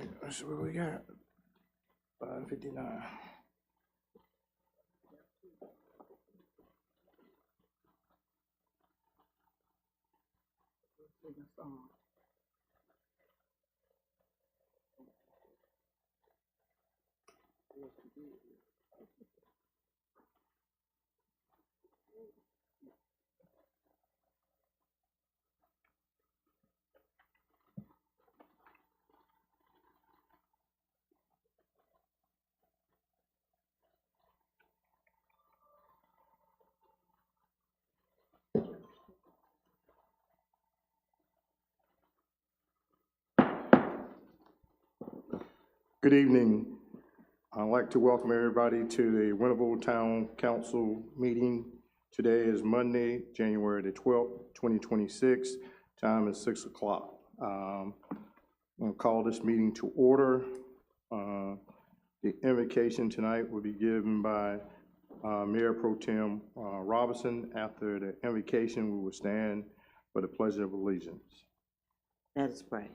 right, let's see what we got. 5:59. Good evening. I'd like to welcome everybody to the Winterville Town Council meeting. Today is Monday, January the 12th, 2026. Time is 6 o'clock. I'm going to call this meeting to order. The invocation tonight will be given by Mayor Pro Tem Robinson. After the invocation, we will stand for the Pledge of Allegiance. Let us pray.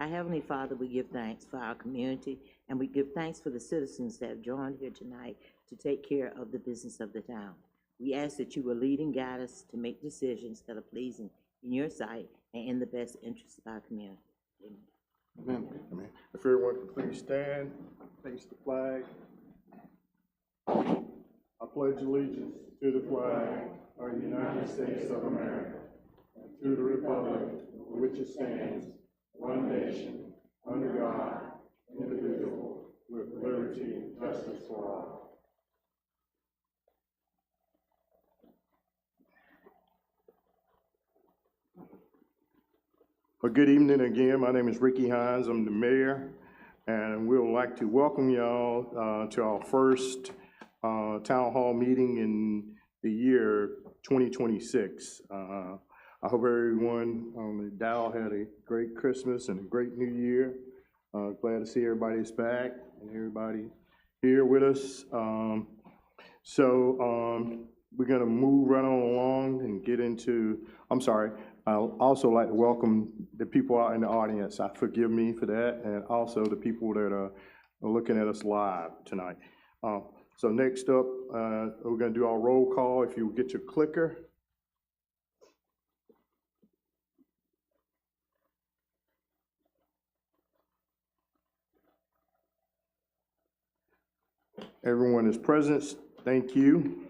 Our Heavenly Father, we give thanks for our community, and we give thanks for the citizens that have joined here tonight to take care of the business of the town. We ask that you will lead and guide us to make decisions that are pleasing in your sight and in the best interest of our community. Amen. Amen. Amen. If everyone could please stand, face the flag. I pledge allegiance to the flag of the United States of America and to the republic for which it stands, one nation, under God, indivisible, with liberty and justice for all. Well, good evening again. My name is Ricky Hines. I'm the mayor, and we would like to welcome y'all to our first town hall meeting in the year 2026. I hope everyone on the dial had a great Christmas and a great New Year. Glad to see everybody's back and everybody here with us. We're gonna move right on along and get into, I'm sorry, I'd also like to welcome the people out in the audience. Forgive me for that, and also the people that are looking at us live tonight. So next up, we're gonna do our roll call. If you get your clicker. Everyone is present. Thank you.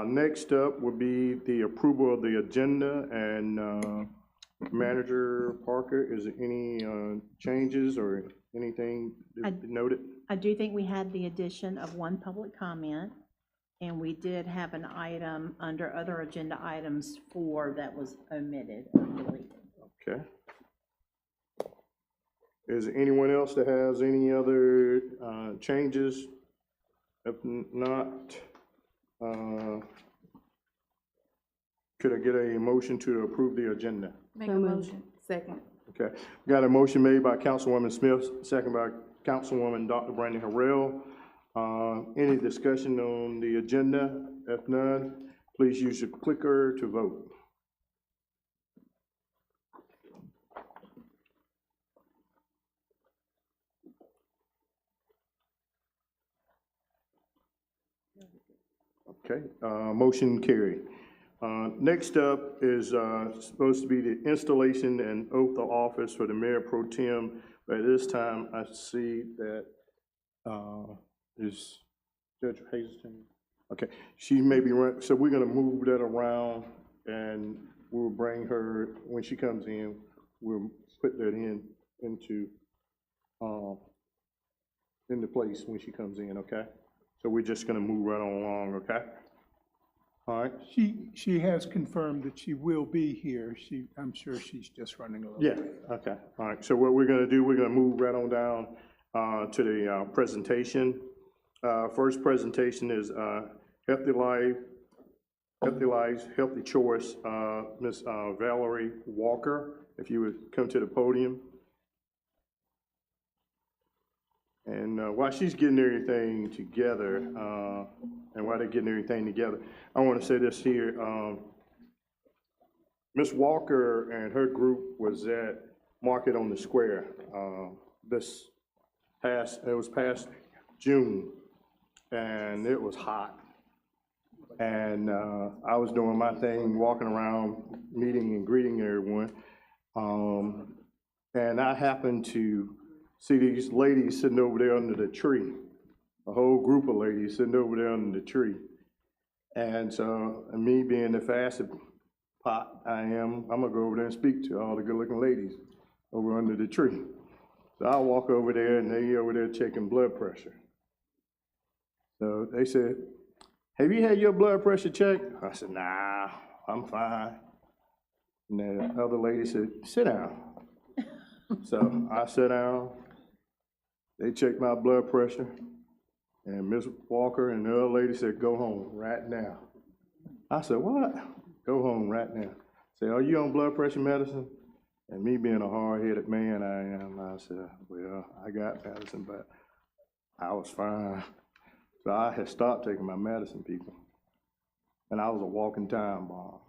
Next up would be the approval of the agenda, and Manager Parker, is there any changes or anything noted? I do think we had the addition of one public comment, and we did have an item under other agenda items 4 that was omitted or deleted. Okay. Is there anyone else that has any other changes? If not, could I get a motion to approve the agenda? Make a motion. Second. Okay, got a motion made by Councilwoman Smith, second by Councilwoman Dr. Brandon Harrell. Any discussion on the agenda? If none, please use your clicker to vote. Okay, motion carried. Next up is supposed to be the installation and oath of office for the Mayor Pro Tem. But at this time, I see that is Judge Hazelton. Okay, she may be running, so we're gonna move that around, and we'll bring her, when she comes in, we'll put that into place when she comes in, okay? So we're just gonna move right on along, okay? All right. She has confirmed that she will be here. I'm sure she's just running a little Yeah, late. okay, all right. So what we're gonna do, we're gonna move right on down to the presentation. First presentation is Healthy Life, Healthy Choice, Miss Valerie Walker, if you would come to the podium. And while she's getting everything together, and while they're getting everything together, I want to say this here. Miss Walker and her group was at Market on the Square it was past June, and it was hot. And I was doing my thing, walking around, meeting and greeting everyone. And I happened to see these ladies sitting over there under the tree, a whole group of ladies sitting over there under the tree. And so, me being the fastest pot I'm gonna go over there and speak to all the good-looking ladies over under the tree. So I walk over there, and they over there checking blood pressure. So they said, "Have you had your blood pressure checked?" I said, "Nah, I'm fine." And the other lady said, "Sit down." So I sat down. They checked my blood pressure, and Miss Walker and the other lady said, "Go home right now." I said, "What?" "Go home right now." Say, "Are you on blood pressure medicine?" And me being a hard-headed man I said, "Well, I got medicine, but I was fine." So I had stopped taking my medicine, people. And I was a walking time bomb.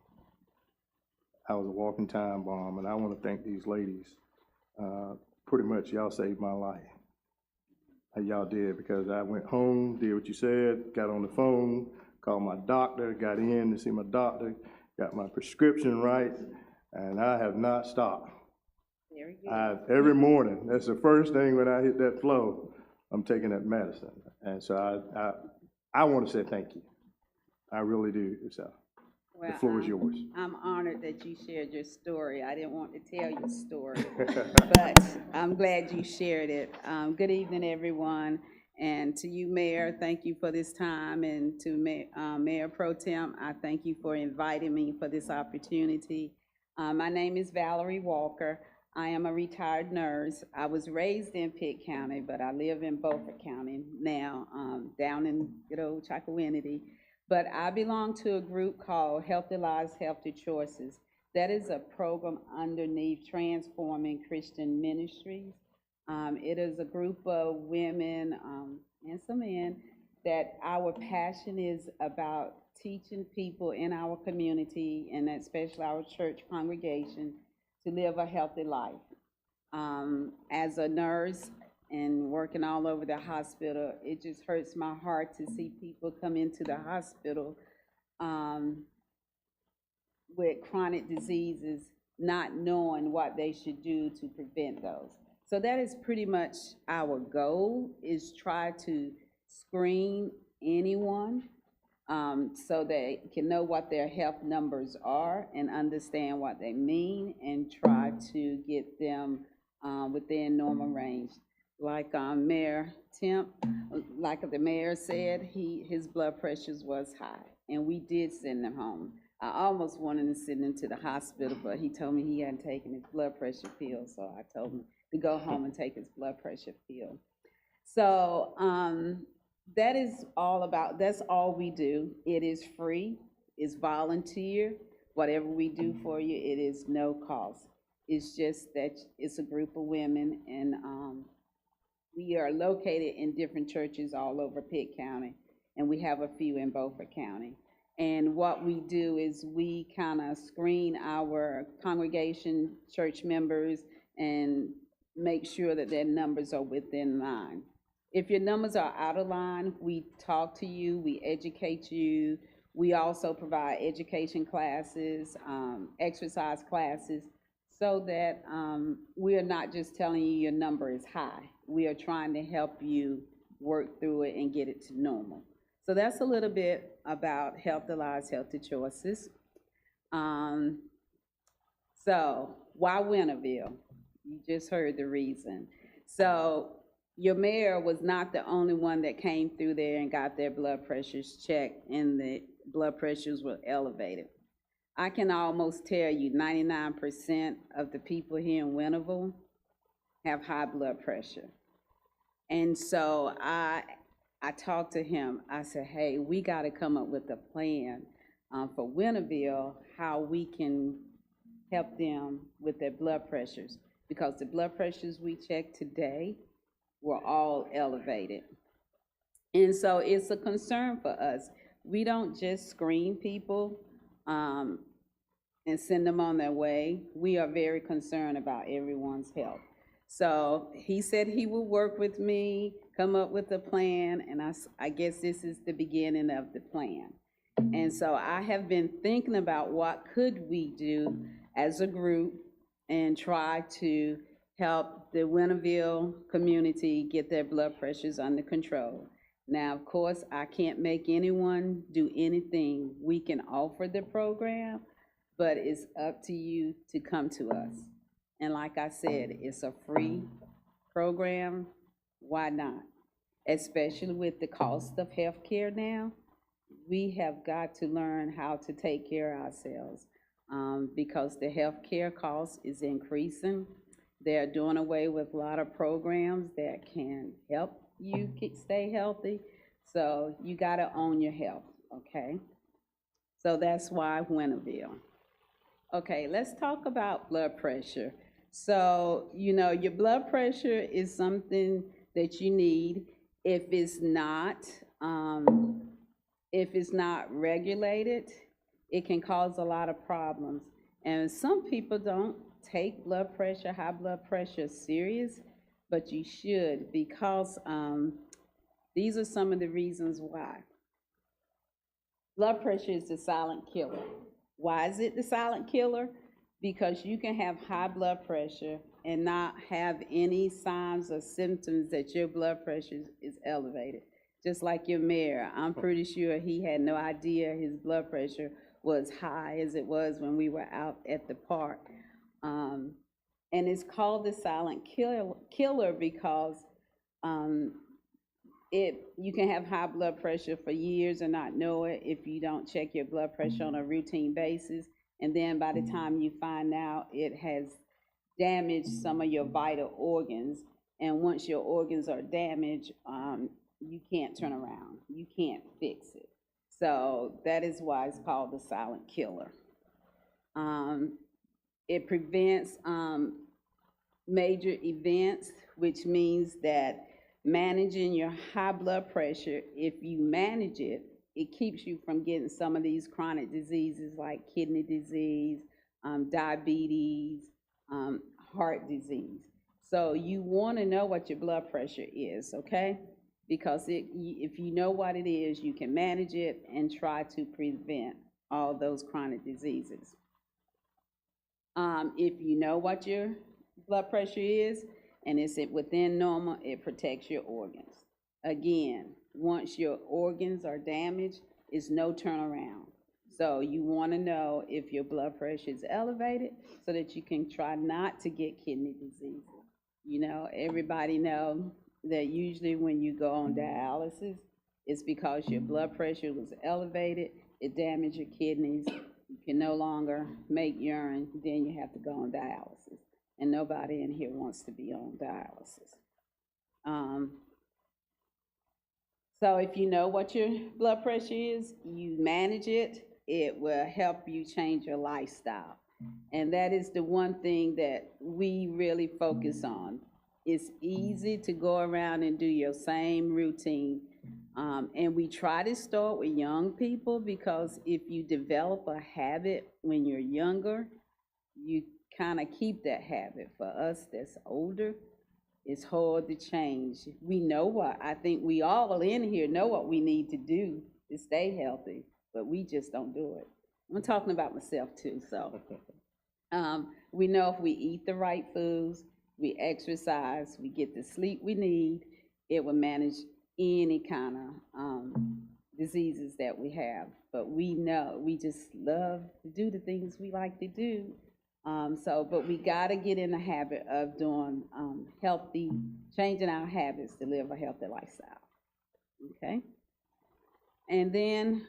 I was a walking time bomb, and I want to thank these ladies. Pretty much, y'all saved my life. Y'all did, because I went home, did what you said, got on the phone, called my doctor, got in to see my doctor, got my prescription right, and I have not stopped. Very good. Every morning, that's the first thing when I hit that flow, I'm taking that medicine. And so I want to say thank you. I really do. So the floor is yours. I'm honored that you shared your story. I didn't want to tell your story, but I'm glad you shared it. Good evening, everyone. And to you, Mayor, thank you for this time. And to Mayor Pro Tem, I thank you for inviting me for this opportunity. My name is Valerie Walker. I am a retired nurse. I was raised in Pitt County, but I live in Beaufort County now, down in good old Chakawinity. But I belong to a group called Healthy Lives, Healthy Choices. That is a program underneath Transforming Christian Ministries. It is a group of women and some men that our passion is about teaching people in our community, and especially our church congregation, to live a healthy life. As a nurse and working all over the hospital, it just hurts my heart to see people come into the hospital with chronic diseases, not knowing what they should do to prevent those. So that is pretty much our goal, is try to screen anyone so they can know what their health numbers are and understand what they mean, and try to get them within normal range. Like Mayor Temp, like the mayor said, his blood pressures was high, and we did send him home. I almost wanted to send him to the hospital, but he told me he hadn't taken his blood pressure pill, so I told him to go home and take his blood pressure pill. So that is all about, that's all we do. It is free, it's volunteer. Whatever we do for you, it is no cost. It's just that it's a group of women, and we are located in different churches all over Pitt County, and we have a few in Beaufort County. And what we do is we kind of screen our congregation church members and make sure that their numbers are within line. If your numbers are out of line, we talk to you, we educate you. We also provide education classes, exercise classes, so that we are not just telling you your number is high. We are trying to help you work through it and get it to normal. So that's a little bit about Healthy Lives, Healthy Choices. So why Winterville? You just heard the reason. So your mayor was not the only one that came through there and got their blood pressures checked, and the blood pressures were elevated. I can almost tell you 99% of the people here in Winterville have high blood pressure. And so I talked to him. I said, hey, we got to come up with a plan for Winterville, how we can help them with their blood pressures, because the blood pressures we checked today were all elevated. And so it's a concern for us. We don't just screen people and send them on their way. We are very concerned about everyone's health. So he said he would work with me, come up with a plan, and I guess this is the beginning of the plan. And so I have been thinking about what could we do as a group and try to help the Winterville community get their blood pressures under control. Now, of course, I can't make anyone do anything. We can offer the program, but it's up to you to come to us. And like I said, it's a free program. Why not? Especially with the cost of healthcare now, we have got to learn how to take care of ourselves because the healthcare cost is increasing. They're doing away with a lot of programs that can help you stay healthy. So you got to own your health, okay? So that's why Winterville. Okay, let's talk about blood pressure. So, you know, your blood pressure is something that you need. If it's not regulated, it can cause a lot of problems. And some people don't take blood pressure, high blood pressure serious, but you should, because these are some of the reasons why. Blood pressure is the silent killer. Why is it the silent killer? Because you can have high blood pressure and not have any signs or symptoms that your blood pressure is elevated. Just like your mayor, I'm pretty sure he had no idea his blood pressure was high as it was when we were out at the park. And it's called the silent killer because you can have high blood pressure for years and not know it if you don't check your blood pressure on a routine basis. And then by the time you find out, it has damaged some of your vital organs. And once your organs are damaged, you can't turn around. You can't fix it. So that is why it's called the silent killer. It prevents major events, which means that managing your high blood pressure, if you manage it, it keeps you from getting some of these chronic diseases like kidney disease, diabetes, heart disease. So you want to know what your blood pressure is, okay? Because if you know what it is, you can manage it and try to prevent all those chronic diseases. If you know what your blood pressure is and it's within normal, it protects your organs. Again, once your organs are damaged, it's no turnaround. So you want to know if your blood pressure is elevated so that you can try not to get kidney disease. You know, everybody know that usually when you go on dialysis, it's because your blood pressure was elevated, it damaged your kidneys, you can no longer make urine, then you have to go on dialysis. And nobody in here wants to be on dialysis. So if you know what your blood pressure is, you manage it, it will help you change your lifestyle. And that is the one thing that we really focus on. It's easy to go around and do your same routine. And we try to start with young people because if you develop a habit when you're younger, you kind of keep that habit. For us that's older, it's hard to change. We know I think we all in here know what we need to do to stay healthy, but we just don't do it. I'm talking about myself too, so. We know if we eat the right foods, we exercise, we get the sleep we need, it will manage any kind of diseases that we have. But we know, we just love to do the things we like to do. But we got to get in the habit of doing changing our habits to live a healthy lifestyle, okay? And then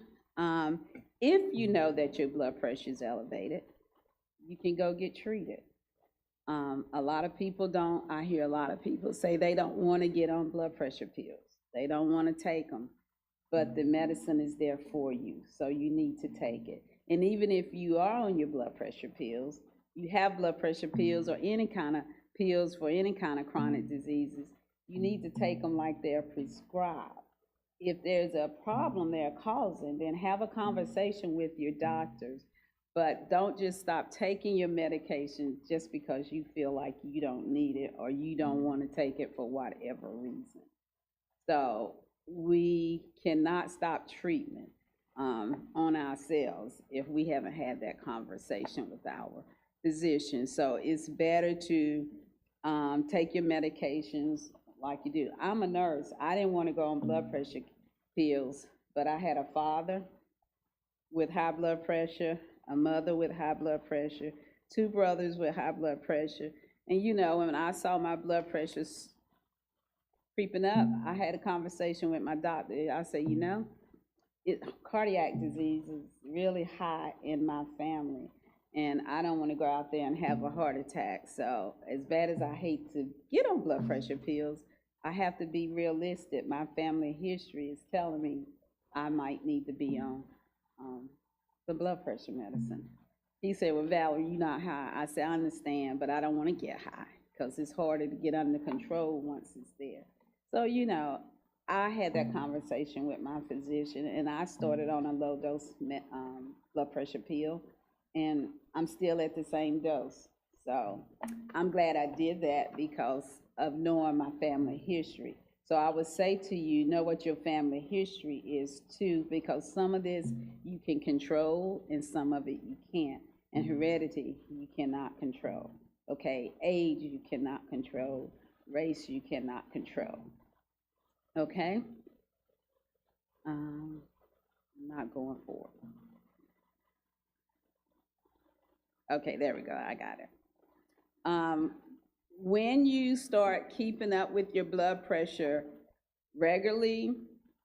if you know that your blood pressure is elevated, you can go get treated. A lot of people don't, I hear a lot of people say they don't want to get on blood pressure pills. They don't want to take them, but the medicine is there for you, so you need to take it. And even if you are on your blood pressure pills, you have blood pressure pills or any kind of pills for any kind of chronic diseases, you need to take them like they're prescribed. If there's a problem they're causing, then have a conversation with your doctors. But don't just stop taking your medication just because you feel like you don't need it or you don't want to take it for whatever reason. So we cannot stop treatment on ourselves if we haven't had that conversation with our physician. So it's better to take your medications like you do. I'm a nurse. I didn't want to go on blood pressure pills, but I had a father with high blood pressure, a mother with high blood pressure, 2 brothers with high blood pressure. And you know, when I saw my blood pressure creeping up, I had a conversation with my doctor. I said, you know, cardiac disease is really high in my family, and I don't want to go out there and have a heart attack. So as bad as I hate to get on blood pressure pills, I have to be realistic. My family history is telling me I might need to be on the blood pressure medicine. He said, well, Valerie, you're not high. I said, I understand, but I don't want to get high because it's harder to get under control once it's there. So, you know, I had that conversation with my physician, and I started on a low-dose blood pressure pill, and I'm still at the same dose. So I'm glad I did that because of knowing my family history. So I would say to you, know what your family history is too, because some of this you can control and some of it you can't. And heredity, you cannot control. Okay, age, you cannot control. Race, you cannot control. Okay? I'm not going forward. Okay, there we go, I got it. When you start keeping up with your blood pressure regularly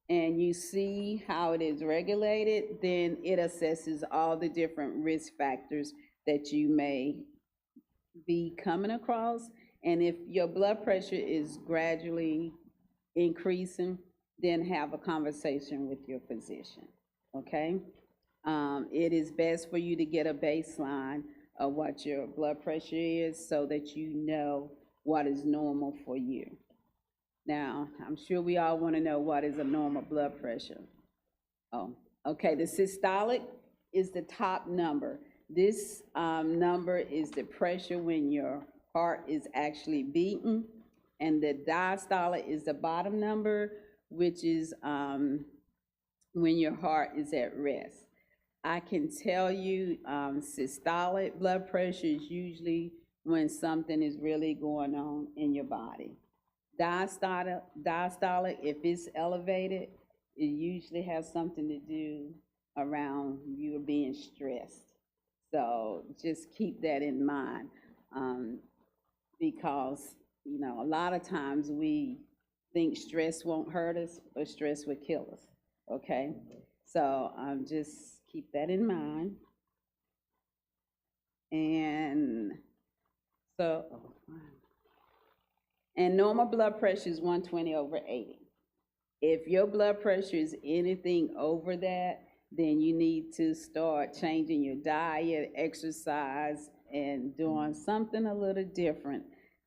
and you see how it is regulated, then it assesses all the different risk factors that you may be coming across. And if your blood pressure is gradually increasing, then have a conversation with your physician, okay? It is best for you to get a baseline of what your blood pressure is so that you know what is normal for you. Now, I'm sure we all want to know what is a normal blood pressure. Oh, okay, the systolic is the top number. This number is the pressure when your heart is actually beating, and the diastolic is the bottom number, which is when your heart is at rest. I can tell you systolic blood pressure is usually when something is really going on in your body. Diastolic, if it's elevated, it usually has something to do around you being stressed. So just keep that in mind because, you know, a lot of times we think stress won't hurt us, but stress would kill us, okay? So just keep that in mind. And so, and normal blood pressure is 120/80. If your blood pressure is anything over that, then you need to start changing your diet, exercise, and doing something a little different.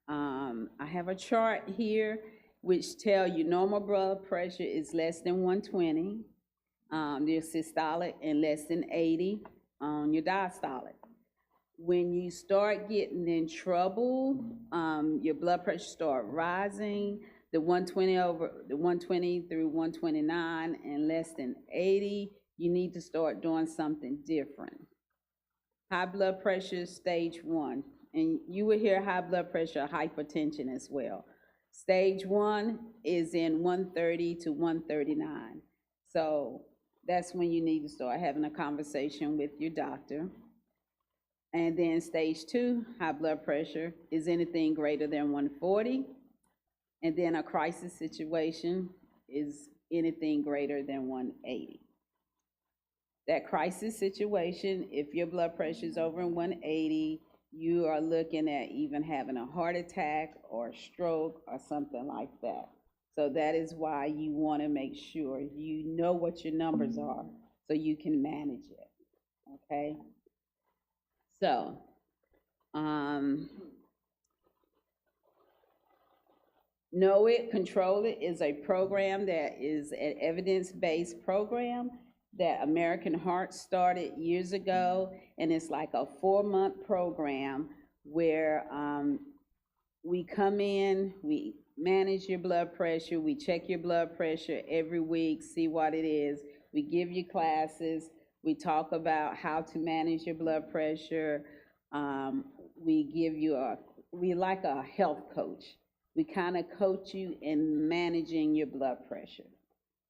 I have a chart here which tell you normal blood pressure is less than 120. Your systolic, and less than 80 on your diastolic. When you start getting in trouble, your blood pressure start rising, the 120 through 129 and less than 80, you need to start doing something different. High blood pressure, stage 1, and you will hear high blood pressure, hypertension as well. Stage 1 is in 130 to 139. So that's when you need to start having a conversation with your doctor. And then stage 2, high blood pressure, is anything greater than 140. And then a crisis situation is anything greater than 180. That crisis situation, if your blood pressure is over 180, you are looking at even having a heart attack or stroke or something like that. So that is why you want to make sure you know what your numbers are so you can manage it, okay? So, Know It, Control It is a program that is an evidence-based program that American Heart started years ago, and it's like a 4-month program where we come in, we manage your blood pressure, we check your blood pressure every week, see what it is. We give you classes, we talk about how to manage your blood pressure. We give you we like a health coach. We kind of coach you in managing your blood pressure.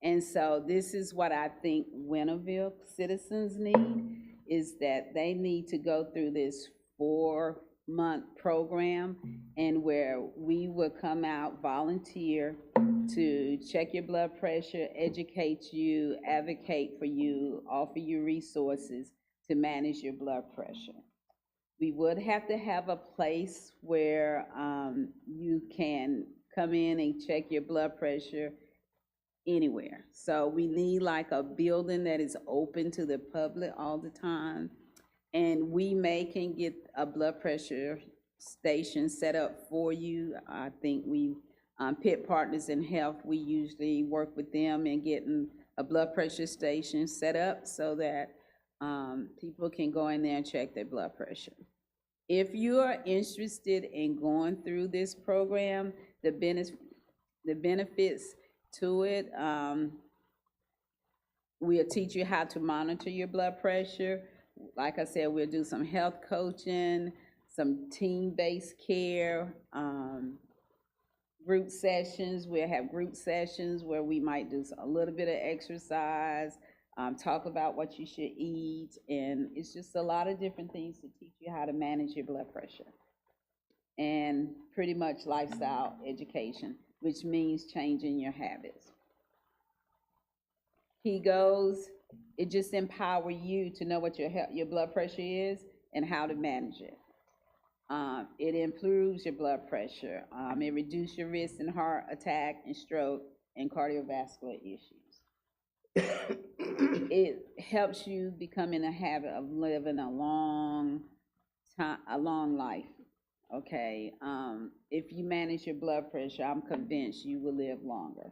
And so this is what I think Winterville citizens need, is that they need to go through this 4-month program, and where we will come out, volunteer to check your blood pressure, educate you, advocate for you, offer you resources to manage your blood pressure. We would have to have a place where you can come in and check your blood pressure anywhere. So we need like a building that is open to the public all the time. And we can get a blood pressure station set up for you. I think Pit Partners in Health, we usually work with them in getting a blood pressure station set up so that people can go in there and check their blood pressure. If you are interested in going through this program, the benefits to it, we'll teach you how to monitor your blood pressure. Like I said, we'll do some health coaching, some team-based care, group sessions. We'll have group sessions where we might do a little bit of exercise, talk about what you should eat, and it's just a lot of different things to teach you how to manage your blood pressure. And pretty much lifestyle education, which means changing your habits. Key goals, it just empower you to know what your blood pressure is and how to manage it. It improves your blood pressure. It reduces your risk in heart attack and stroke and cardiovascular issues. It helps you become in a habit of living a long life. Okay, if you manage your blood pressure, I'm convinced you will live longer.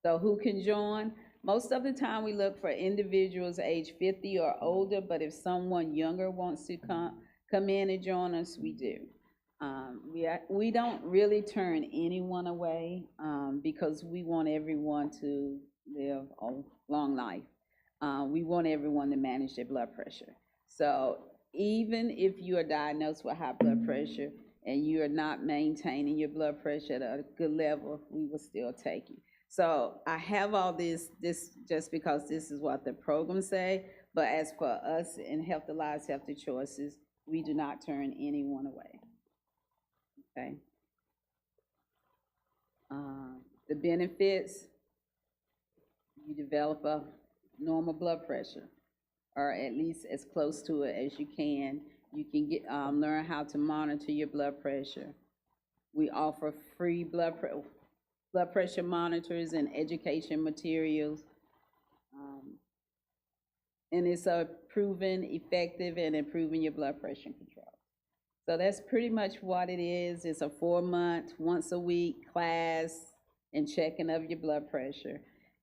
So who can join? Most of the time we look for individuals age 50 or older, but if someone younger wants to come in and join us, we do. We don't really turn anyone away because we want everyone to live a long life. We want everyone to manage their blood pressure. So even if you are diagnosed with high blood pressure and you are not maintaining your blood pressure at a good level, we will still take you. So I have all this just because this is what the program say, but as for us in Healthy Lives, Healthy Choices, we do not turn anyone away, okay? The benefits, you develop a normal blood pressure, or at least as close to it as you can. You can get learn how to monitor your blood pressure. We offer free blood pressure monitors and education materials. And it's proven effective in improving your blood pressure control. So that's pretty much what it is. It's a 4-month, once a week class and checking of your blood pressure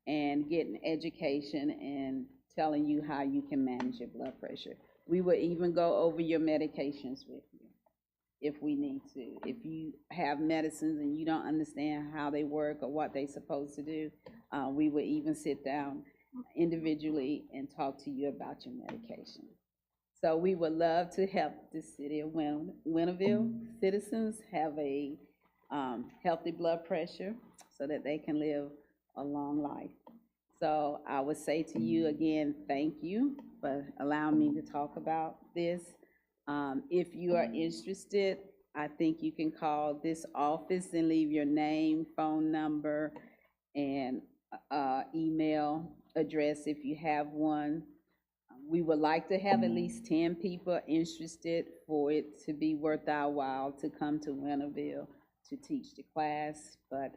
and getting education and telling you how you can manage your blood pressure. We will even go over your medications with you if we need to. If you have medicines and you don't understand how they work or what they're supposed to do, we will even sit down individually and talk to you about your medication. So we would love to help the city of Winterville citizens have a healthy blood pressure so that they can live a long life. So I would say to you again, thank you for allowing me to talk about this. If you are interested, I think you can call this office and leave your name, phone number, and email address if you have one. We would like to have at least 10 people interested for it to be worth our while to come to Winterville to teach the class, but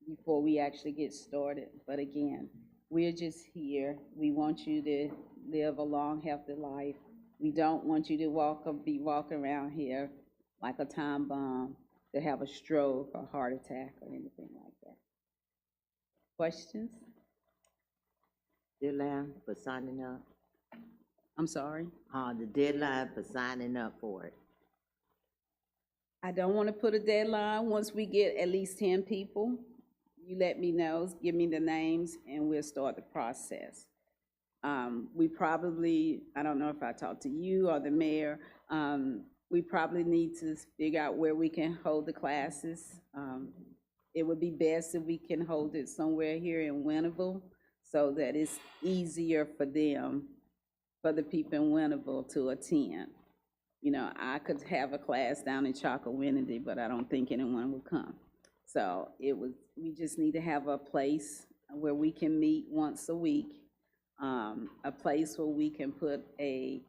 before we actually get started. But again, we're just here. We want you to live a long, healthy life. We don't want you to be walking around here like a time bomb, to have a stroke or heart attack or anything like that. Questions? Deadline for signing up, I'm sorry. the deadline for signing up for it. I don't want to put a deadline. Once we get at least 10 people, you let me know, give me the names, and we'll start the process. We probably, I don't know if I talked to you or the mayor, we probably need to figure out where we can hold the classes. It would be best if we can hold it somewhere here in Winterville so that it's easier for them, for the people in Winterville to attend. You know, I could have a class down in Chocowinity, but I don't think anyone will come. So we just need to have a place where we can meet once a week, a place where we can put a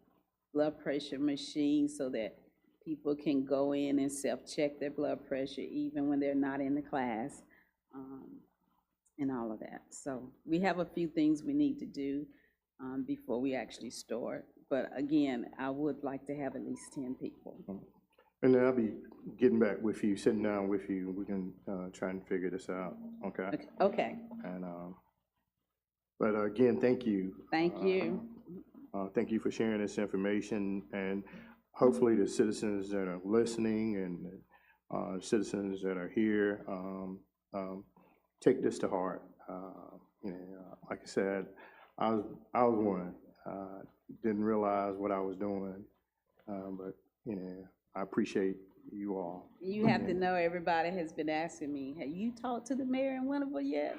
blood pressure machine so that people can go in and self-check their blood pressure even when they're not in the class, and all of that. So we have a few things we need to do before we actually start. But again, I would like to have at least 10 people. And then I'll be getting back with you, sitting down with you. We can try and figure this out, okay? Okay, And, but again, thank you. thank you. Thank you for sharing this information, and hopefully the citizens that are listening and citizens that are here take this to heart. You know, like I said, I was one. Didn't realize what I was doing, but you know, I appreciate you all. You have to know, everybody has been asking me, have you talked to the mayor in Winterville yet?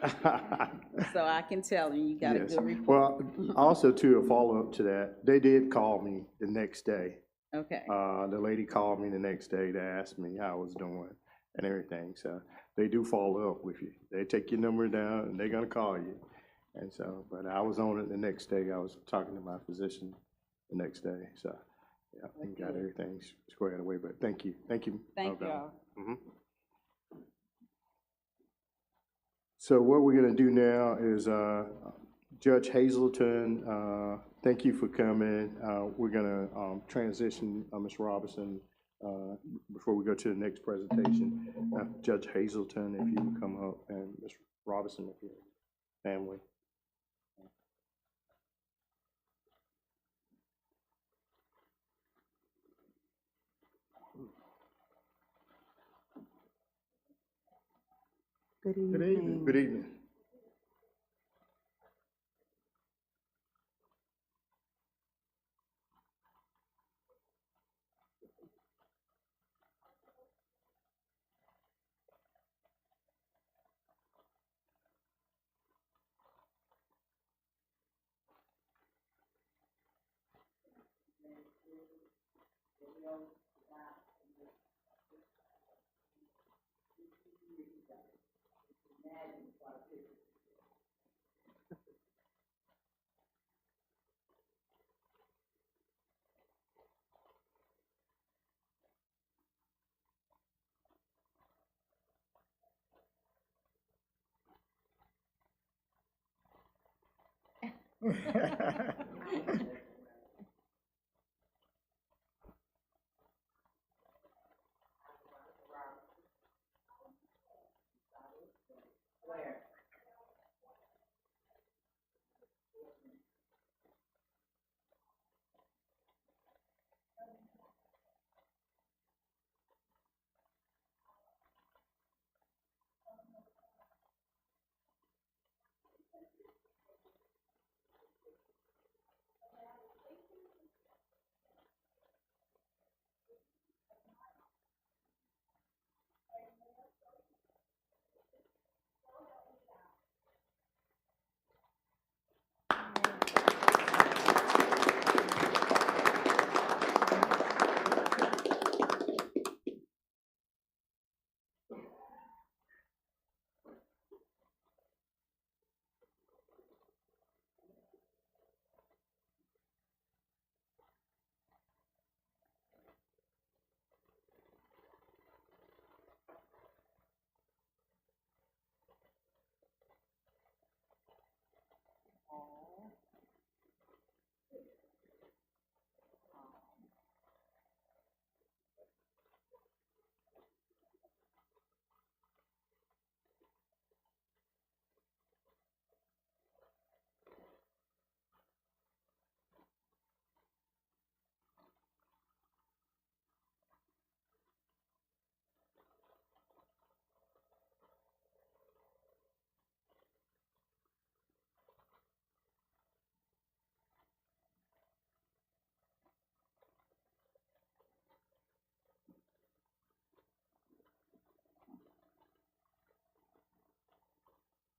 So I can tell you got a Yes. good report. Well, also to a follow-up to that, they did call me the next day. Okay, The lady called me the next day to ask me how I was doing and everything. So they do follow up with you. They take your number down and they're gonna call you. And so, but I was on it the next day. I was talking to my physician the next day. So, yeah, I got everything squared away. But thank you. thank you all. Mhm. So what we're gonna do now is, Judge Hazelton, thank you for coming. We're gonna transition Ms. Robinson before we go to the next presentation. Judge Hazelton, if you would come up, and Ms. Robinson, if your family. Good Good evening. evening. Good evening.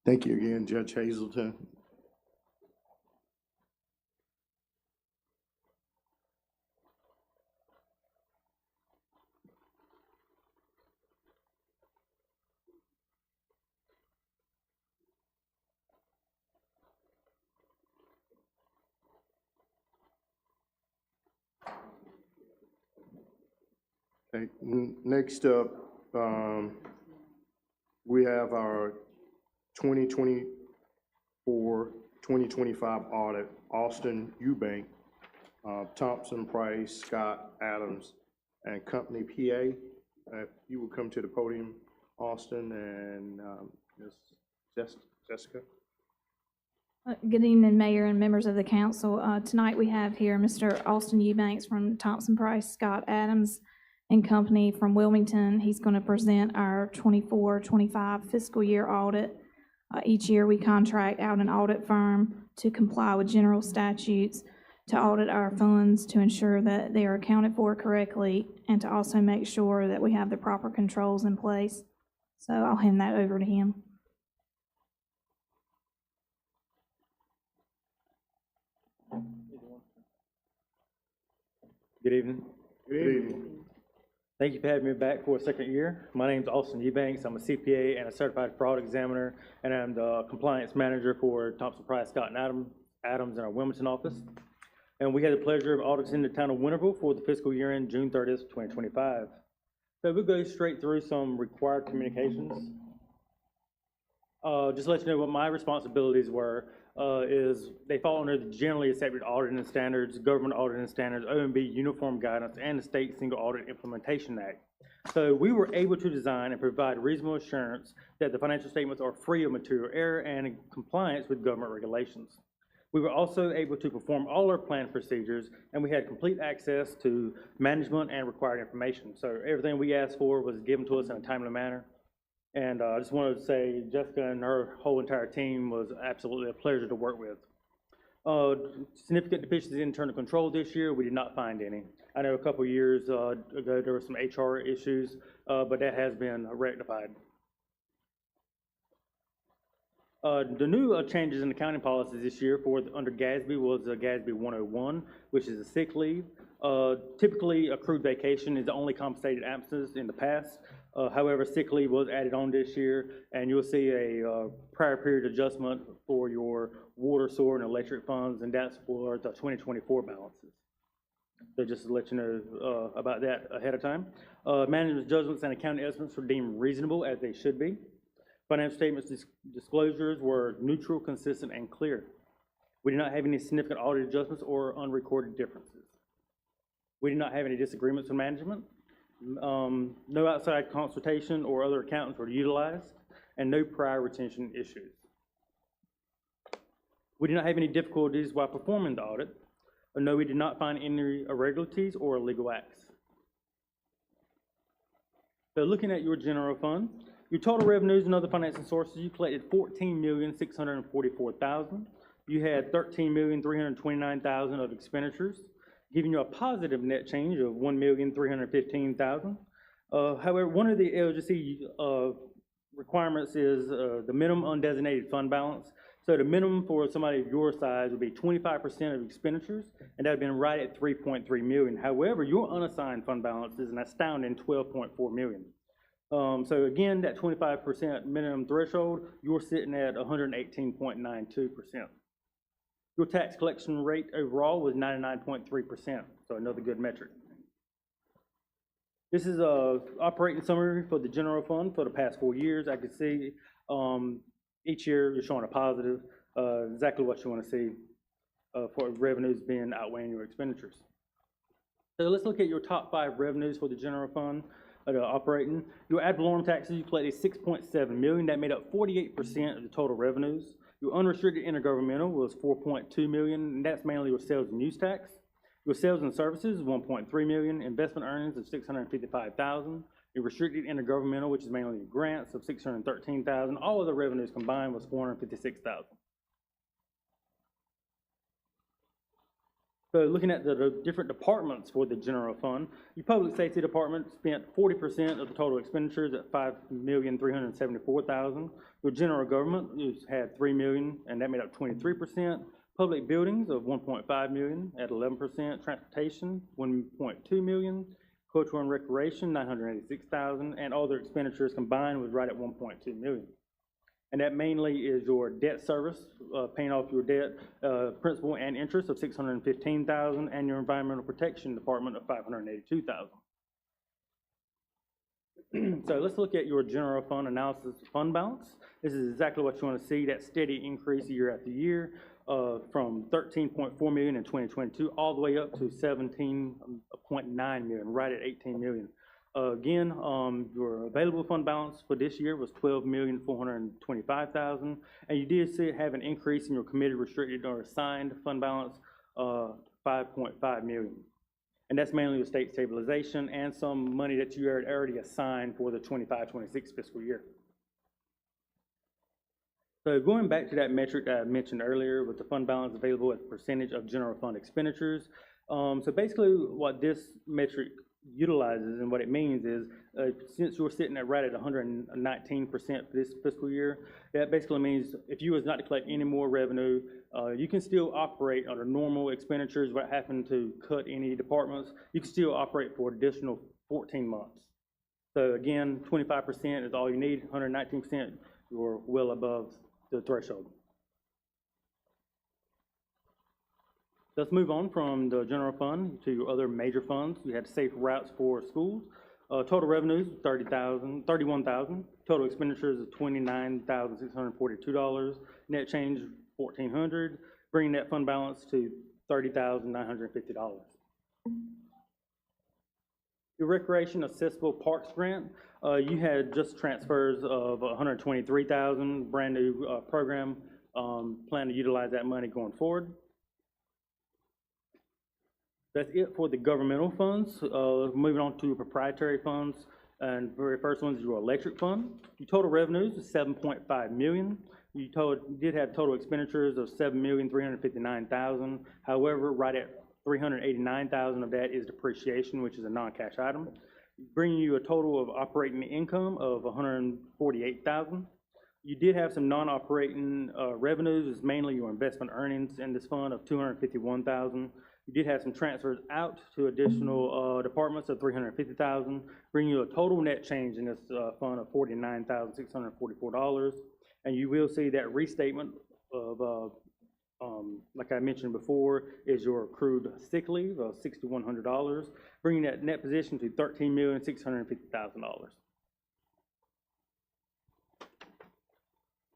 Thank you again, Judge Hazelton. Okay, next up, we have our 2024-2025 audit, Austin Eubank, Thompson Price, Scott Adams, and Company PA. If you would come to the podium, Austin and Ms. Jessica. Good evening, Mayor and members of the council. Tonight we have here Mr. Austin Eubanks from Thompson Price, Scott Adams and Company from Wilmington. He's going to present our 24-25 fiscal year audit. Each year we contract out an audit firm to comply with general statutes, to audit our funds, to ensure that they are accounted for correctly, and to also make sure that we have the proper controls in place. So I'll hand that over to him. Good evening. Good evening. Thank you for having me back for a second year. My name is Austin Eubanks. I'm a CPA and a certified fraud examiner, and I'm the compliance manager for Thompson Price, Scott and Adams in our Wilmington office. And we had the pleasure of auditing the town of Winterville for the fiscal year end June 30th, 2025. So we'll go straight through some required communications. Just to let you know what my responsibilities were, is they fall under the generally accepted auditing standards, government auditing standards, OMB uniform guidance, and the State Single Audit Implementation Act. So we were able to design and provide reasonable assurance that the financial statements are free of material error and in compliance with government regulations. We were also able to perform all our planned procedures, and we had complete access to management and required information. So everything we asked for was given to us in a timely manner. And I just wanted to say Jessica and her whole entire team was absolutely a pleasure to work with. Significant deficiencies in internal control this year, we did not find any. I know a couple years ago there were some HR issues, but that has been rectified. The new changes in accounting policies this year under GASB was GASB 101, which is a sick leave. Typically, accrued vacation is the only compensated absence in the past. However, sick leave was added on this year, and you'll see a prior period adjustment for your water, sewer, and electric funds, and that's for the 2024 balances. So just to let you know about that ahead of time. Management's judgments and accounting estimates were deemed reasonable, as they should be. Financial statements disclosures were neutral, consistent, and clear. We did not have any significant audit adjustments or unrecorded differences. We did not have any disagreements with management. No outside consultation or other accountants were utilized, and no prior retention issues. We did not have any difficulties while performing the audit. No, we did not find any irregularities or illegal acts. So looking at your general fund, your total revenues and other financing sources, you collected $14,644,000. You had $13,329,000 of expenditures, giving you a positive net change of $1,315,000. However, one of the LGC requirements is the minimum undesignated fund balance. So the minimum for somebody of your size would be 25% of expenditures, and that would have been right at $3.3 million. However, your unassigned fund balance is an astounding $12.4 million. So again, that 25% minimum threshold, you're sitting at 118.92%. Your tax collection rate overall was 99.3%, so another good metric. This is a operating summary for the general fund for the past 4 years. I can see each year you're showing a positive, exactly what you want to see for revenues being outweighing your expenditures. So let's look at your top 5 revenues for the general fund. Operating. Your ad valorem taxes, you collected $6.7 million. That made up 48% of the total revenues. Your unrestricted intergovernmental was $4.2 million, and that's mainly your sales and use tax. Your sales and services, $1.3 million. Investment earnings of $655,000. Your restricted intergovernmental, which is mainly grants, of $613,000. All of the revenues combined was $456,000. So looking at the different departments for the general fund, your public safety department spent 40% of the total expenditures at $5,374,000. Your general government had $3 million, and that made up 23%. Public buildings of $1.5 million at 11%. Transportation, $1.2 million. Cultural and recreation, $986,000, and all their expenditures combined was right at $1.2 million. And that mainly is your debt service, paying off your debt, principal and interest of $615,000, and your environmental protection department of $582,000. So let's look at your general fund analysis fund balance. This is exactly what you want to see, that steady increase year after year, from $13.4 million in 2022 all the way up to $17.9 million, right at $18 million. Again, your available fund balance for this year was $12,425,000, and you did have an increase in your committed, restricted, or assigned fund balance of $5.5 million. And that's mainly the state stabilization and some money that you had already assigned for the 25-26 fiscal year. So going back to that metric that I mentioned earlier with the fund balance available as a percentage of general fund expenditures. So basically what this metric utilizes and what it means is, since you're sitting at right at 119% for this fiscal year, that basically means if you was not to collect any more revenue, you can still operate under normal expenditures without having to cut any departments. You can still operate for additional 14 months. So again, 25% is all you need, 119%, you're well above the threshold. Let's move on from the general fund to your other major funds. You had safe routes for schools. Total revenues, $31,000. Total expenditures of $29,642. Net change, $1,400, bringing that fund balance to $30,950. Your recreation accessible parks grant, you had just transfers of $123,000, brand new program. Plan to utilize that money going forward. That's it for the governmental funds. Moving on to proprietary funds, and the very first one is your electric fund. Your total revenues is $7.5 million. You did have total expenditures of $7,359,000. However, right at $389,000 of that is depreciation, which is a non-cash item, bringing you a total of operating income of $148,000. You did have some non-operating revenues, is mainly your investment earnings in this fund of $251,000. You did have some transfers out to additional departments of $350,000, bringing you a total net change in this fund of $49,644. And you will see that restatement of, like I mentioned before, is your accrued sick leave of $6,100, bringing that net position to $13,650,000.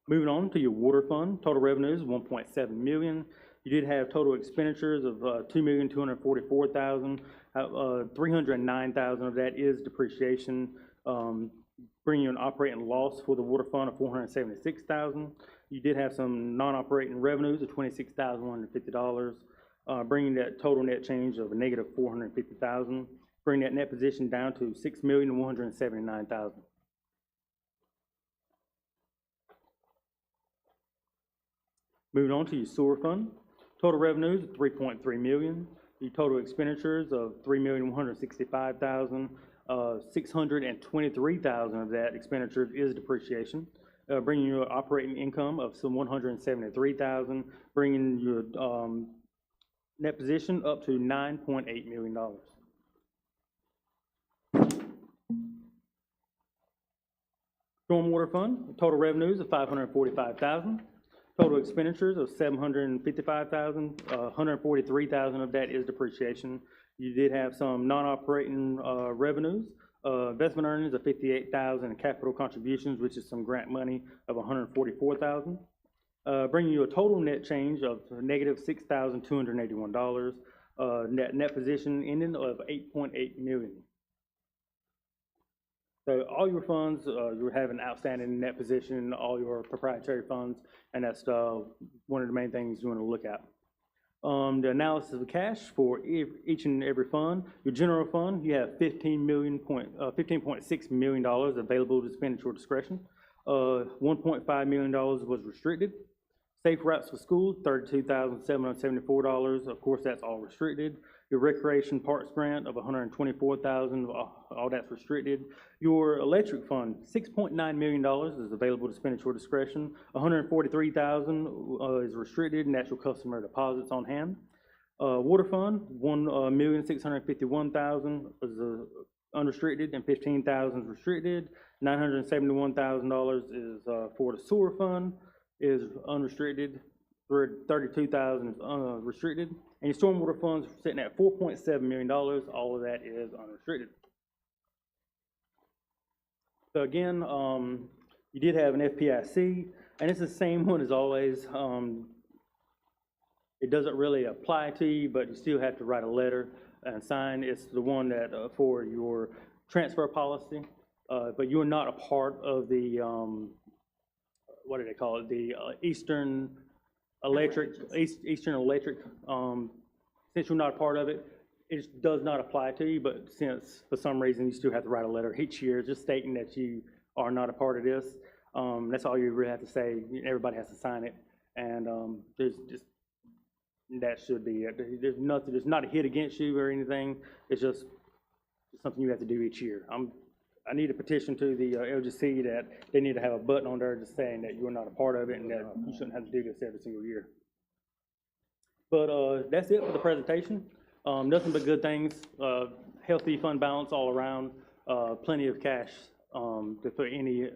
Moving on to your water fund, total revenues $1.7 million. You did have total expenditures of $2,244,000. $309,000 of that is depreciation, bringing you an operating loss for the water fund of $476,000. You did have some non-operating revenues of $26,150, bringing that total net change of a negative $450,000, bringing that net position down to $6,179,000. Moving on to your sewer fund. Total revenues of $3.3 million. The total expenditures of $3,165,000. $623,000 of that expenditure is depreciation, bringing you an operating income of some $173,000, bringing your net position up to $9.8 million. Stormwater fund, total revenues of $545,000. Total expenditures of $755,000, $143,000 of that is depreciation. You did have some non-operating revenues, investment earnings of $58,000, and capital contributions, which is some grant money of $144,000, bringing you a total net change of negative $6,281. Net position ending of $8.8 million. So all your funds, you have an outstanding net position in all your proprietary funds, and that's one of the main things you want to look at. The analysis of cash for each and every fund. Your general fund, you have $15.6 million available to spend at your discretion. $1.5 million was restricted. Safe routes for school, $32,774. Of course, that's all restricted. Your recreation parks grant of $124,000, all that's restricted. Your electric fund, $6.9 million is available to spend at your discretion. $143,000 is restricted, and that's your customer deposits on hand. Water fund, $1,651,000 is unrestricted, and $15,000 is restricted. $971,000 is for the sewer fund, is unrestricted. $32,000 is restricted. And your stormwater funds are sitting at $4.7 million. All of that is unrestricted. So again, you did have an FPIC, and it's the same one as always. It doesn't really apply to you, but you still have to write a letter and sign. It's the one that for your transfer policy, but you're not a part of the, what do they call it? The Eastern Electric, since you're not a part of it, it does not apply to you, but since for some reason you still have to write a letter each year just stating that you are not a part of this, that's all you really have to say. Everybody has to sign it, and that should be it. There's not a hit against you or anything. It's just something you have to do each year. I need a petition to the LGC that they need to have a button on there just saying that you're not a part of it and that you shouldn't have to do this every single year. But that's it for the presentation. Nothing but good things. Healthy fund balance all around. Plenty of cash for any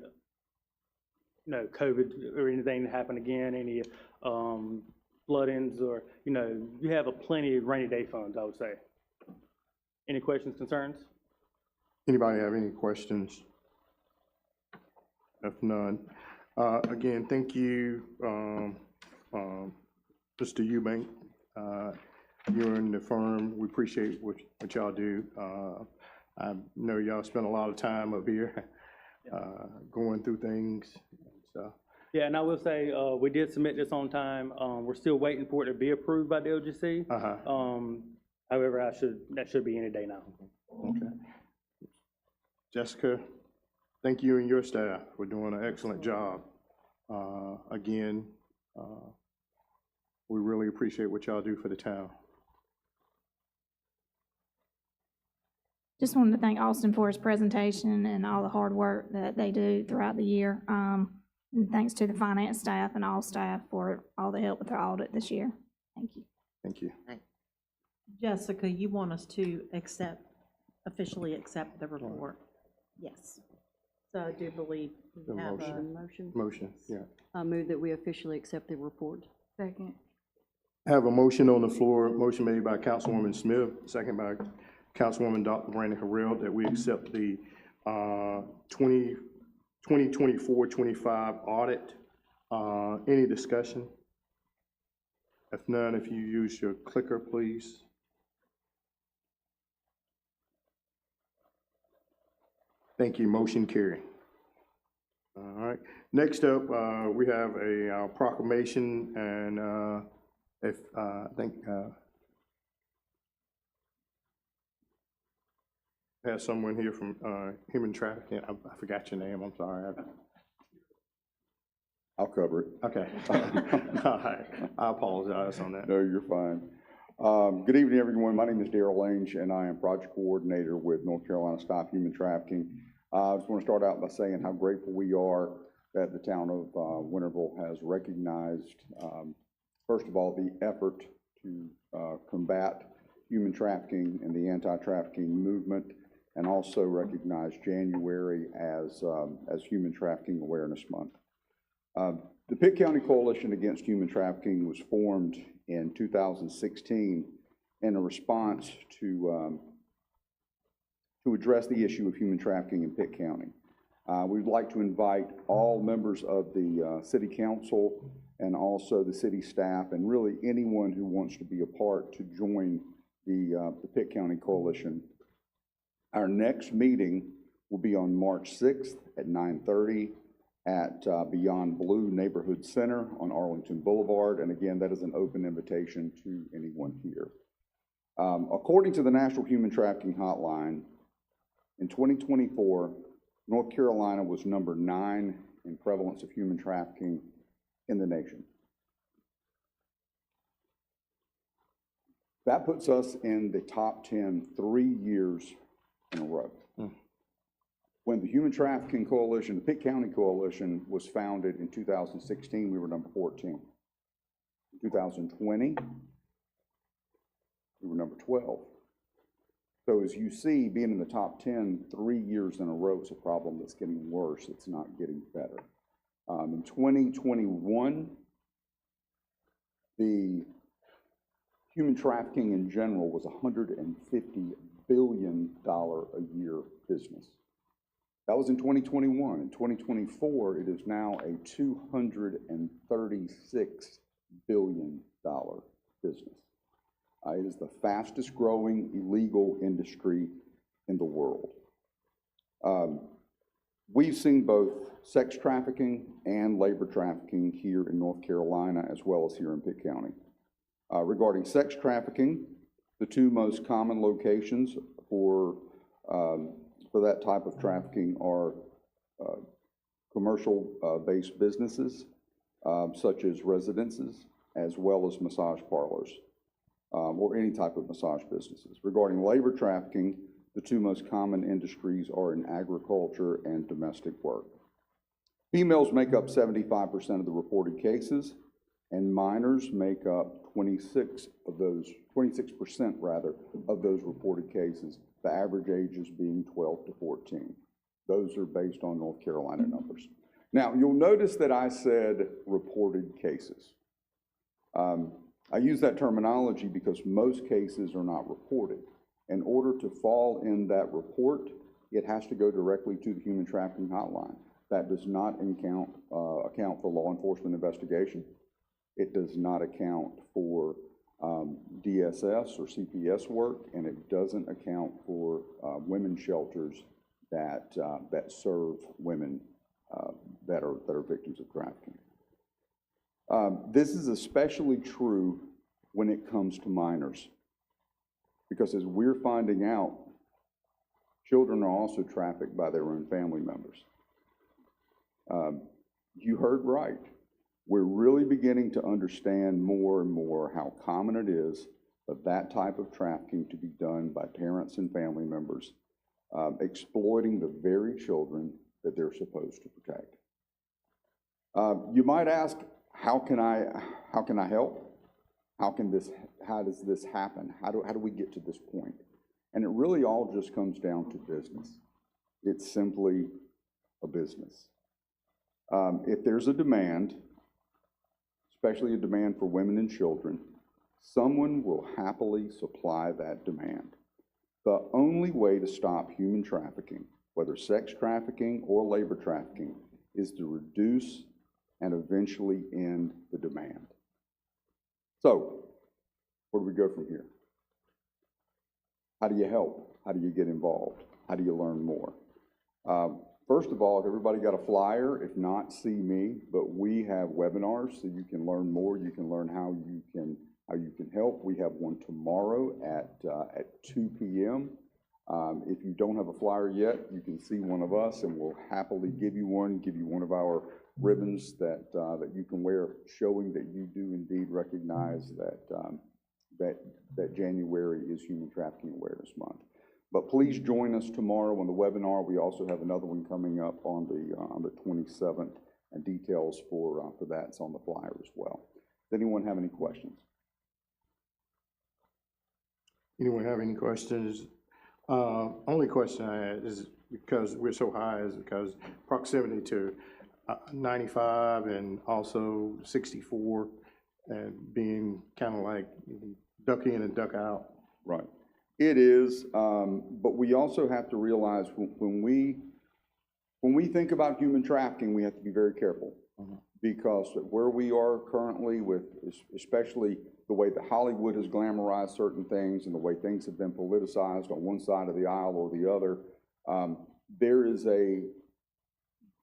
COVID or anything to happen again. Any flood-ins or you have a plenty of rainy day funds, I would say. Any questions, concerns? Anybody have any questions? If none, again, thank you, Mr. Eubank. You and the firm, we appreciate what y'all do. I know y'all spend a lot of time up here going through things. So. Yeah, and I will say we did submit this on time. We're still waiting for it to be approved by the LGC. However, that should be any day now. Okay. Jessica, thank you and your staff for doing an excellent job. Again, we really appreciate what y'all do for the town. Just wanted to thank Austin for his presentation and all the hard work that they do throughout the year. And thanks to the finance staff and all staff for all the help with their audit this year. Thank you. Thank you. Jessica, you want us to officially accept the report? Yes. So I do believe The we have a motion. Motion, yeah. I move that we officially accept the report. Second. I have a motion on the floor, motion made by Councilwoman Smith, second by Councilwoman Dr. Brandon Harrell, that we accept the 2024-25 audit. Any discussion? If none, if you use your clicker, please. Thank you, motion carried. All right, next up, we have a proclamation, and I think have someone here from human trafficking. I forgot your name, I'm sorry. I'll cover it. Okay. All right, I apologize on that. No, you're fine. Good evening, everyone. My name is Daryl Lange, and I am project coordinator with North Carolina Stop Human Trafficking. I just want to start out by saying how grateful we are that the town of Winterville has recognized, first of all, the effort to combat human trafficking and the anti-trafficking movement, and also recognize January as Human Trafficking Awareness Month. The Pitt County Coalition Against Human Trafficking was formed in 2016 in a response to address the issue of human trafficking in Pitt County. We'd like to invite all members of the City Council and also the city staff, and really anyone who wants to be a part, to join the Pitt County Coalition. Our next meeting will be on March 6th at 9:30 at Beyond Blue Neighborhood Center on Arlington Boulevard. And again, that is an open invitation to anyone here. According to the National Human Trafficking Hotline, in 2024, North Carolina was number 9 in prevalence of human trafficking in the nation. That puts us in the top 10 3 years in a row. When the Human Trafficking Coalition, the Pitt County Coalition, was founded in 2016, we were number 14. In 2020, we were number 12. So as you see, being in the top 10 3 years in a row is a problem that's getting worse. It's not getting better. In 2021, the human trafficking in general was a $150 billion a year business. That was in 2021. In 2024, it is now a $236 billion business. It is the fastest growing illegal industry in the world. We've seen both sex trafficking and labor trafficking here in North Carolina, as well as here in Pitt County. Regarding sex trafficking, the two most common locations for that type of trafficking are commercial-based businesses, such as residences, as well as massage parlors, or any type of massage businesses. Regarding labor trafficking, the two most common industries are in agriculture and domestic work. Females make up 75% of the reported cases, and minors make up 26% of those reported cases, the average ages being 12 to 14. Those are based on North Carolina numbers. Now, you'll notice that I said reported cases. I use that terminology because most cases are not reported. In order to fall in that report, it has to go directly to the Human Trafficking Hotline. That does not account for law enforcement investigation. It does not account for DSS or CPS work, and it doesn't account for women's shelters that serve women that are victims of trafficking. This is especially true when it comes to minors, because as we're finding out, children are also trafficked by their own family members. You heard right. We're really beginning to understand more and more how common it is for that type of trafficking to be done by parents and family members, exploiting the very children that they're supposed to protect. You might ask, how can I help? How does this happen? How do we get to this point? And it really all just comes down to business. It's simply a business. If there's a demand, especially a demand for women and children, someone will happily supply that demand. The only way to stop human trafficking, whether sex trafficking or labor trafficking, is to reduce and eventually end the demand. So, where do we go from here? How do you help? How do you get involved? How do you learn more? First of all, if everybody got a flyer, if not, see me, but we have webinars so you can learn more. You can learn how you can help. We have one tomorrow at 2 p.m. If you don't have a flyer yet, you can see one of us, and we'll happily give you one of our ribbons that you can wear, showing that you do indeed recognize that January is Human Trafficking Awareness Month. But please join us tomorrow on the webinar. We also have another one coming up on the 27th, and details for that's on the flyer as well. Does anyone have any questions? Anyone have any questions? Only question I had is, because we're so high, is because proximity to 95 and also 64, and being kind of like duck in and duck out. Right. It is, but we also have to realize when we think about human trafficking, we have to be very careful, because where we are currently, with especially the way that Hollywood has glamorized certain things and the way things have been politicized on one side of the aisle or the other,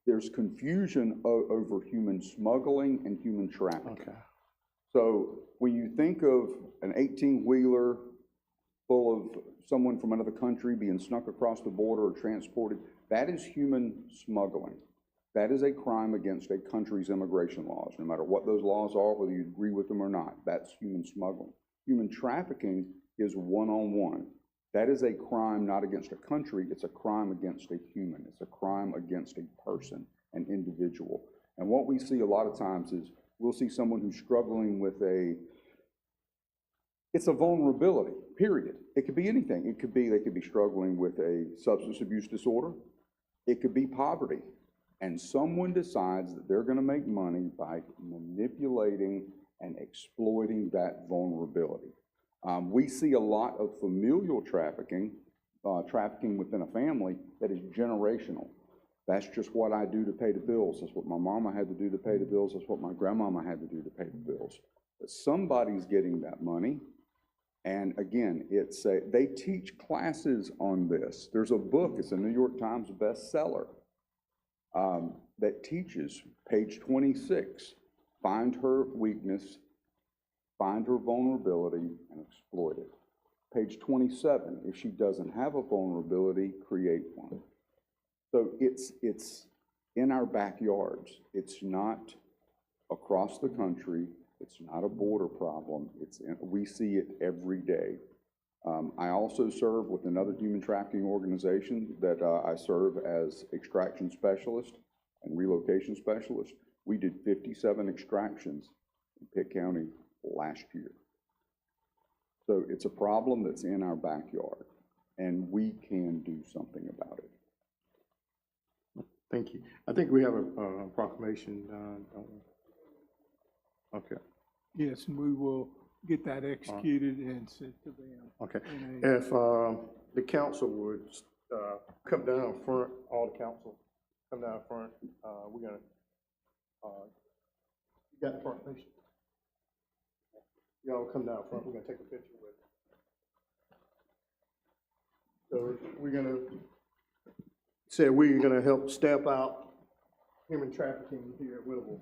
there's confusion over human smuggling and human trafficking. Okay. So when you think of an 18-wheeler full of someone from another country being snuck across the border or transported, that is human smuggling. That is a crime against a country's immigration laws, no matter what those laws are, whether you agree with them or not. That's human smuggling. Human trafficking is one-on-one. That is a crime not against a country, it's a crime against a human. It's a crime against a person, an individual. And what we see a lot of times is we'll see someone who's struggling with it's a vulnerability, period. It could be anything. It could be, they could be struggling with a substance abuse disorder. It could be poverty. And someone decides that they're gonna make money by manipulating and exploiting that vulnerability. We see a lot of familial trafficking, trafficking within a family that is generational. That's just what I do to pay the bills. That's what my mama had to do to pay the bills. That's what my grandmama had to do to pay the bills. But somebody's getting that money. And again, they teach classes on this. There's a book, it's a New York Times bestseller, that teaches, page 26, find her weakness, find her vulnerability, and exploit it. Page 27, if she doesn't have a vulnerability, create one. So it's in our backyards. It's not across the country. It's not a border problem. We see it every day. I also serve with another human trafficking organization that I serve as extraction specialist and relocation specialist. We did 57 extractions in Pitt County last year. So it's a problem that's in our backyard, and we can do something about it. Thank you. I think we have a proclamation, don't we? Okay. Yes, and we will get that executed and sent to them. Okay. in a- If the council would come down front, all the council, come down front, we're gonna, you got the front picture? Y'all come down front, we're gonna take a picture with it. So we're gonna help stamp out human trafficking here at Winterville.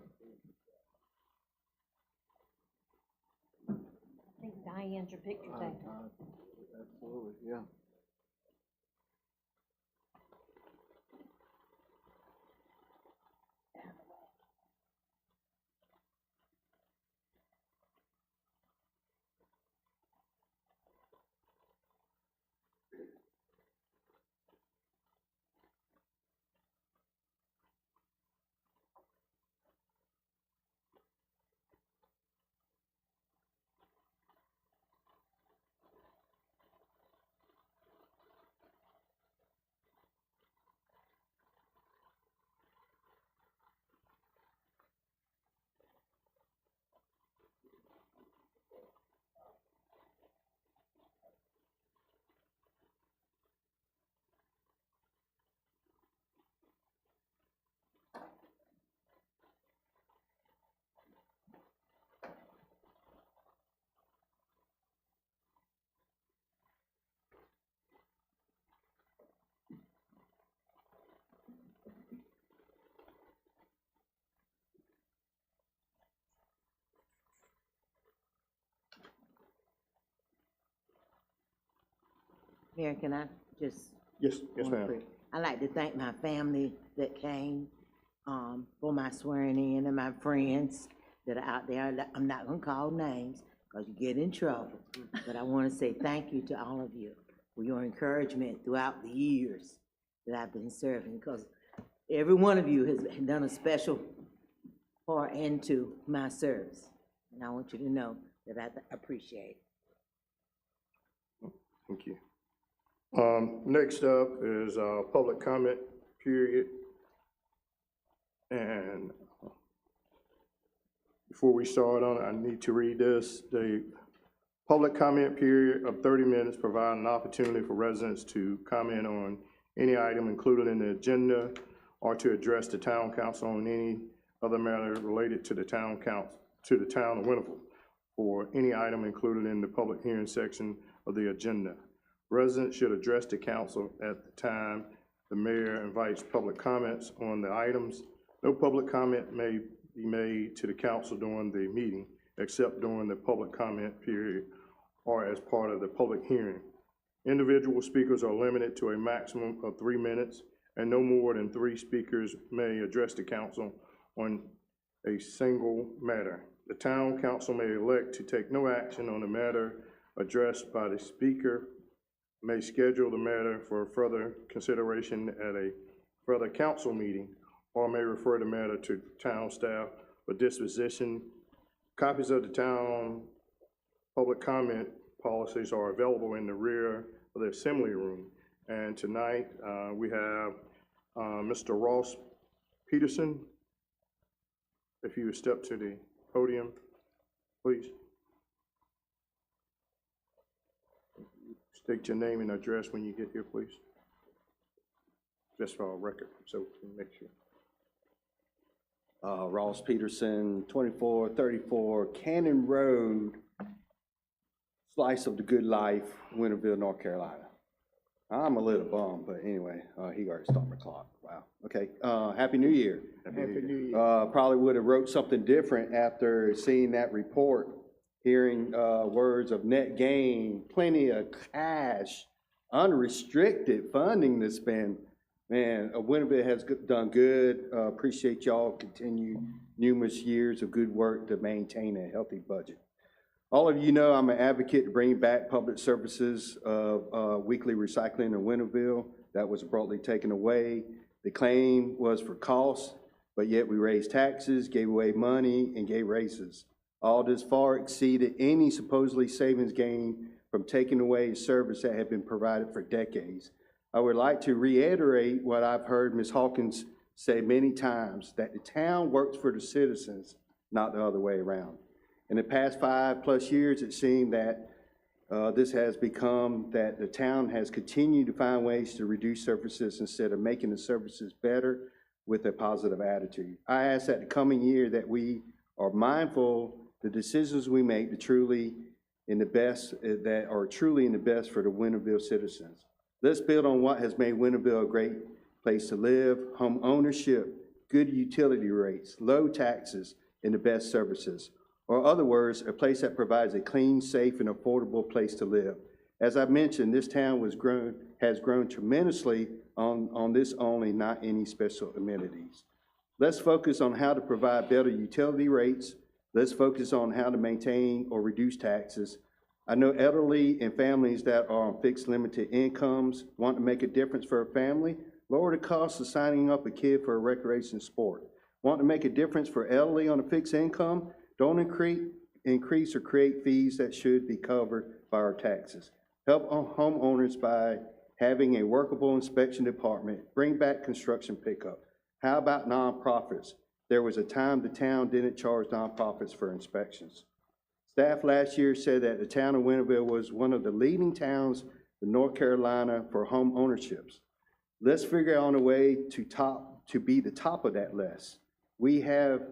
I think Diane's your picture taker. Absolutely, yeah. Mayor, can I just? Yes, yes, one ma'am. quick- I'd like to thank my family that came, for my swearing in, and my friends that are out there. I'm not gonna call names, because you get in trouble. But I wanna say thank you to all of you for your encouragement throughout the years that I've been serving, because every one of you has done a special part into my service. And I want you to know that I appreciate it. Thank you. Next up is public comment period. And before we start on it, I need to read this. The public comment period of 30 minutes provide an opportunity for residents to comment on any item included in the agenda or to address the town council on any other matter related to the town council, to the town of Winterville, or any item included in the public hearing section of the agenda. Residents should address the council at the time the mayor invites public comments on the items. No public comment may be made to the council during the meeting, except during the public comment period or as part of the public hearing. Individual speakers are limited to a maximum of 3 minutes, and no more than 3 speakers may address the council on a single matter. The town council may elect to take no action on a matter addressed by the speaker may schedule the matter for further consideration at a further council meeting, or may refer the matter to town staff for disposition. Copies of the town public comment policies are available in the rear of the assembly room. And tonight, we have Mr. Ross Peterson. If you would step to the podium, please. State your name and address when you get here, please. Just for our record, so we can make sure. Ross Peterson, 2434 Cannon Road, slice of the good life, Winterville, North Carolina. I'm a little bummed, but anyway, he already started my clock. Wow. Okay. Happy New Year. Happy New Year. Probably would have wrote something different after seeing that report, hearing words of net gain, plenty of cash, unrestricted funding to spend. Man, Winterville has done good. Appreciate y'all continue numerous years of good work to maintain a healthy budget. All of you know I'm an advocate to bring back public services of weekly recycling in Winterville. That was abruptly taken away. The claim was for costs, but yet we raised taxes, gave away money, and gave raises. All this far exceeded any supposedly savings gain from taking away a service that had been provided for decades. I would like to reiterate what I've heard Ms. Hawkins say many times, that the town works for the citizens, not the other way around. In the past 5+ years, it seemed that this has become that the town has continued to find ways to reduce services instead of making the services better with a positive attitude. I ask that the coming year that we are mindful the decisions we make to truly in the best, that are truly in the best for the Winterville citizens. Let's build on what has made Winterville a great place to live: home ownership, good utility rates, low taxes, and the best services. Or other words, a place that provides a clean, safe, and affordable place to live. As I mentioned, this town has grown tremendously on this only, not any special amenities. Let's focus on how to provide better utility rates. Let's focus on how to maintain or reduce taxes. I know elderly and families that are on fixed limited incomes want to make a difference for a family. Lower the cost of signing up a kid for a recreation sport. Want to make a difference for elderly on a fixed income? Don't increase or create fees that should be covered by our taxes. Help homeowners by having a workable inspection department. Bring back construction pickup. How about nonprofits? There was a time the town didn't charge nonprofits for inspections. Staff last year said that the town of Winterville was one of the leading towns in North Carolina for home ownerships. Let's figure out a way to be the top of that list. We have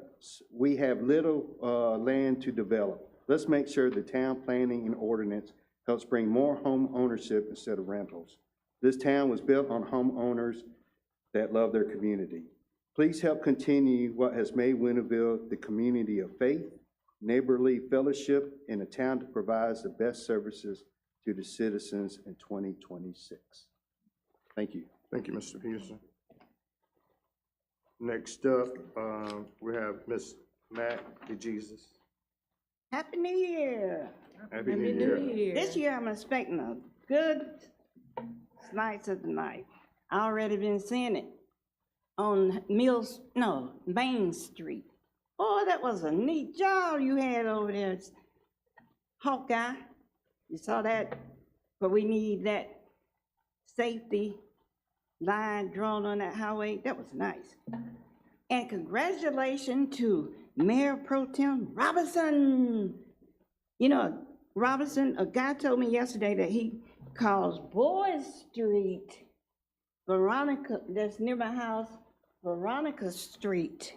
little land to develop. Let's make sure the town planning and ordinance helps bring more home ownership instead of rentals. This town was built on homeowners that love their community. Please help continue what has made Winterville the community of faith, neighborly fellowship, and a town that provides the best services to the citizens in 2026. Thank you. Thank you, Mr. Peterson. Next up, we have Ms. Matt DeJesus. Happy New Year. Happy New Year. This year I'm expecting a good nights of the night. I already been seeing it on Main Street. Oh, that was a neat job you had over there, Hawkeye. You saw that? But we need that safety line drawn on that highway. That was nice. And congratulations to Mayor Pro Tem Robinson. You know, Robinson, a guy told me yesterday that he calls Boyd Street, Veronica, that's near my house, Veronica Street,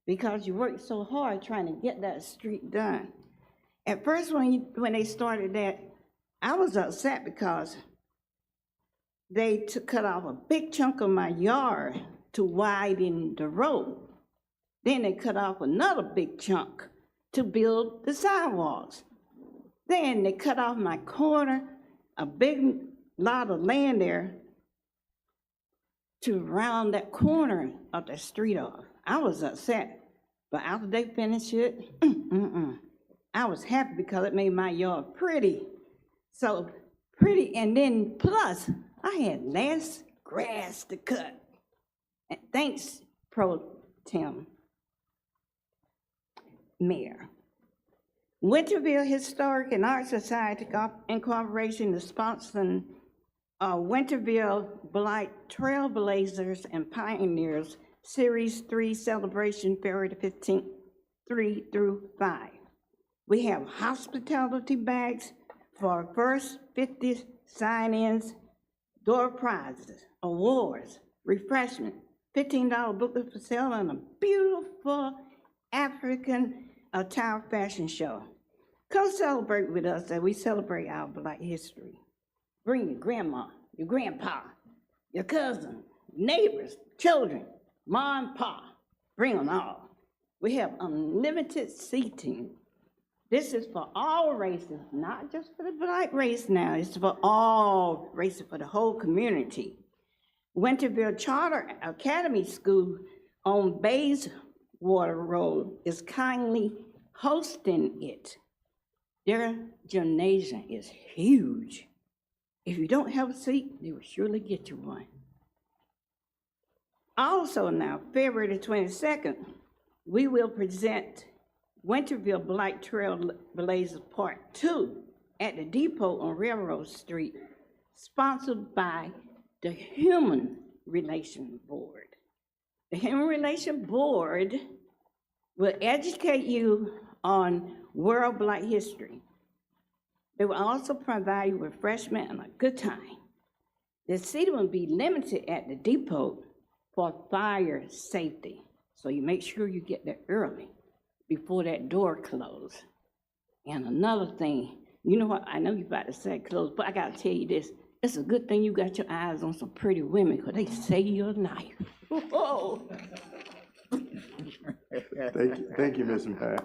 because you worked so hard trying to get that street done. At first, when they started that, I was upset because they cut off a big chunk of my yard to widen the road. Then they cut off another big chunk to build the sidewalks. Then they cut off my corner, a big lot of land there to round that corner of the street off. I was upset, but after they finished it, I was happy because it made my yard pretty. So pretty, and then plus, I had less grass to cut. And thanks, Pro Tem Mayor. Winterville Historic and Art Society Incorporation is sponsoring Winterville Blight Trailblazers and Pioneers Series 3 celebration February the 15th, 3 through 5. We have hospitality bags for first 50 sign-ins, door prizes, awards, refreshment, $15 booklet for sale, and a beautiful African attire fashion show. Come celebrate with us as we celebrate our Black history. Bring your grandma, your grandpa, your cousin, neighbors, children, mom and pa. Bring them all. We have unlimited seating. This is for all races, not just for the Black race now. It's for all races, for the whole community. Winterville Charter Academy School on Bayswater Road is kindly hosting it. Their gymnasium is huge. If you don't have a seat, they will surely get you one. Also now, February the 22nd, we will present Winterville Black Trailblazers Part 2 at the depot on Railroad Street, sponsored by the Human Relations Board. The Human Relations Board will educate you on World Black History. They will also provide you with refreshment and a good time. The seating will be limited at the depot for fire safety. So you make sure you get there early before that door closes. And another thing, you know what, I know you're about to say close, but I gotta tell you this. It's a good thing you got your eyes on some pretty women because they save your life. Whoa. Thank you, Ms. Pat.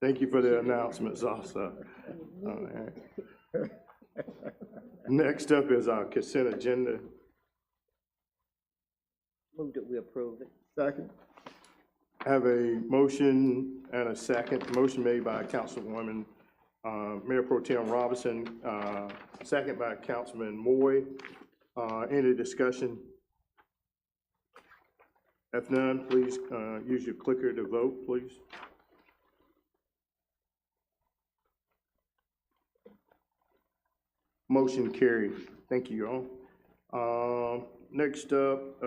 Thank you for the announcements also. All right. Next up is our consent agenda. Move that we approve it. Second. Have a motion and a second. Motion made by Councilwoman Mayor Pro Tem Robinson, second by Councilman Moy. Any discussion? If none, please use your clicker to vote, please. Motion carried. Thank you, y'all. Next up,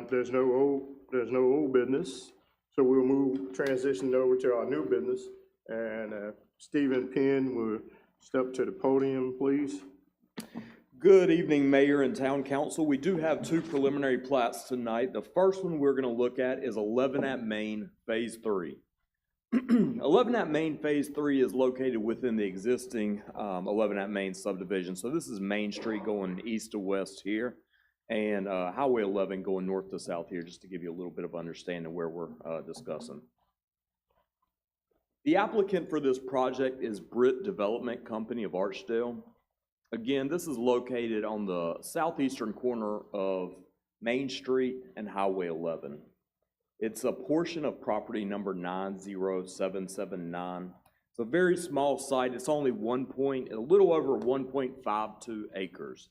there's no old business, so we'll transition over to our new business. And Stephen Penn will step to the podium, please. Good evening, Mayor and Town Council. We do have two preliminary plats tonight. The first one we're going to look at is 11 at Main, Phase 3. 11 at Main, Phase 3 is located within the existing 11 at Main subdivision. So this is Main Street going east to west here, and Highway 11 going north to south here, just to give you a little bit of understanding where we're discussing. The applicant for this project is Britt Development Company of Archdale. Again, this is located on the southeastern corner of Main Street and Highway 11. It's a portion of property number 90779. It's a very small site. It's only a little over 1.52 acres.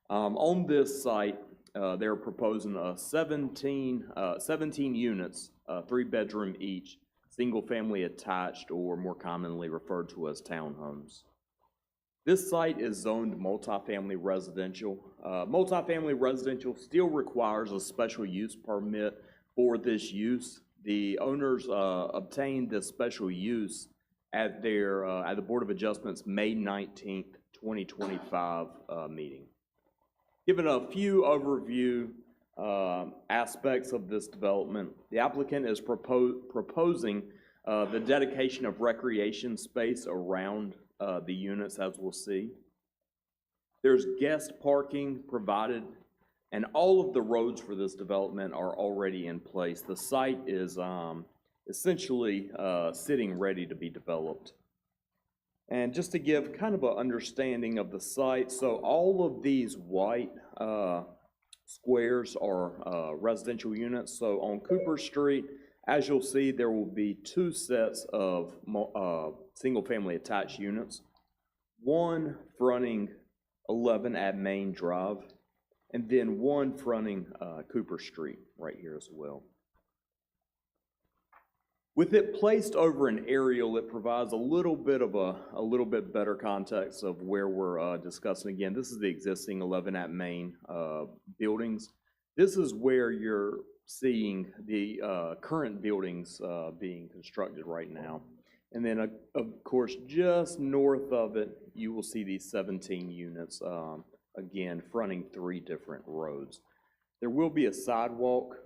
On this site, they're proposing 17 units, 3-bedroom each, single-family attached, or more commonly referred to as townhomes. This site is zoned multifamily residential. Multifamily residential still requires a special use permit for this use. The owners obtained this special use at the Board of Adjustments May 19th, 2025 meeting. Given a few overview aspects of this development, the applicant is proposing the dedication of recreation space around the units, as we'll see. There's guest parking provided, and all of the roads for this development are already in place. The site is essentially sitting ready to be developed. And just to give kind of an understanding of the site, so all of these white squares are residential units. So on Cooper Street, As you'll see, there will be two sets of single-family attached units, one fronting 11 at Main Drive, and then one fronting Cooper Street right here as well. With it placed over an aerial, it provides a little bit better context of where we're discussing. Again, this is the existing 11 at Main buildings. This is where you're seeing the current buildings being constructed right now. And then, of course, just north of it, you will see these 17 units, again, fronting 3 different roads. There will be a sidewalk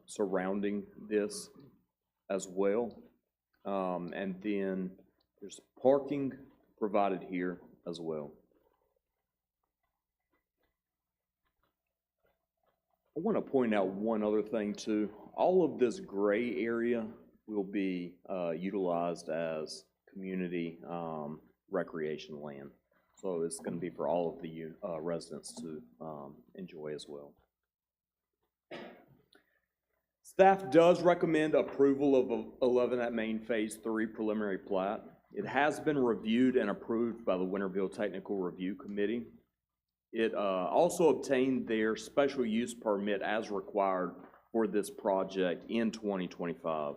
surrounding this as well. And then there's parking provided here as well. I want to point out one other thing too. All of this gray area will be utilized as community recreation land. So it's going to be for all of the residents to enjoy as well. Staff does recommend approval of 11 at Main Phase 3 preliminary plat. It has been reviewed and approved by the Winterville Technical Review Committee. It also obtained their special use permit as required for this project in 2025.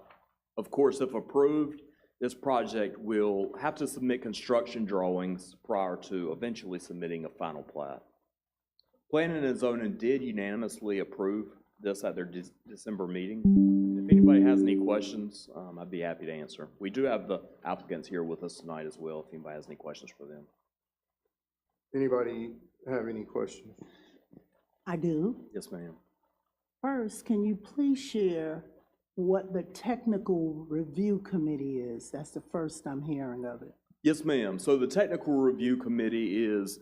Of course, if approved, this project will have to submit construction drawings prior to eventually submitting a final plat. Planning and Zoning did unanimously approve this at their December meeting. If anybody has any questions, I'd be happy to answer. We do have the applicants here with us tonight as well, if anybody has any questions for them. Anybody have any questions? I do. Yes, ma'am. First, can you please share what the Technical Review Committee is? That's the first I'm hearing of it. Yes, ma'am. So the Technical Review Committee is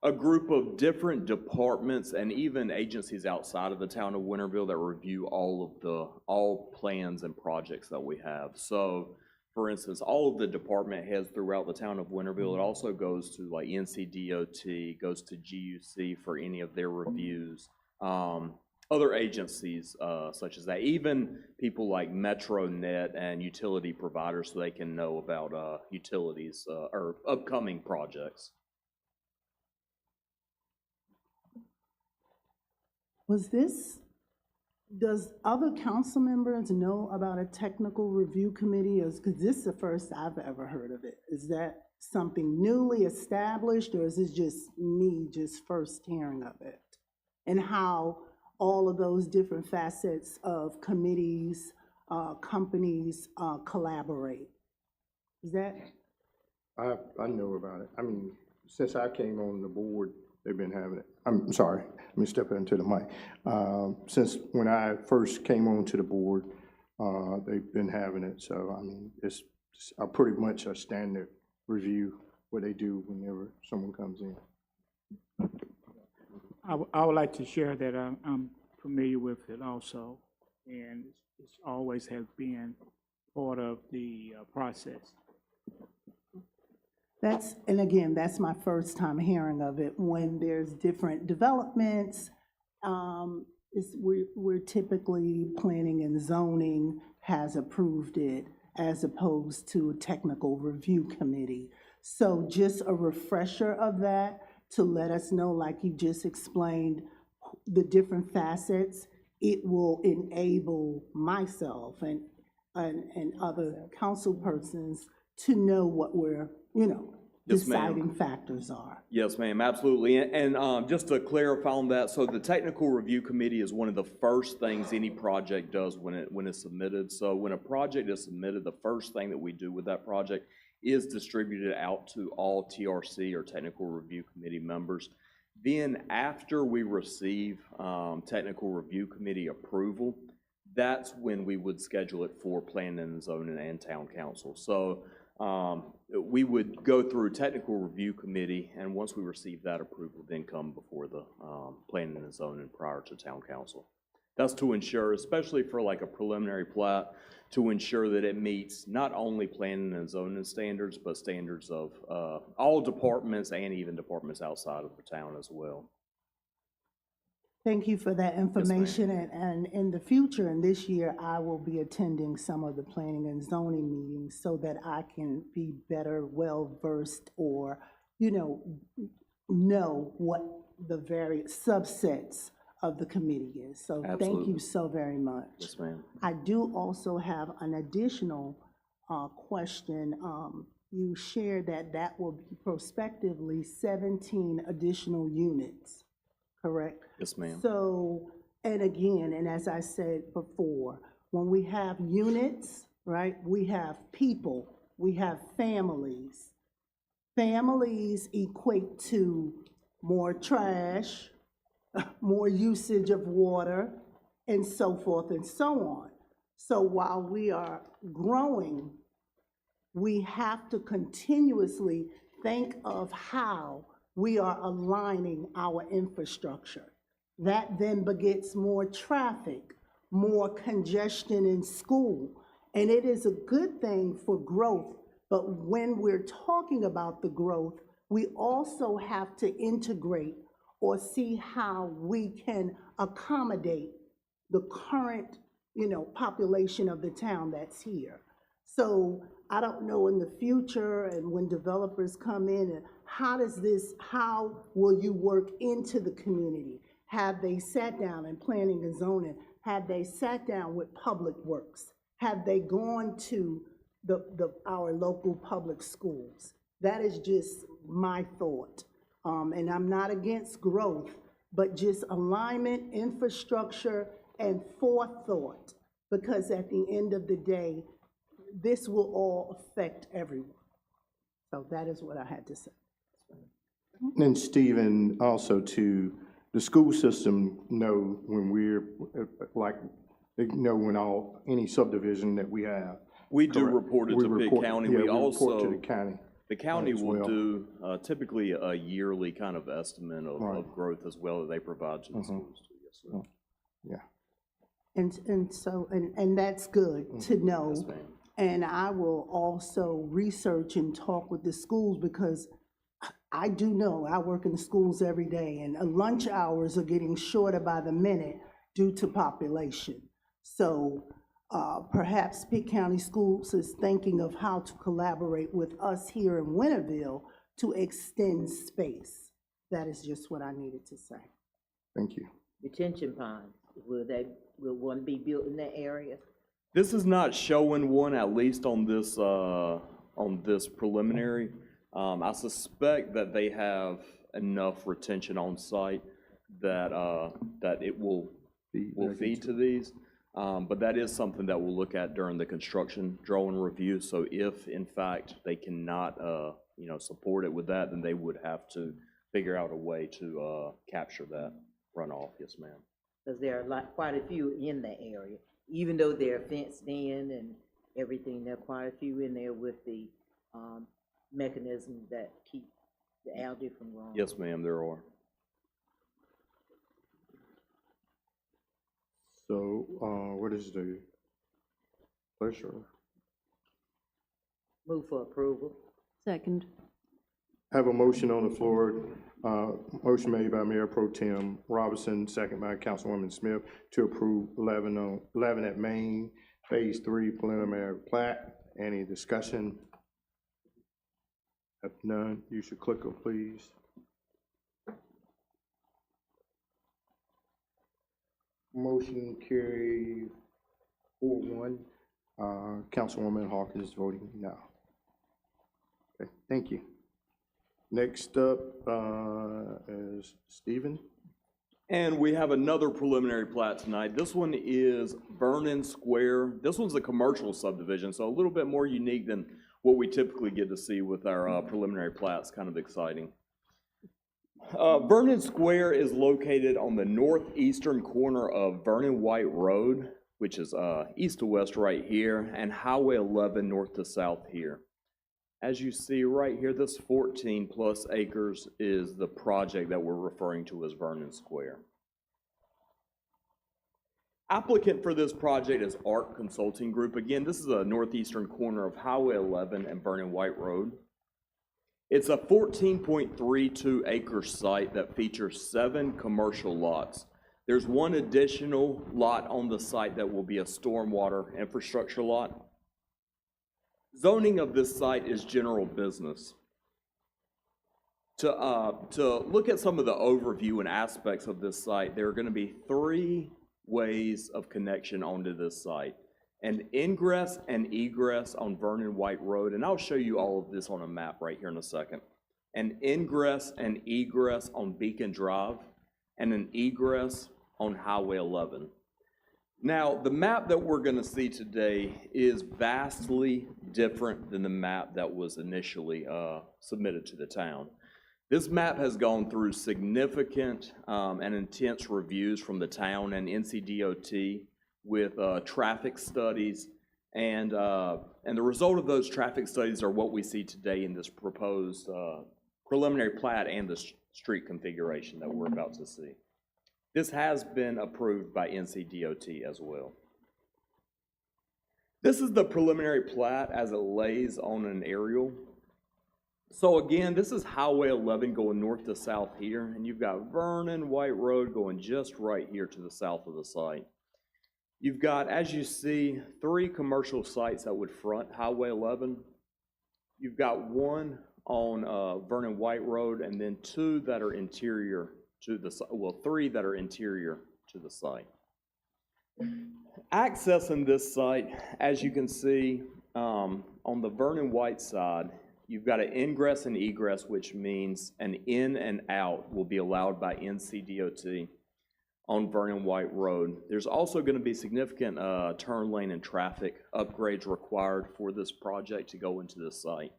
a group of different departments and even agencies outside of the town of Winterville that review all plans and projects that we have. So, for instance, all of the department heads throughout the town of Winterville. It also goes to like NCDOT, goes to GUC for any of their reviews. Other agencies such as that, even people like MetroNet and utility providers, so they can know about utilities or upcoming projects. Does other council members know about a technical review committee? Because this is the first I've ever heard of it. Is that something newly established, or is this just me just first hearing of it? And how all of those different facets of committees, companies collaborate? Is that? I know about it. I mean, since I came on the board, they've been having it. I'm sorry, let me step into the mic. Since when I first came onto the board, they've been having it. So, I mean, it's pretty much a standard review what they do whenever someone comes in. I would like to share that I'm familiar with it also, and it's always has been part of the process. And again, that's my first time hearing of it. When there's different developments, we're typically planning and zoning has approved it as opposed to a technical review committee. So just a refresher of that to let us know, like you just explained, the different facets. It will enable myself and other council persons to know what we're, Yes, deciding factors are. Yes, ma'am, absolutely. And just to clarify on that, so the Technical Review Committee is one of the first things any project does when it's submitted. So when a project is submitted, the first thing that we do with that project is distribute it out to all TRC or Technical Review Committee members. Then after we receive Technical Review Committee approval, that's when we would schedule it for Planning and Zoning and Town Council. So we would go through Technical Review Committee, and once we receive that approval, then come before the Planning and Zoning prior to Town Council. That's to ensure, especially for like a preliminary plat, to ensure that it meets not only Planning and Zoning standards, but standards of all departments and even departments outside of the town as well. Thank you for that information, and in the future, and this year, I will be attending some of the planning and zoning meetings so that I can be better, well-versed, or, know what the various subsets of the committee is. So thank Absolutely. you so very much. Yes, ma'am. I do also have an additional question. You shared that will be prospectively 17 additional units, correct? Yes, ma'am. So, and again, and as I said before, when we have units, right, we have people, we have families. Families equate to more trash, more usage of water, and so forth and so on. So while we are growing, we have to continuously think of how we are aligning our infrastructure. That then begets more traffic, more congestion in school. And it is a good thing for growth, but when we're talking about the growth, we also have to integrate or see how we can accommodate the current, population of the town that's here. So I don't know in the future and when developers come in, and how will you work into the community? Have they sat down in planning and zoning? Have they sat down with public works? Have they gone to our local public schools? That is just my thought. And I'm not against growth, but just alignment, infrastructure, and forethought, because at the end of the day, this will all affect everyone. So that is what I had to say. And Stephen, also to the school system know when we're, they know when any subdivision that we have. We do Correct. report it We to Pitt report- County. yeah, We report also, to the county. the county as will well. do typically a yearly kind of estimate Right. of growth as well that they provide to the schools. Too. Yes, sir. Yeah. And that's good to know. Yes, ma'am. And I will also research and talk with the schools, because I do know, I work in the schools every day, and lunch hours are getting shorter by the minute due to population. So perhaps Pitt County Schools is thinking of how to collaborate with us here in Winterville to extend space. That is just what I needed to say. Thank you. Retention ponds, will one be built in that area? This is not showing one, at least on this preliminary. I suspect that they have enough retention on site that it will feed to these. But that is something that we'll look at during the construction drawing review. So if in fact they cannot, support it with that, then they would have to figure out a way to capture that runoff. Yes, ma'am. Because there are quite a few in that area. Even though they're fenced in and everything, there are quite a few in there with the mechanisms that keep the algae from growing. Yes, ma'am, there are. So what is the pleasure? Move for approval. Second. Have a motion on the floor, motion made by Mayor Pro Tem Robinson, second by Councilwoman Smith, to approve 11 at Main, Phase 3 preliminary plat. Any discussion? If none, use your clicker, please. Motion carried 4-1. Councilwoman Hawkins is voting no. Okay, thank you. Next up is Stephen. And we have another preliminary plat tonight. This one is Vernon Square. This one's a commercial subdivision, so a little bit more unique than what we typically get to see with our preliminary plats. Kind of exciting. Vernon Square is located on the northeastern corner of Vernon White Road, which is east to west right here, and Highway 11 north to south here. As you see right here, this 14 plus acres is the project that we're referring to as Vernon Square. Applicant for this project is ARC Consulting Group. Again, this is a northeastern corner of Highway 11 and Vernon White Road. It's a 14.32 acre site that features 7 commercial lots. There's one additional lot on the site that will be a stormwater infrastructure lot. Zoning of this site is general business. To look at some of the overview and aspects of this site, there are going to be 3 ways of connection onto this site. An ingress and egress on Vernon White Road, and I'll show you all of this on a map right here in a second. An ingress and egress on Beacon Drive, and an egress on Highway 11. Now, the map that we're going to see today is vastly different than the map that was initially submitted to the town. This map has gone through significant and intense reviews from the town and NCDOT with traffic studies, and the result of those traffic studies are what we see today in this proposed preliminary plat and the street configuration that we're about to see. This has been approved by NCDOT as well. This is the preliminary plat as it lays on an aerial. So again, this is Highway 11 going north to south here, and you've got Vernon White Road going just right here to the south of the site. You've got, as you see, 3 commercial sites that would front Highway 11. You've got one on Vernon White Road, and then 2 that are interior to the site, well, 3 that are interior to the site. Accessing this site, as you can see, on the Vernon White side, you've got an ingress and egress, which means an in and out will be allowed by NCDOT on Vernon White Road. There's also going to be significant turn lane and traffic upgrades required for this project to go into this site.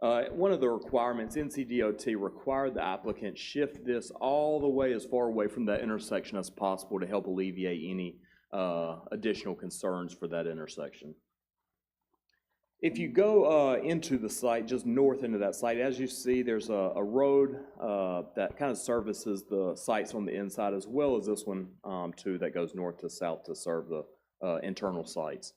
One of the requirements, NCDOT required the applicant shift this all the way as far away from that intersection as possible to help alleviate any additional concerns for that intersection. If you go into the site, just north into that site, as you see, there's a road that kind of services the sites on the inside, as well as this one too, that goes north to south to serve the internal sites.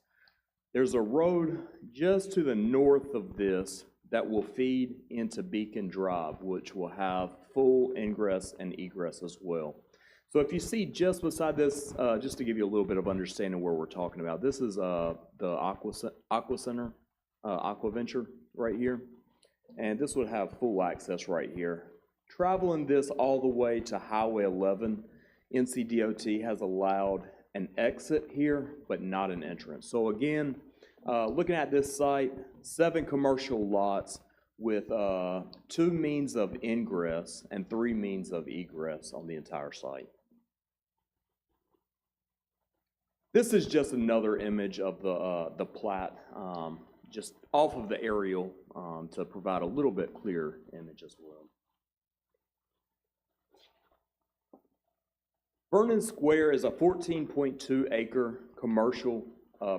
There's a road just to the north of this that will feed into Beacon Drive, which will have full ingress and egress as well. So if you see just beside this, just to give you a little bit of understanding where we're talking about, this is the Aqua Center, Aqua Venture right here, and this would have full access right here. Traveling this all the way to Highway 11, NCDOT has allowed an exit here, but not an entrance. So again, looking at this site, 7 commercial lots with 2 means of ingress and 3 means of egress on the entire site. This is just another image of the plat, just off of the aerial to provide a little bit clearer image as well. Vernon Square is a 14.2 acre commercial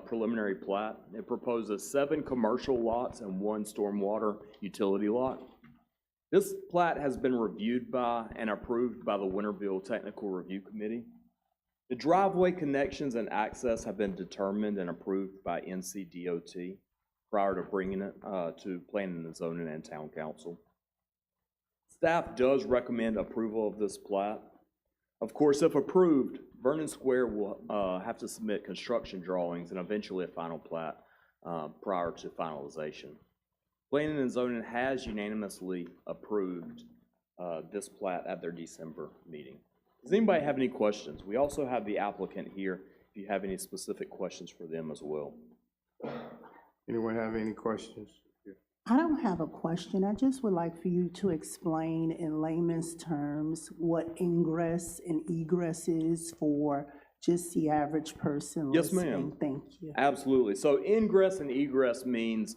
preliminary plat. It proposes 7 commercial lots and 1 stormwater utility lot. This plat has been reviewed by and approved by the Winterville Technical Review Committee. The driveway connections and access have been determined and approved by NCDOT prior to bringing it to Planning and Zoning and Town Council. Staff does recommend approval of this plat. Of course, if approved, Vernon Square will have to submit construction drawings and eventually a final plat prior to finalization. Planning and Zoning has unanimously approved this plat at their December meeting. Does anybody have any questions? We also have the applicant here if you have any specific questions for them as well. Anyone have any questions? I don't have a question. I just would like for you to explain in layman's terms what ingress and egress is for just the average person Yes, listening. ma'am. Thank you. Absolutely. So ingress and egress means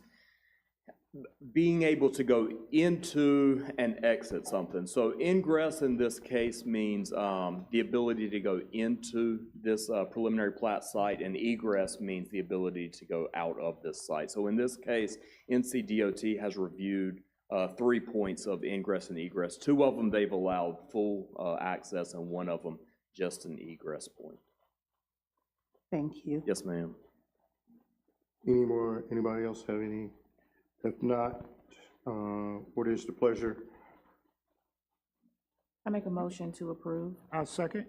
being able to go into and exit something. So ingress in this case means the ability to go into this preliminary plat site, and egress means the ability to go out of this site. So in this case, NCDOT has reviewed 3 points of ingress and egress. 2 of them they've allowed full access, and 1 of them just an egress point. Thank you. Yes, ma'am. Anybody else have any? If not, what is the pleasure? I make a motion to approve. I'll second.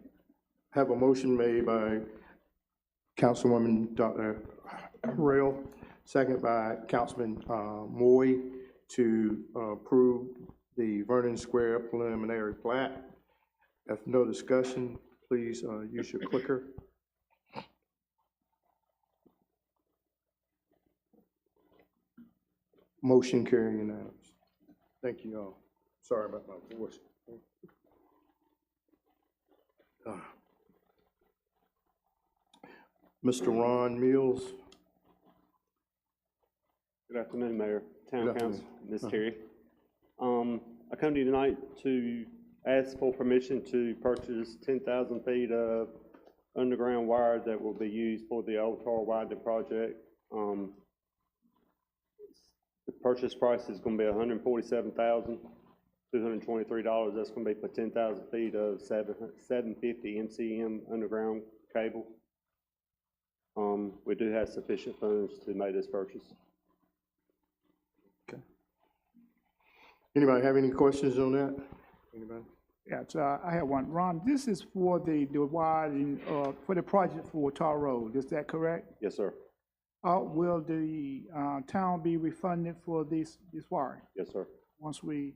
Have a motion made by Councilwoman Dr. Harrell, second by Councilman Moy to approve the Vernon Square preliminary plat. If no discussion, please use your clicker. Motion carrying unanimous. Thank you all. Sorry about my voice. Mr. Ron Mills. Good afternoon, Mayor, Good Town afternoon. Council, Ms. Terry. I come to you tonight to ask for permission to purchase 10,000 feet of underground wire that will be used for the Old Tar Widening project. The purchase price is gonna be $147,223. That's gonna be for 10,000 feet of 750 MCM underground cable. We do have sufficient funds to make this purchase. Okay. Anybody have any questions on that? Anybody? Yeah, so I have one. Ron, this is for the widening, for the project for Tar Road, is that correct? Yes, sir. Will the town be refunded for this wiring Yes, sir. once the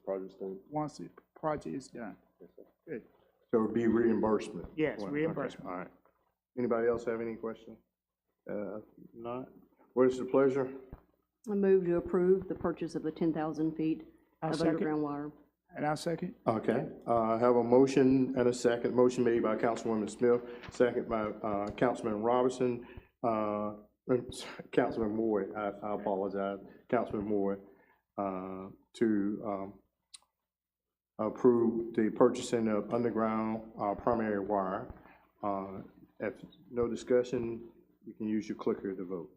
project's done? once the project is done? Yes, sir. Good. So it'd be reimbursement? Yes, Okay, reimbursement. all right. Anybody else have any questions? Not? What is the pleasure? I move to approve the purchase of the 10,000 feet I'll of second. underground wire. And I'll second. Okay, I have a motion and a second. Motion made by Councilwoman Smith, second by Councilman Robinson. Councilman Moore, I apologize, Councilman Moore, to approve the purchasing of underground primary wire. If no discussion, you can use your clicker to vote.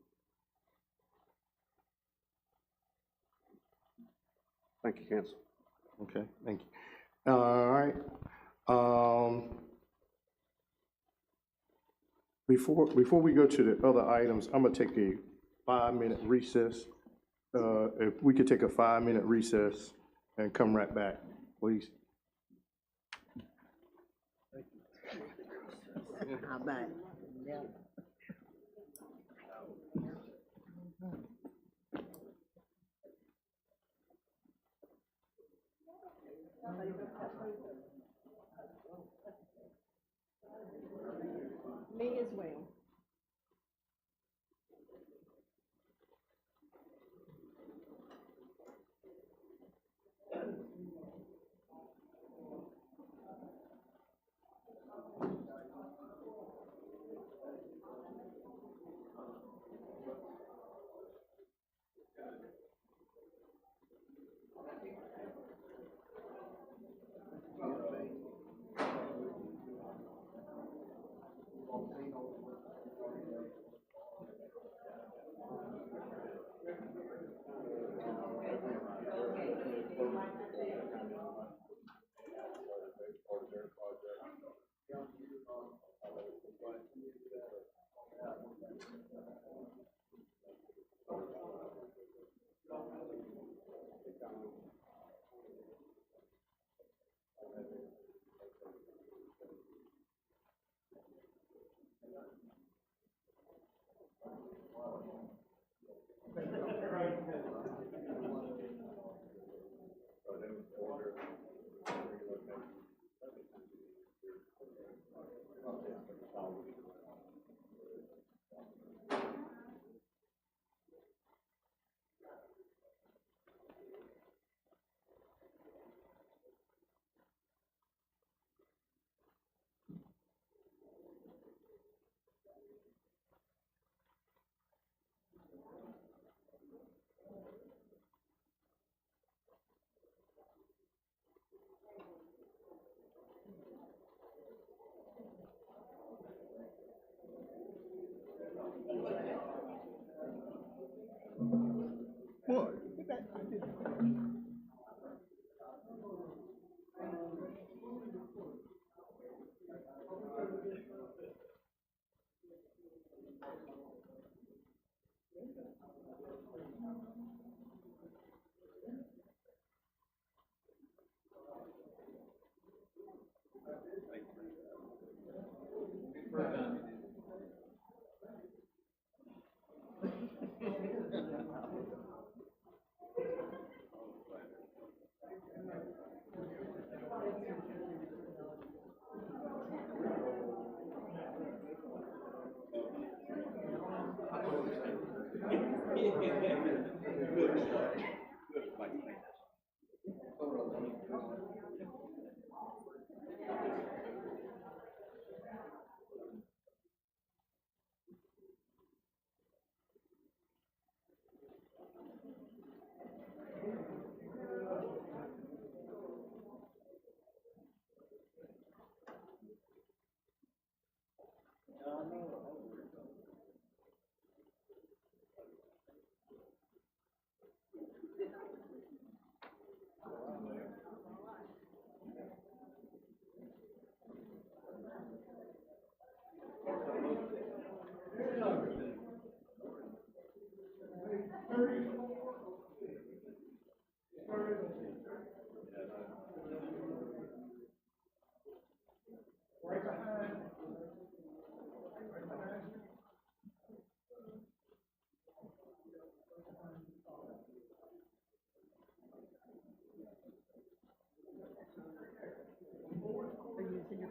Thank you, Council. Okay, thank you. All right. Before we go to the other items, I'm gonna take a 5-minute recess. If we could take a 5-minute recess and come right back, please. How about it? Yeah. Me as well.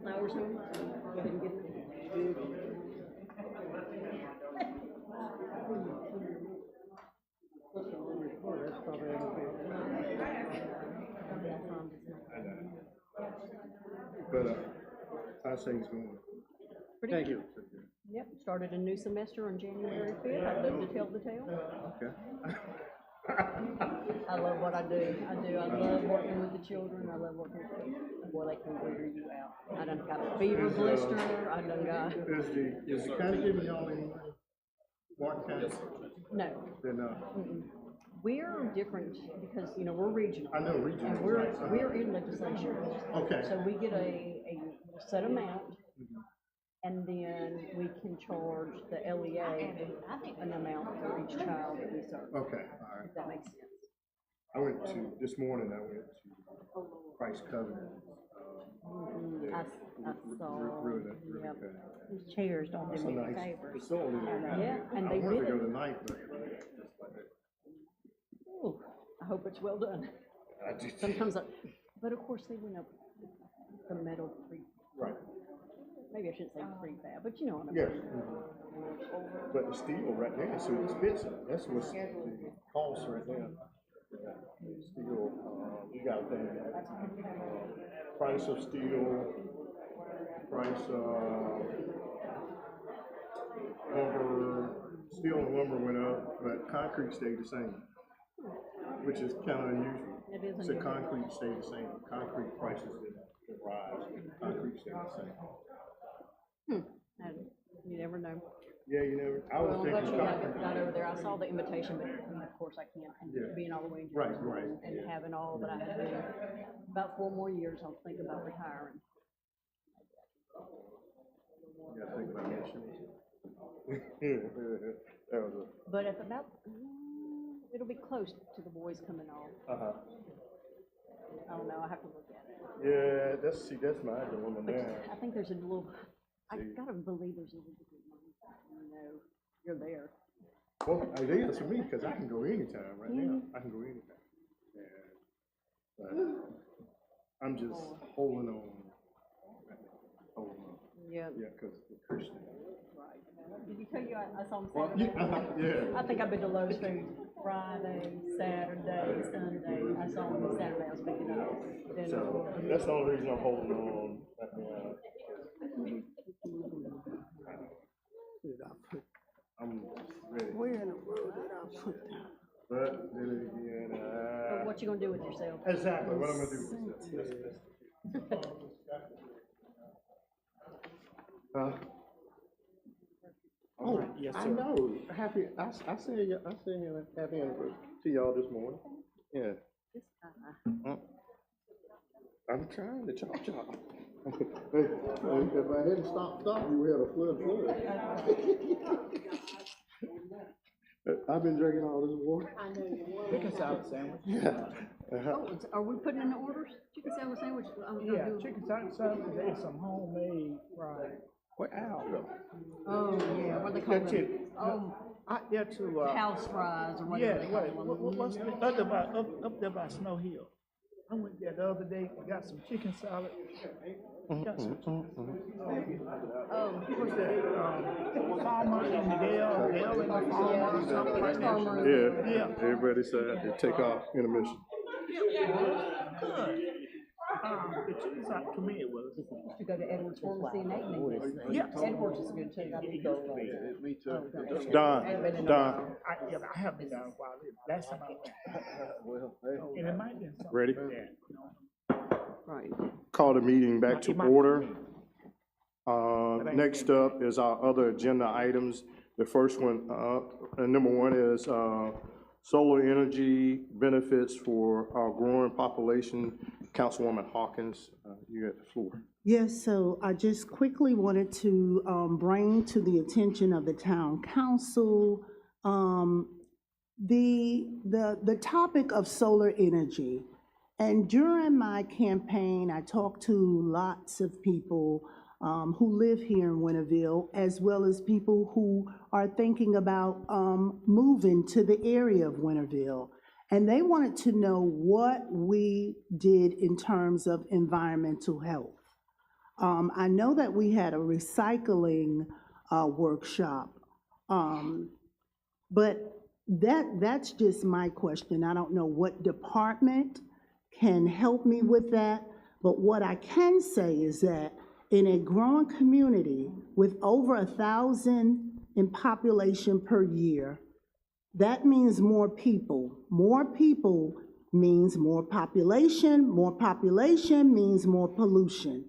Flowers home? Go ahead and get But, how's things going? Thank you. Yep, started a new semester on January 5th. I live to tell the tale. Okay. I love what I do. I love working with the children. I love working with them. Boy, they can wear you out. I done got a fever blister. I done got. Is the county giving y'all any money? Martin County? No. They're not. We're different because, you know, we're regional. I know regional. And we're in legislature. Okay. So we get a set amount, and then we can charge the LEA an amount for each child that we serve. Okay, all right. If that makes sense. This morning I went to Christ Covenant. I saw, yep. These chairs don't do me a favor. Facility. Yeah, and I they wanted did to go it. tonight, but. Ooh, I hope it's well done. I do. Sometimes, but of course they went up the metal pre. Right. Maybe I shouldn't say prefab, but you know what I mean. Yes. But the steel right there is so expensive. That's what's the cost right there. Steel, you got the price of steel, price of lumber, steel and lumber went up, but concrete stayed the same, which is kind of unusual. It is So unusual. concrete stayed the same. Concrete prices didn't rise, concrete stayed the same. You never know. Yeah, you never, I was Well, I'm thinking glad you concrete. got over there. I saw the invitation, but of course I can't, and Yeah. being all the way in Right, Jersey right. and having all that I have to do. About 4 more years, I'll think about retiring. Yeah, I think about that. That was But at about, it'll be close to the boys coming on. uh-huh. I don't know, I have to look at it. Yeah, that's my dilemma But now. I think there's a little, I See. gotta believe there's a little bit of money, you know, you're there. Well, it is for me, because I can go anytime right now. I can go anytime. Yeah. But I'm just holding on. Holding on. Yeah. Yeah, because the Christian. Right. Did he tell you I saw him Well, Saturday? yeah. I think I've been to Lowe's Foods Friday, Saturday, Sunday. I saw him Saturday, I was picking up dinner. So that's the only reason I'm holding on right now. I'm ready. Where in the world did I put that? But then again, But what you gonna do with yourself? exactly what I'm gonna do with this. Oh, Yes, I sir. know. Happy. I said happy anniversary to y'all this morning. Yeah. I'm trying to chop. If I hadn't stopped, you would have a flood. I've been drinking all this water. I know you will. Chicken salad sandwich. Yeah. Oh, are we putting in the orders? Chicken salad sandwich? Yeah, chicken salad sandwich and some homemade fried. Where Al go? Oh, yeah, what do they call That's them? it. Oh, Out there to, house fries or yeah, whatever they call wait, them. what's the, up there by Snow Hill? I went there the other day, got some chicken salad. Got some Oh, what's that, Farmer and Dale and the Farmer or something like that. Yeah. Everybody said to take off intermission. Good. The chicken salad, to me it was. used to go to Edwards Pharmacy and Aiden. Yeah. Edwards is good too. Me too. Oh, Don. I haven't been down a while. Last time I went. Well, hey. And it might be something. Ready? like that, you know. Right. Call the meeting back to It might- order. Next up is our other agenda items. The first one, number one is solar energy benefits for our growing population. Councilwoman Hawkins, you have the floor. Yes, so I just quickly wanted to bring to the attention of the town council the topic of solar energy. And during my campaign, I talked to lots of people who live here in Winterville, as well as people who are thinking about moving to the area of Winterville. And they wanted to know what we did in terms of environmental health. I know that we had a recycling workshop, but that's just my question. I don't know what department can help me with that, but what I can say is that in a growing community with over 1,000 in population per year, that means more people. More people means more population. More population means more pollution.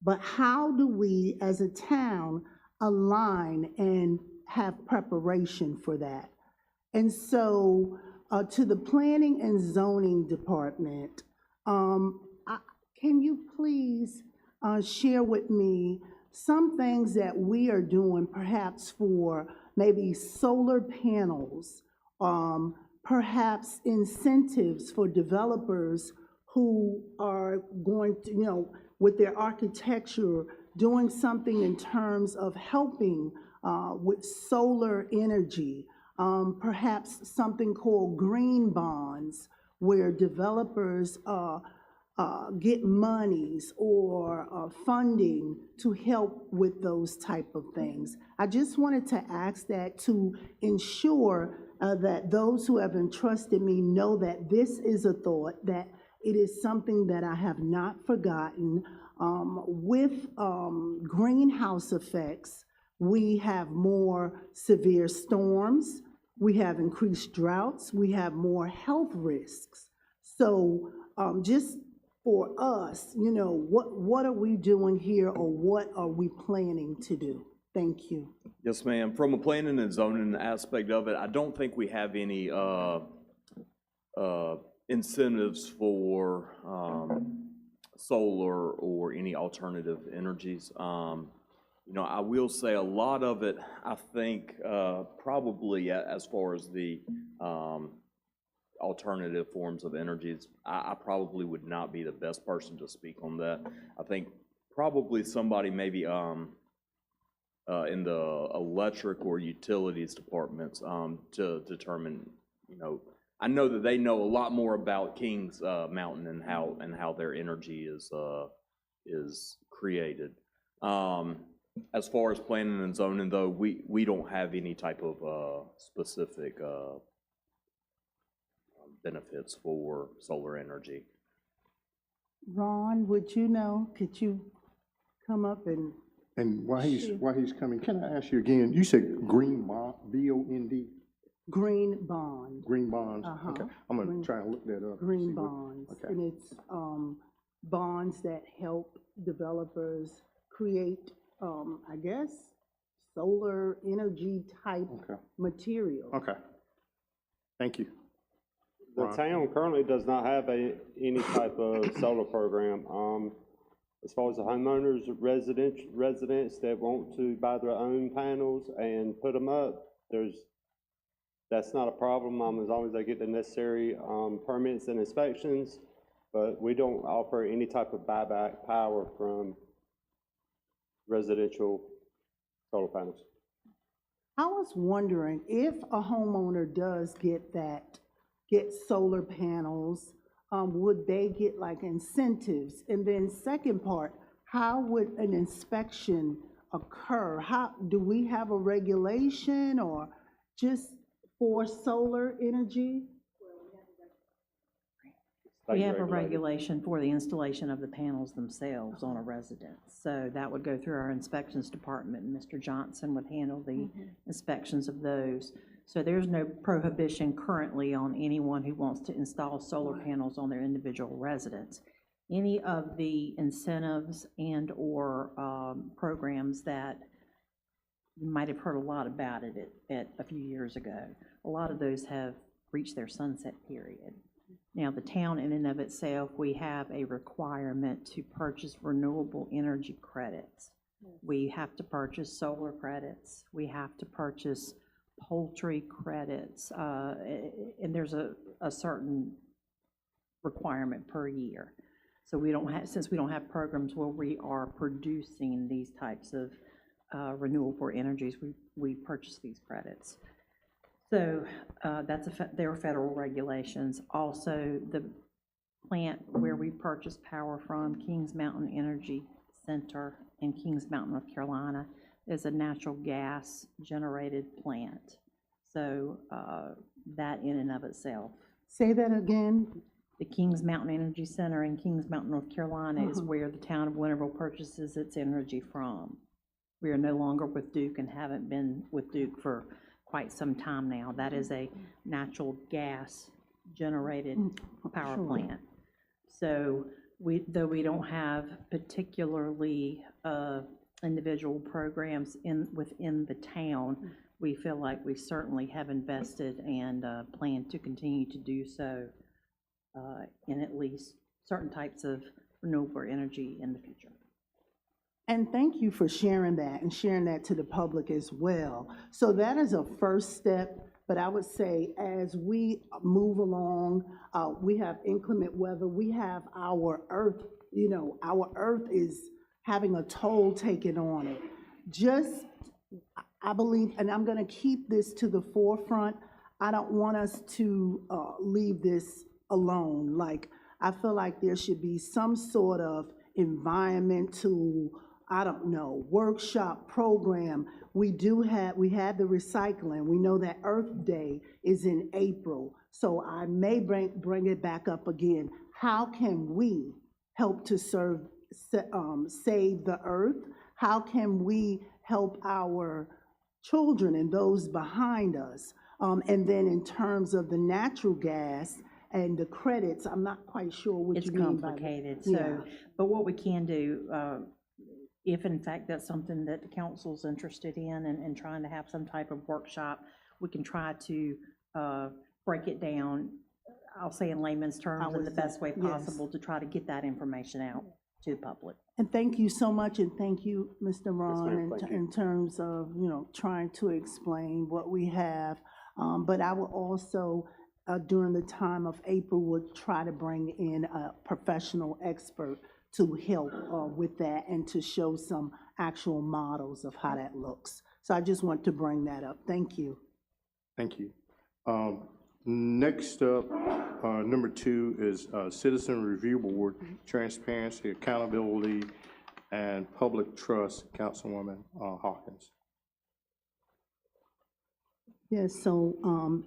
But how do we, as a town, align and have preparation for that? And so, to the Planning and Zoning Department, can you please share with me some things that we are doing, perhaps for maybe solar panels, perhaps incentives for developers who are going to, with their architecture, doing something in terms of helping with solar energy, perhaps something called green bonds, where developers get monies or funding to help with those type of things. I just wanted to ask that to ensure that those who have entrusted me know that this is a thought, that it is something that I have not forgotten. With greenhouse effects, we have more severe storms, we have increased droughts, we have more health risks. So just for us, what are we doing here, or what are we planning to do? Thank you. Yes, ma'am. From a planning and zoning aspect of it, I don't think we have any incentives for solar or any alternative energies. I will say a lot of it, I think, probably as far as the alternative forms of energies, I probably would not be the best person to speak on that. I think probably somebody maybe in the electric or utilities departments to determine, I know that they know a lot more about Kings Mountain and how their energy is created. As far as planning and zoning, though, we don't have any type of specific benefits for solar energy. Ron, would you know? Could you come up and? And while he's coming, can I ask you again? You said green bond, B-O-N-D? Green bonds. Green bonds. Okay, I'm gonna try and look that up. Green bonds, okay. And it's bonds that help developers create, I guess, solar energy type material. Okay. Thank you. The town currently does not have any type of solar program. As far as the homeowners, residents that want to buy their own panels and put them up, that's not a problem, as long as they get the necessary permits and inspections. But we don't offer any type of buyback power from residential solar panels. I was wondering if a homeowner does get solar panels, would they get like incentives? And then second part, how would an inspection occur? Do we have a regulation or just for solar energy? We have a regulation for the installation of the panels themselves on a residence. So that would go through our inspections department, and Mr. Johnson would handle the inspections of those. So there's no prohibition currently on anyone who wants to install solar panels on their individual residence. any of the incentives and/or programs that you might have heard a lot about it at a few years ago. A lot of those have reached their sunset period. Now, the town in and of itself, we have a requirement to purchase renewable energy credits. We have to purchase solar credits. We have to purchase poultry credits, and there's a certain requirement per year. So we don't have, since we don't have programs where we are producing these types of renewable energies, we purchase these credits. So there are federal regulations. Also, the plant where we purchase power from, Kings Mountain Energy Center in Kings Mountain, North Carolina, is a natural gas generated plant. So that in and of itself. Say that again. The Kings Mountain Energy Center in Kings Mountain, North Carolina is where the town of Winterville purchases its energy from. We are no longer with Duke and haven't been with Duke for quite some time now. That is a natural gas generated power plant. So though we don't have particularly individual programs within the town, we feel like we certainly have invested and plan to continue to do so in at least certain types of renewable energy in the future. And thank you for sharing that and sharing that to the public as well. So that is a first step, but I would say as we move along, we have inclement weather, we have our earth, our earth is having a toll taken on it. I believe, and I'm gonna keep this to the forefront, I don't want us to leave this alone. Like, I feel like there should be some sort of environmental, workshop program. We had the recycling. We know that Earth Day is in April. So I may bring it back up again. How can we help to save the earth? How can we help our children and those behind us? And then in terms of the natural gas and the credits, I'm not quite sure what you mean by that. It's complicated, so, but what we can do, if in fact that's something that the council's interested in and trying to have some type of workshop, we can try to break it down, I'll say in layman's terms, in the best way possible to try to get that information out to the public. And thank you so much, and thank you, Mr. Ron, in terms of, trying to explain what we have. But I will also, during the time of April, would try to bring in a professional expert to help with that and to show some actual models of how that looks. So I just want to bring that up. Thank you. Thank you. Next up, number 2 is Citizen Review Board, Transparency, Accountability, and Public Trust, Councilwoman Hawkins. Yes, so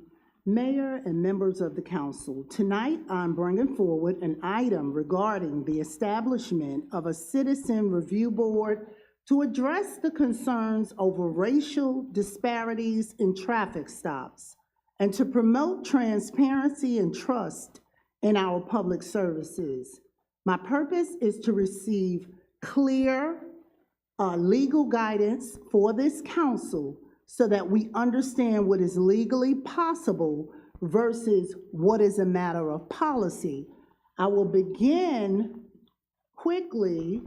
Mayor and members of the council, tonight I'm bringing forward an item regarding the establishment of a Citizen Review Board to address the concerns over racial disparities in traffic stops and to promote transparency and trust in our public services. My purpose is to receive clear legal guidance for this council so that we understand what is legally possible versus what is a matter of policy. I will begin quickly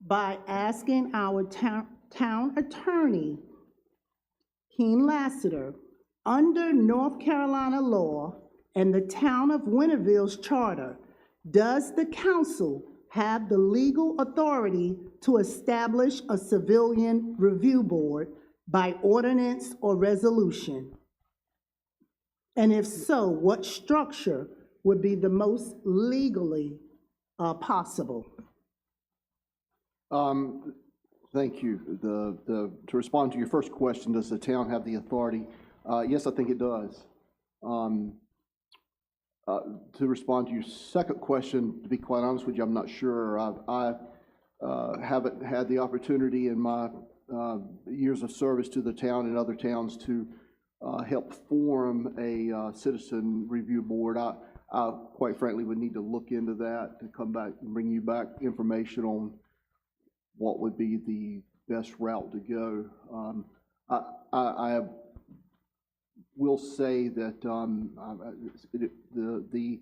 by asking our town attorney, Keen Lassiter, under North Carolina law and the town of Winterville's charter, does the council have the legal authority to establish a civilian review board by ordinance or resolution? And if so, what structure would be the most legally possible? Thank you. To respond to your first question, does the town have the authority? Yes, I think it does. To respond to your second question, to be quite honest with you, I'm not sure. I haven't had the opportunity in my years of service to the town and other towns to help form a citizen review board. I quite frankly would need to look into that to come back and bring you back information on what would be the best route to go. I will say that the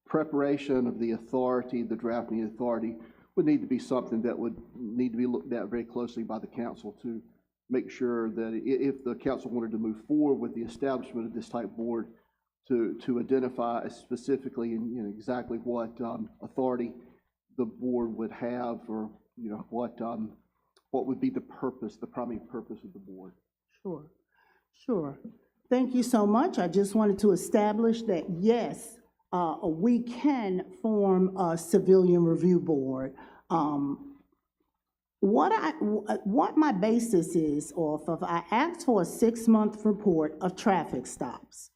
preparation of the authority, the drafting authority, would need to be something that would need to be looked at very closely by the council to make sure that if the council wanted to move forward with the establishment of this type board, to identify specifically and exactly what authority the board would have, or what would be the purpose, the primary purpose of the board. Sure, sure. Thank you so much. I just wanted to establish that, yes, we can form a civilian review board. What my basis is off of, I asked for a 6-month report of traffic stops.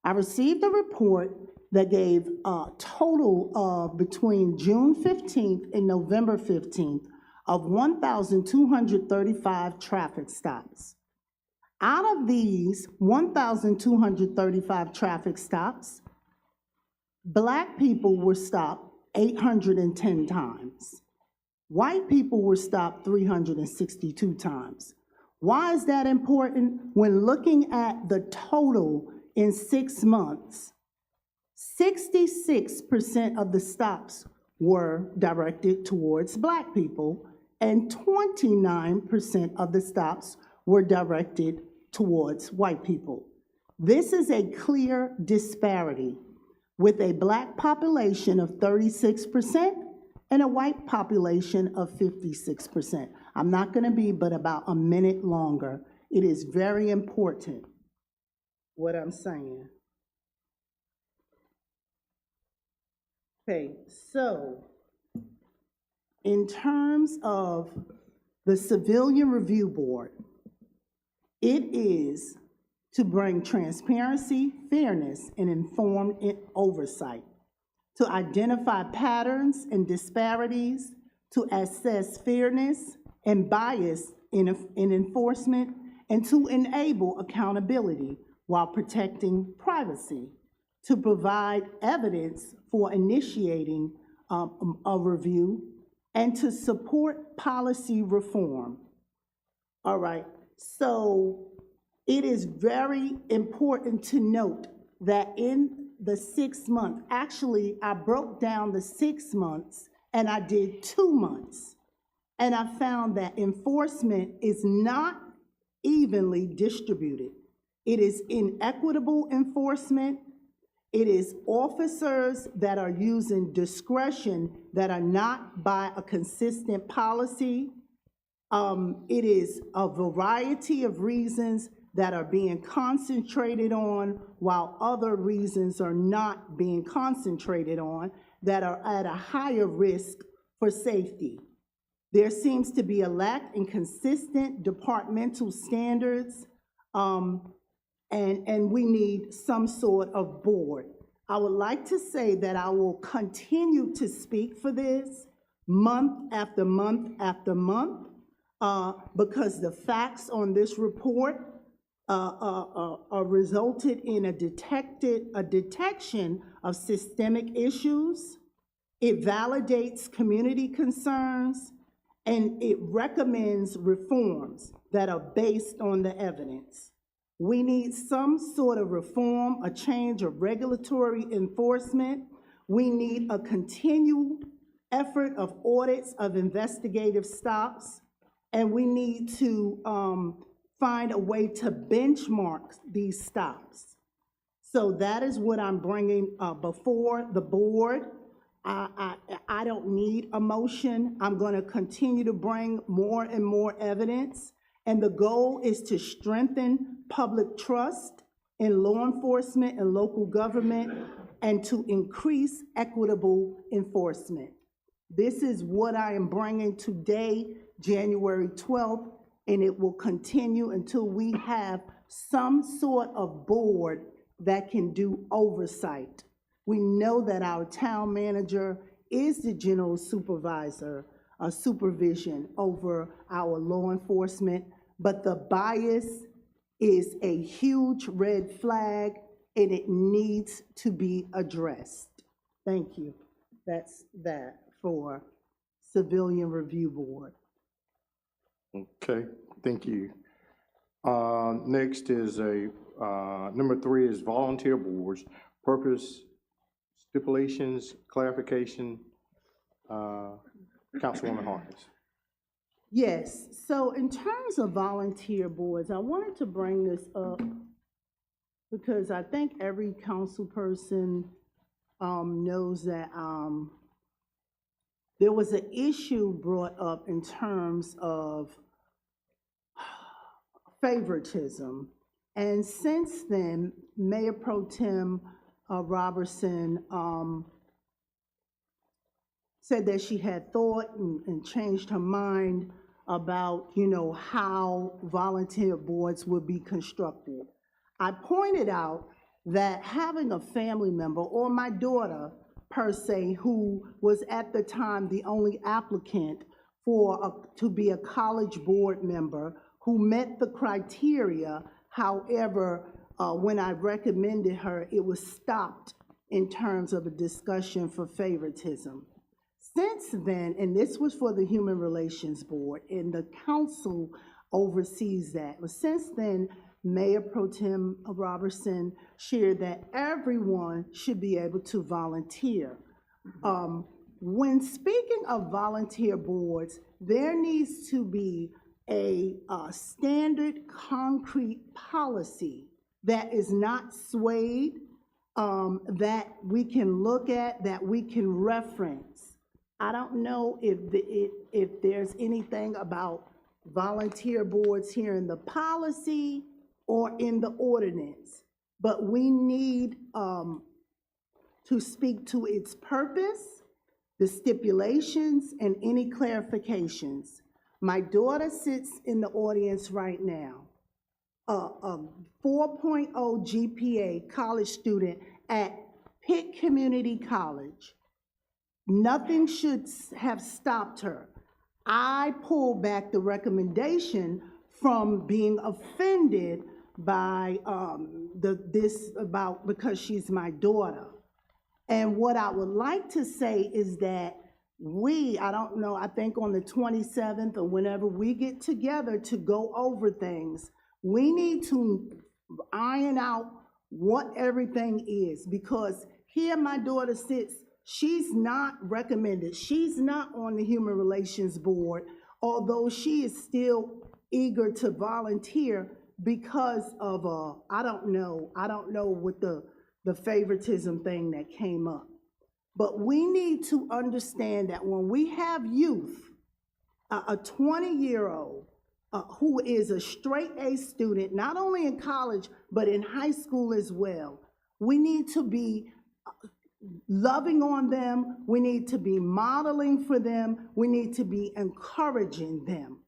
I received a report that gave a total of between June 15th and November 15th of 1,235 traffic stops. Out of these 1,235 traffic stops, Black people were stopped 810 times. White people were stopped 362 times. Why is that important? When looking at the total in 6 months, 66% of the stops were directed towards Black people, and 29% of the stops were directed towards white people. This is a clear disparity, with a Black population of 36% and a white population of 56%. I'm not going to be but about a minute longer. It is very important what I'm saying. Okay, so in terms of the Civilian Review Board, it is to bring transparency, fairness, and informed oversight, to identify patterns and disparities, to assess fairness and bias in enforcement, and to enable accountability while protecting privacy, to provide evidence for initiating a review, and to support policy reform. All right, so it is very important to note that in the 6 months, actually, I broke down the 6 months and I did 2 months. And I found that enforcement is not evenly distributed. It is inequitable enforcement. It is officers that are using discretion that are not by a consistent policy. It is a variety of reasons that are being concentrated on, while other reasons are not being concentrated on, that are at a higher risk for safety. There seems to be a lack in consistent departmental standards, and we need some sort of board. I would like to say that I will continue to speak for this month after month after month, because the facts on this report are resulted in a detection of systemic issues. It validates community concerns, and it recommends reforms that are based on the evidence. We need some sort of reform, a change of regulatory enforcement. We need a continued effort of audits of investigative stops, and we need to find a way to benchmark these stops. So that is what I'm bringing before the board. I don't need a motion. I'm going to continue to bring more and more evidence. And the goal is to strengthen public trust in law enforcement and local government, and to increase equitable enforcement. This is what I am bringing today, January 12th, and it will continue until we have some sort of board that can do oversight. We know that our town manager is the general supervisor, supervision over our law enforcement, but the bias is a huge red flag, and it needs to be addressed. Thank you. That's that for Civilian Review Board. Okay, thank you. Next is number 3 is volunteer boards, purpose, stipulations, clarification. Councilwoman Harkins. Yes, so in terms of volunteer boards, I wanted to bring this up because I think every council person knows that there was an issue brought up in terms of favoritism. And since then, Mayor Pro Tem Robertson said that she had thought and changed her mind about, how volunteer boards would be constructed. I pointed out that having a family member, or my daughter per se, who was at the time the only applicant to be a college board member, who met the criteria. However, when I recommended her, it was stopped in terms of a discussion for favoritism. Since then, and this was for the Human Relations Board, and the council oversees that, but since then, Mayor Pro Tem Robertson shared that everyone should be able to volunteer. When speaking of volunteer boards, there needs to be a standard concrete policy that is not swayed, that we can look at, that we can reference. I don't know if there's anything about volunteer boards here in the policy or in the ordinance, but we need to speak to its purpose, the stipulations, and any clarifications. My daughter sits in the audience right now, a 4.0 GPA college student at Pitt Community College. Nothing should have stopped her. I pulled back the recommendation from being offended by because she's my daughter. And what I would like to say is that I don't know, I think on the 27th or whenever we get together to go over things, we need to iron out what everything is, because here my daughter sits, she's not recommended, she's not on the Human Relations Board, although she is still eager to volunteer because of I don't know what the favoritism thing that came up. But we need to understand that when we have youth, a 20-year-old who is a straight A student, not only in college, but in high school as well, we need to be loving on them, we need to be modeling for them, we need to be encouraging them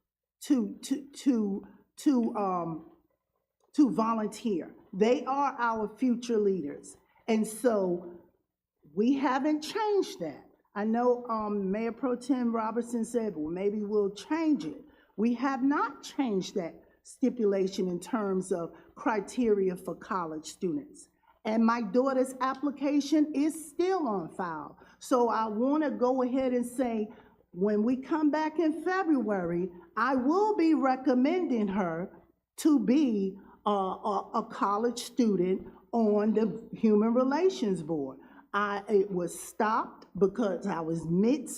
to volunteer. They are our future leaders. And so we haven't changed that. I know Mayor Pro Tem Robertson said, well, maybe we'll change it. We have not changed that stipulation in terms of criteria for college students. And my daughter's application is still on file. So I want to go ahead and say, when we come back in February, I will be recommending her to be a college student on the Human Relations Board. It was stopped because I was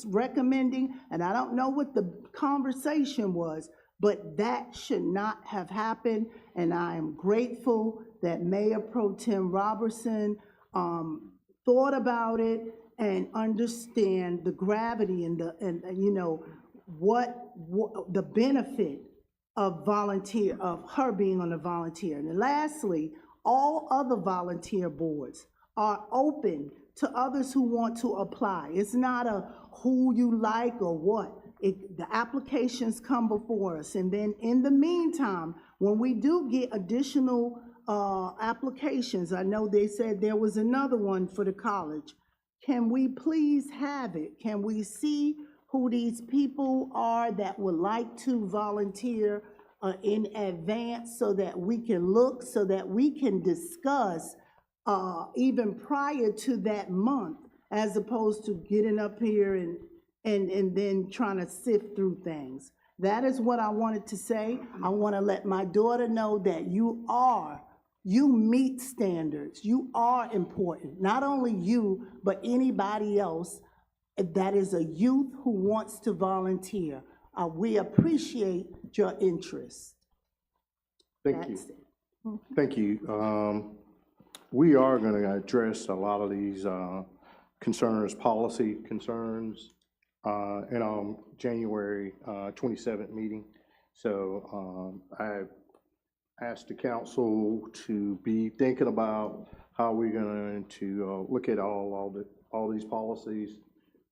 recommending, and I don't know what the conversation was, but that should not have happened, and I am grateful that Mayor Pro Tem Robertson thought about it and understand the gravity and what the benefit of her being on a volunteer. And lastly, all other volunteer boards are open to others who want to apply. It's not a who you like or what. The applications come before us. And then in the meantime, when we do get additional applications, I know they said there was another one for the college. Can we please have it? Can we see who these people are that would like to volunteer in advance so that we can look, so that we can discuss even prior to that month as opposed to getting up here and then trying to sift through things. That is what I wanted to say. I want to let my daughter know that you meet standards. You are important. Not only you, but anybody else that is a youth who wants to volunteer. We appreciate your interest. Thank you. That's it. Thank you. We are going to address a lot of these concerns, policy concerns, in our January 27th meeting. So I asked the council to be thinking about how we're going to look at all these policies,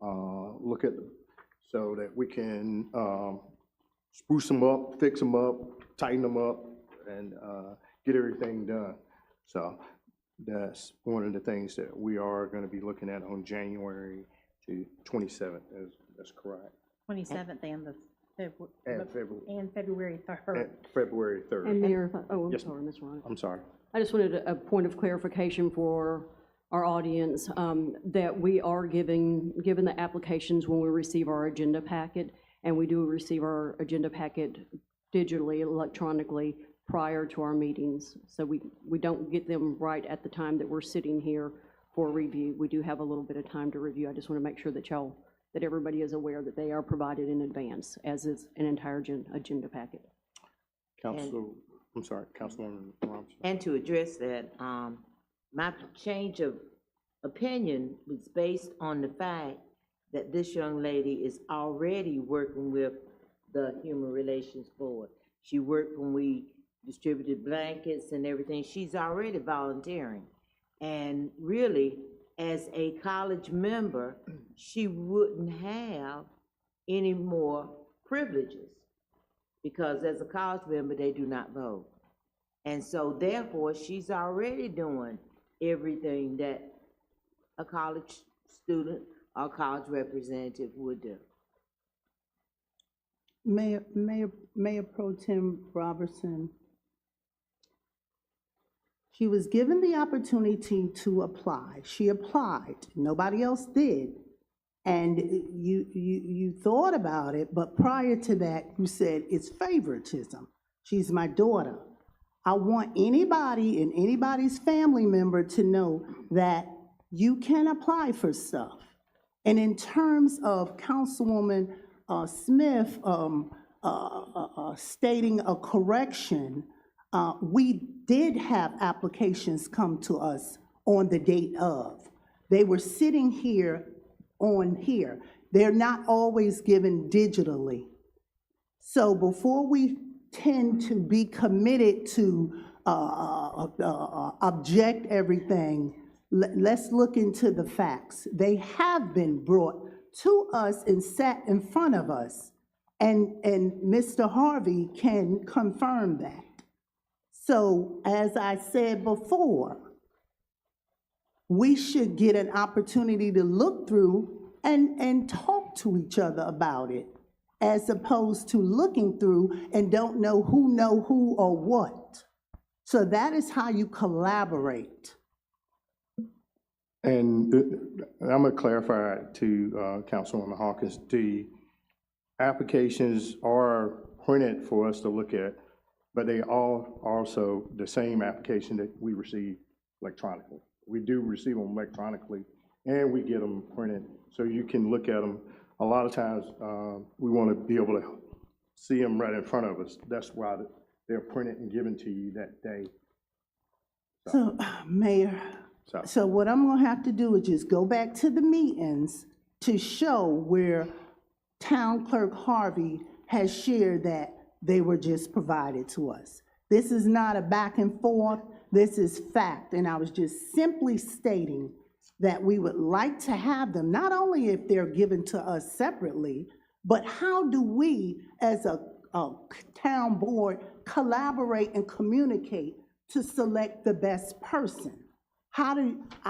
look at so that we can spruce them up, fix them up, tighten them up, and get everything done. So that's one of the things that we are going to be looking at on January 27th. That's correct. 27th and the February. and February 3rd. February 3rd. And Mayor, I'm Yes, sorry, Ms. Ron. I'm sorry. I just wanted a point of clarification for our audience, that we are given the applications when we receive our agenda packet, and we do receive our agenda packet digitally, electronically, prior to our meetings. So we don't get them right at the time that we're sitting here for review. We do have a little bit of time to review. I just want to make sure that everybody is aware that they are provided in advance, as is an entire agenda packet. I'm sorry, Councilwoman Robinson. And to address that, my change of opinion was based on the fact that this young lady is already working with the Human Relations Board. She worked when we distributed blankets and everything. She's already volunteering. And really, as a college member, she wouldn't have any more privileges, because as a college member, they do not vote. And so therefore, she's already doing everything that a college student or college representative would do. Mayor Pro Tem Robertson, she was given the opportunity to apply. She applied. Nobody else did. And you thought about it, but prior to that, you said it's favoritism. She's my daughter. I want anybody and anybody's family member to know that you can apply for stuff. And in terms of Councilwoman Smith stating a correction, we did have applications come to us on the date of. They were sitting here on here. They're not always given digitally. So before we tend to be committed to object everything, let's look into the facts. They have been brought to us and sat in front of us, and Mr. Harvey can confirm that. So as I said before, we should get an opportunity to look through and talk to each other about it, as opposed to looking through and don't know who or what. So that is how you collaborate. And I'm going to clarify to Councilwoman Hawkins, the applications are printed for us to look at, but they are also the same application that we receive electronically. We do receive them electronically, and we get them printed, so you can look at them. A lot of times, we want to be able to see them right in front of us. That's why they're printed and given to you that day. So, Mayor, so what I'm gonna have to do is just go back to the meetings to show where Town Clerk Harvey has shared that they were just provided to us. This is not a back and forth, this is fact, and I was just simply stating that we would like to have them, not only if they're given to us separately, but how do we, as a town board, collaborate and communicate to select the best person? I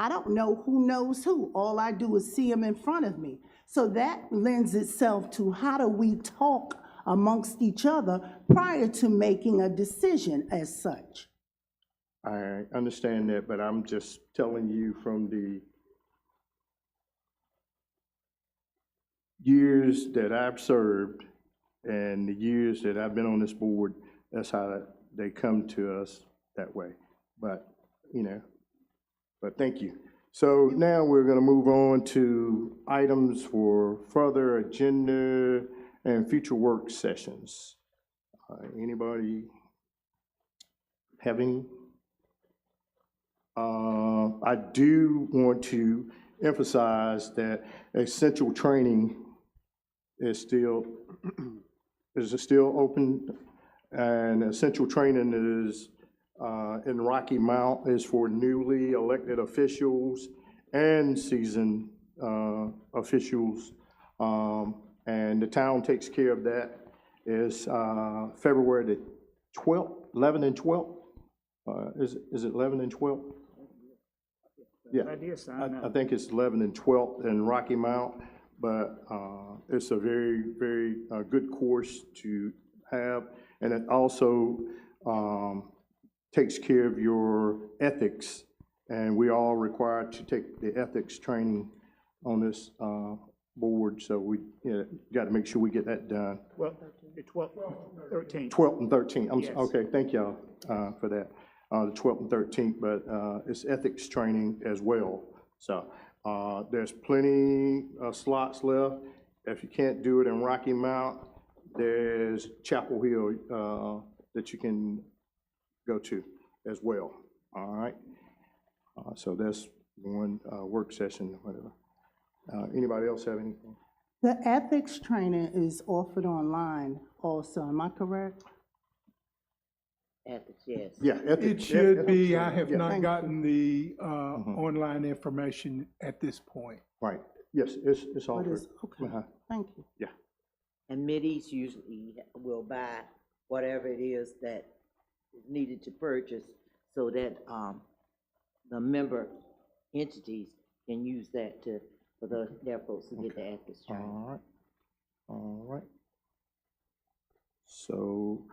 don't know who knows who. All I do is see them in front of me. So that lends itself to how do we talk amongst each other prior to making a decision as such. I understand that, but I'm just telling you from the years that I've served and the years that I've been on this board, that's how they come to us that way. But, but thank you. So now we're going to move on to items for further agenda and future work sessions. Anybody have any? I do want to emphasize that essential training is still open, and essential training is in Rocky Mount is for newly elected officials and seasoned officials, and the town takes care of that. Is February the 12th, 11th and 12th? Is it 11th and 12th? Yeah, I think it's 11th and 12th in Rocky Mount, but it's a very, very good course to have, and it also takes care of your ethics, and we are required to take the ethics training on this board, so we got to make sure we get that done. Well, the 12th, 13th. 12th and 13th, Yes. Okay, thank y'all for that. The 12th and 13th, but it's ethics training as well. So there's plenty of slots left. If you can't do it in Rocky Mount, there's Chapel Hill that you can go to as well, all right? So that's one work session, whatever. Anybody else have anything? The ethics training is offered online also, am I correct? Ethics, yes. Yeah, It ethics. should be. I have Yeah. not gotten the online information at this point. Right, yes, it's But offered. it's, okay, thank you. Yeah. And middies usually will buy whatever it is that is needed to purchase so that the member entities can use that for their folks to get the ethics training. All right. So,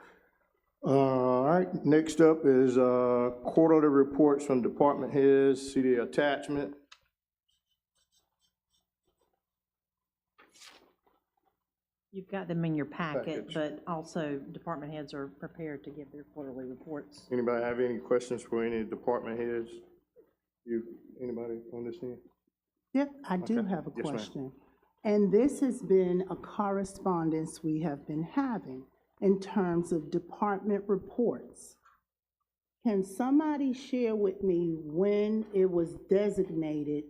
all right, next up is quarterly reports from department heads. See the attachment. You've got them in your packet, Package. but also department heads are prepared to give their quarterly reports. Anybody have any questions for any department heads? Anybody on this end? Yeah, I do Okay. have a Yes, ma'am. question. And this has been a correspondence we have been having in terms of department reports. Can somebody share with me when it was designated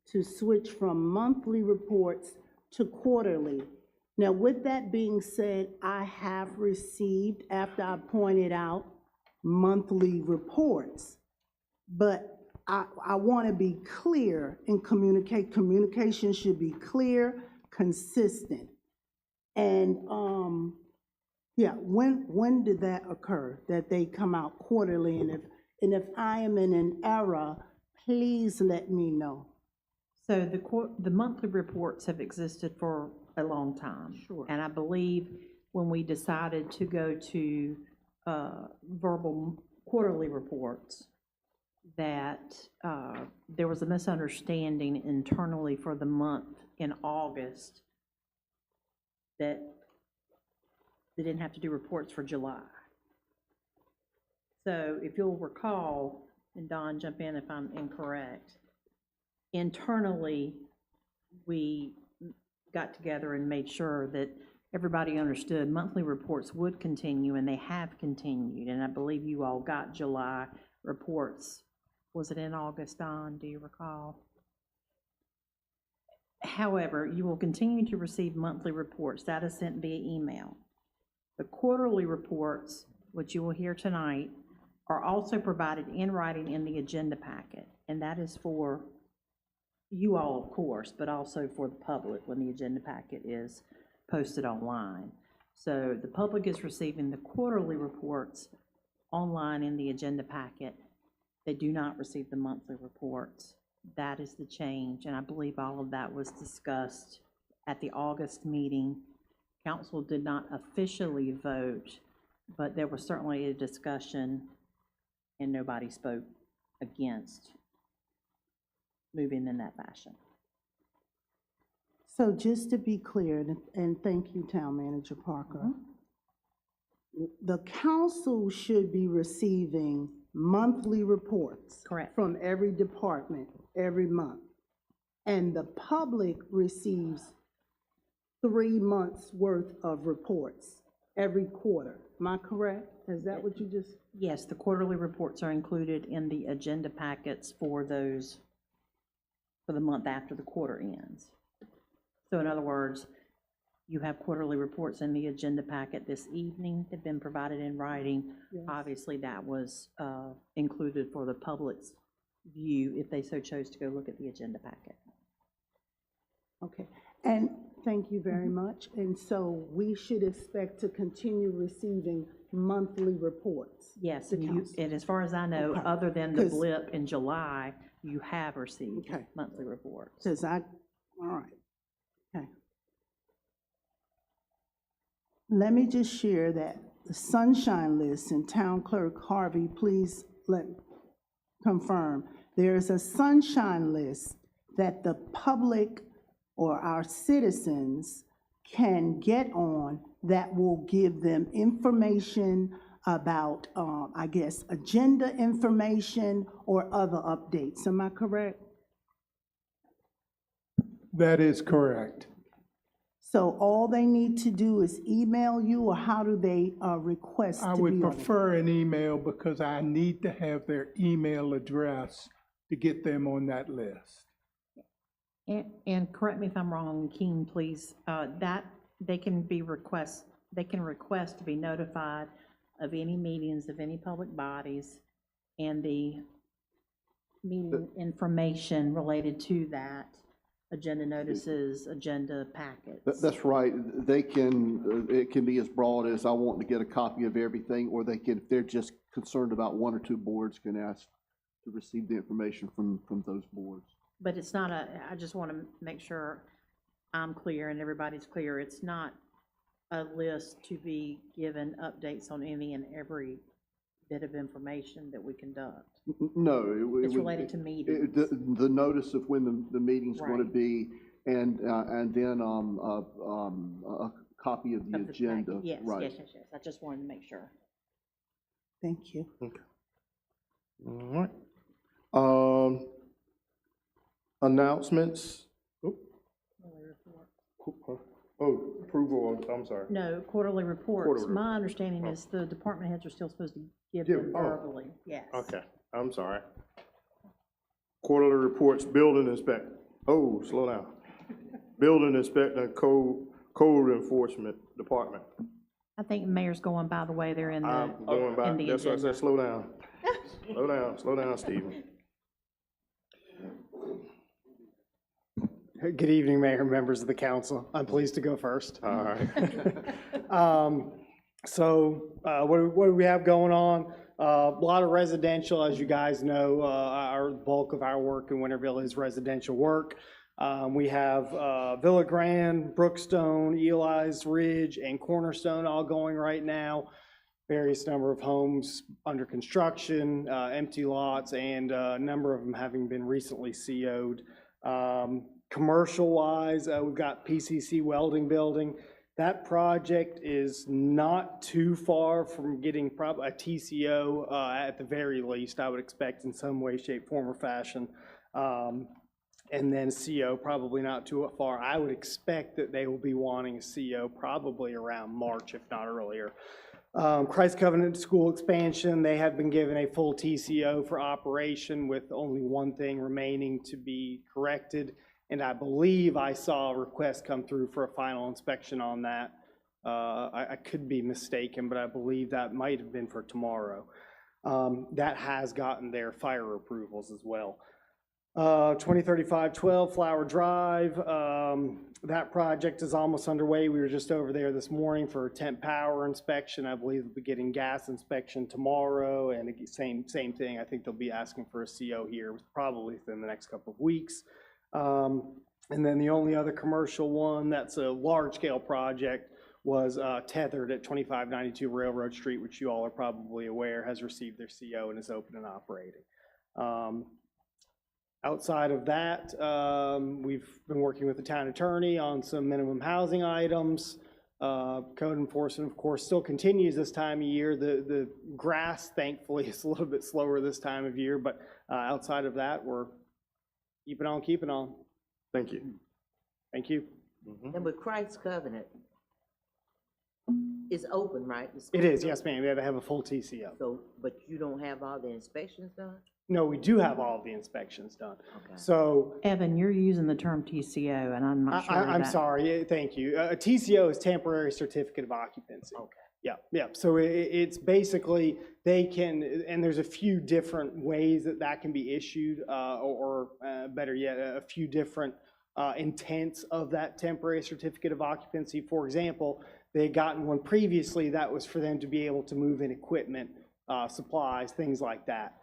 to switch from monthly reports to quarterly? Now, with that being said, I have received, after I pointed out, monthly reports. But I want to be clear and communicate. Communication should be clear, consistent. And, yeah, when did that occur, that they come out quarterly? And if I am in an error, please let me know. So the monthly reports have existed for a long time. Sure. And I believe when we decided to go to verbal quarterly reports, that there was a misunderstanding internally for the month in August that they didn't have to do reports for July. So if you'll recall, and Don, jump in if I'm incorrect, internally, we got together and made sure that everybody understood monthly reports would continue, and they have continued. And I believe you all got July reports. Was it in August, Don? Do you recall? However, you will continue to receive monthly reports. That is sent via email. The quarterly reports, which you will hear tonight, are also provided in writing in the agenda packet. And that is for you all, of course, but also for the public when the agenda packet is posted online. So the public is receiving the quarterly reports online in the agenda packet. They do not receive the monthly reports. That is the change, and I believe all of that was discussed at the August meeting. Council did not officially vote, but there was certainly a discussion, and nobody spoke against moving in that fashion. So just to be clear, and thank you, Town Manager Parker, the council should be receiving monthly reports. Correct. From every department every month. And the public receives 3 months' worth of reports every quarter. Am I correct? Is that what you just? Yes, the quarterly reports are included in the agenda packets for those, for the month after the quarter ends. So in other words, you have quarterly reports in the agenda packet this evening, they've been provided in writing. Yes. Obviously, that was included for the public's view if they so chose to go look at the agenda packet. Okay, and thank you very much. And so we should expect to continue receiving monthly reports? Yes, The and council. and as far as I know, Okay. other than the 'Cause- blip in July, you have received Okay. monthly reports. Says all right, okay. Let me just share that the sunshine list, and Town Clerk Harvey, please confirm. There is a sunshine list that the public or our citizens can get on that will give them information about, I guess, agenda information or other updates. Am I correct? That is correct. So all they need to do is email you, or how do they request I to would be on it? prefer an email because I need to have their email address to get them on that list. And correct me if I'm wrong, King, please, that they can request to be notified of any meetings of any public bodies and the meeting information related to that, agenda notices, agenda packets. That's right. They can, it can be as broad as I want to get a copy of everything, or they can, if they're just concerned about 1 or 2 boards, can ask to receive the information from those boards. But it's not I just want to make sure I'm clear and everybody's clear. It's not a list to be given updates on any and every bit of information that we conduct. No. It's related to meetings. The notice of when the meeting's going to Right. be, and then a copy of the Of the agenda. packet. Yes, Right. yes. I just wanted to make sure. Thank you. Okay. All right. Announcements. Oh, approval of, I'm sorry. No, quarterly reports. Quarterly My understanding is the department heads are still supposed to give Give- them oh. verbally, yes. Okay, I'm sorry. Quarterly reports, building inspector. Oh, slow down. Building inspector, code enforcement department. I think the mayor's going by the way they're in the, I'm going back, in the that's why I agenda. said slow down. Slow down, Stephen. Good evening, Mayor and members of the council. I'm pleased to go first. All right. What do we have going on? A lot of residential, as you guys know, our bulk of our work in Winterville is residential work. We have Villa Grande, Brookstone, Eli's Ridge, and Cornerstone all going right now. Various number of homes under construction, empty lots, and a number of them having been recently CO'd. Commercial-wise, we've got PCC Welding Building. That project is not too far from getting a TCO at the very least, I would expect in some way, shape, form, or fashion. And then CO probably not too far. I would expect that they will be wanting a CO probably around March, if not earlier. Christ Covenant School expansion, they have been given a full TCO for operation with only one thing remaining to be corrected. And I believe I saw a request come through for a final inspection on that. I could be mistaken, but I believe that might have been for tomorrow. That has gotten their fire approvals as well. 2035-12 Flower Drive, that project is almost underway. We were just over there this morning for a temp power inspection. I believe we'll be getting gas inspection tomorrow, and same thing. I think they'll be asking for a CO here probably within the next couple of weeks. And then the only other commercial one that's a large-scale project was Tethered at 2592 Railroad Street, which you all are probably aware has received their CO and is open and operating. Outside of that, we've been working with the town attorney on some minimum housing items. Code enforcement, of course, still continues this time of year. The grass, thankfully, is a little bit slower this time of year, but outside of that, we're keeping on. Thank you. Thank you. And with Christ's covenant, it's open, right? The It school is, yes, ma'am. They have a full TCO. So, but you don't have all the inspections done? No, we do have all of the inspections done. Okay. So, Evan, you're using the term TCO, and I'm not sure I'm that- sorry, thank you. A TCO is temporary certificate of occupancy. Okay. Yeah. So it's basically, they can, and there's a few different ways that can be issued, or better yet, a few different intents of that temporary certificate of occupancy. For example, they had gotten one previously that was for them to be able to move in equipment, supplies, things like that.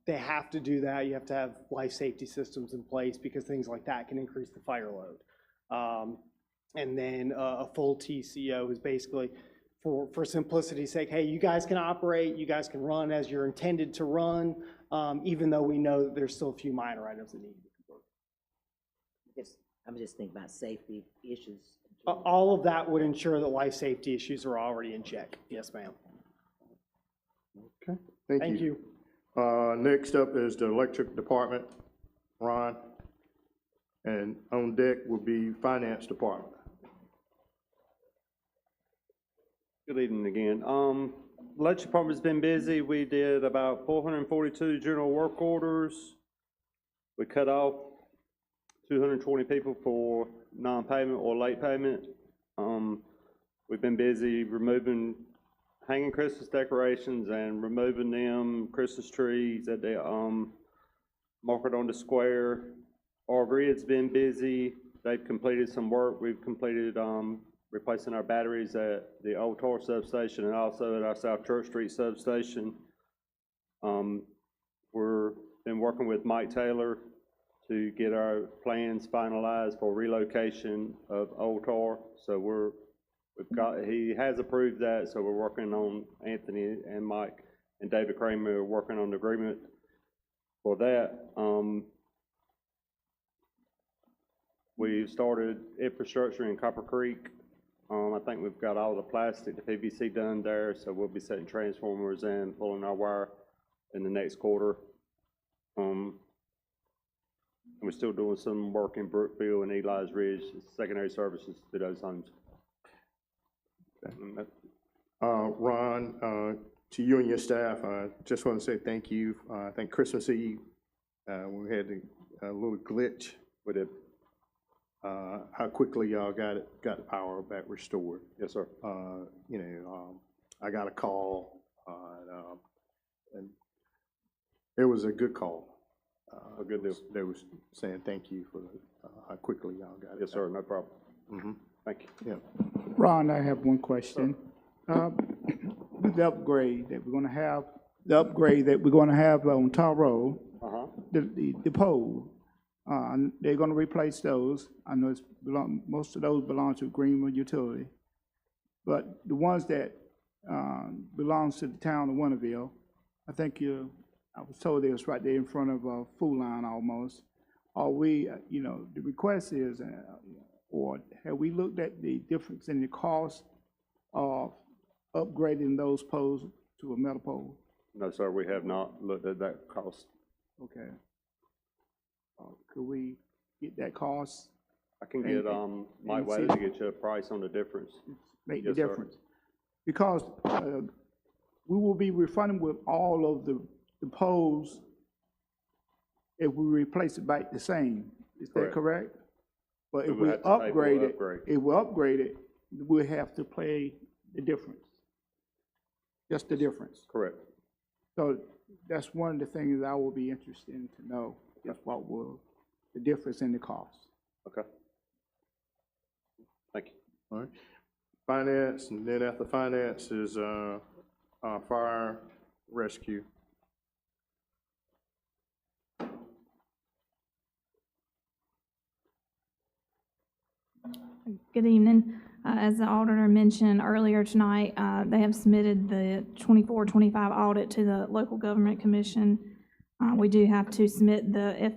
They have to do that. You have to have life safety systems in place because things like that can increase the fire load. And then a full TCO is basically, for simplicity's sake, hey, you guys can operate, you guys can run as you're intended to run, even though we know that there's still a few minor items that need to be completed. I'm just thinking about safety issues. All of that would ensure that life safety issues are already in check. Yes, ma'am. Okay, Thank you. Next up is the electric department, Ron. And on deck will be finance department. Good evening again. Electric department's been busy. We did about 442 general work orders. We cut off 220 people for non-payment or late payment. We've been busy removing, hanging Christmas decorations and removing them Christmas trees at the market on the square. Our grid's been busy. They've completed some work. We've completed replacing our batteries at the Old Tar substation and also at our South Church Street substation. We're been working with Mike Taylor to get our plans finalized for relocation of Old Tar. So he has approved that, so we're working on, Anthony and Mike and David Kramer are working on the agreement for that. We started infrastructure in Copper Creek. I think we've got all the plastic, the PVC done there, so we'll be setting transformers and pulling our wire in the next quarter. We're still doing some work in Brookville and Eli's Ridge, secondary services to those homes. Okay. Ron, to you and your staff, I just want to say thank you. I think Christmas Eve, we had a little glitch with it. How quickly y'all got the power back restored. Yes, sir. I got a call, and it was a good call. A good deal. They was saying thank you for how quickly y'all got it. Yes, sir, no problem. Mm-hmm. Thank you. Yeah. Ron, I have one question. With the upgrade that we're gonna have, on Tar Road, the pole, they're gonna replace those. I know most of those belong to Greenwood Utility. But the ones that belongs to the town of Winterville, I think I was told they was right there in front of a Food Line almost. Are we, the request is, or have we looked at the difference in the cost of upgrading those poles to a metal pole? No, sir, we have not looked at that cost. Okay. Could we get that cost? I can get Mike Wade to get you a price on the difference. Make Yes, the sir. difference. Because we will be refunding with all of the poles if we replace it back the same. Is that correct? But if we upgrade it, we'll have to pay the difference. Just the difference. Correct. So that's one of the things I will be interested in to know, is what will the difference in the cost. Okay. Thank you. All right. Finance, and then after finance is fire rescue. Good evening. As the auditor mentioned earlier tonight, they have submitted the 24-25 audit to the Local Government Commission. We do have to submit the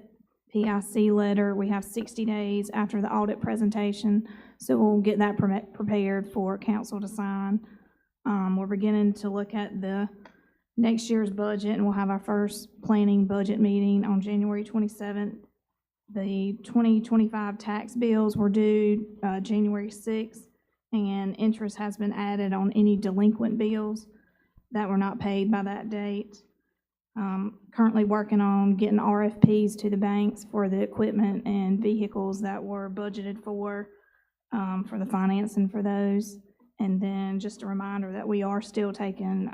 FPIC letter. We have 60 days after the audit presentation, so we'll get that prepared for council to sign. We're beginning to look at the next year's budget, and we'll have our first planning budget meeting on January 27th. The 2025 tax bills were due January 6th, and interest has been added on any delinquent bills that were not paid by that date. Currently working on getting RFPs to the banks for the equipment and vehicles that were budgeted for the financing for those. And then just a reminder that we are still taking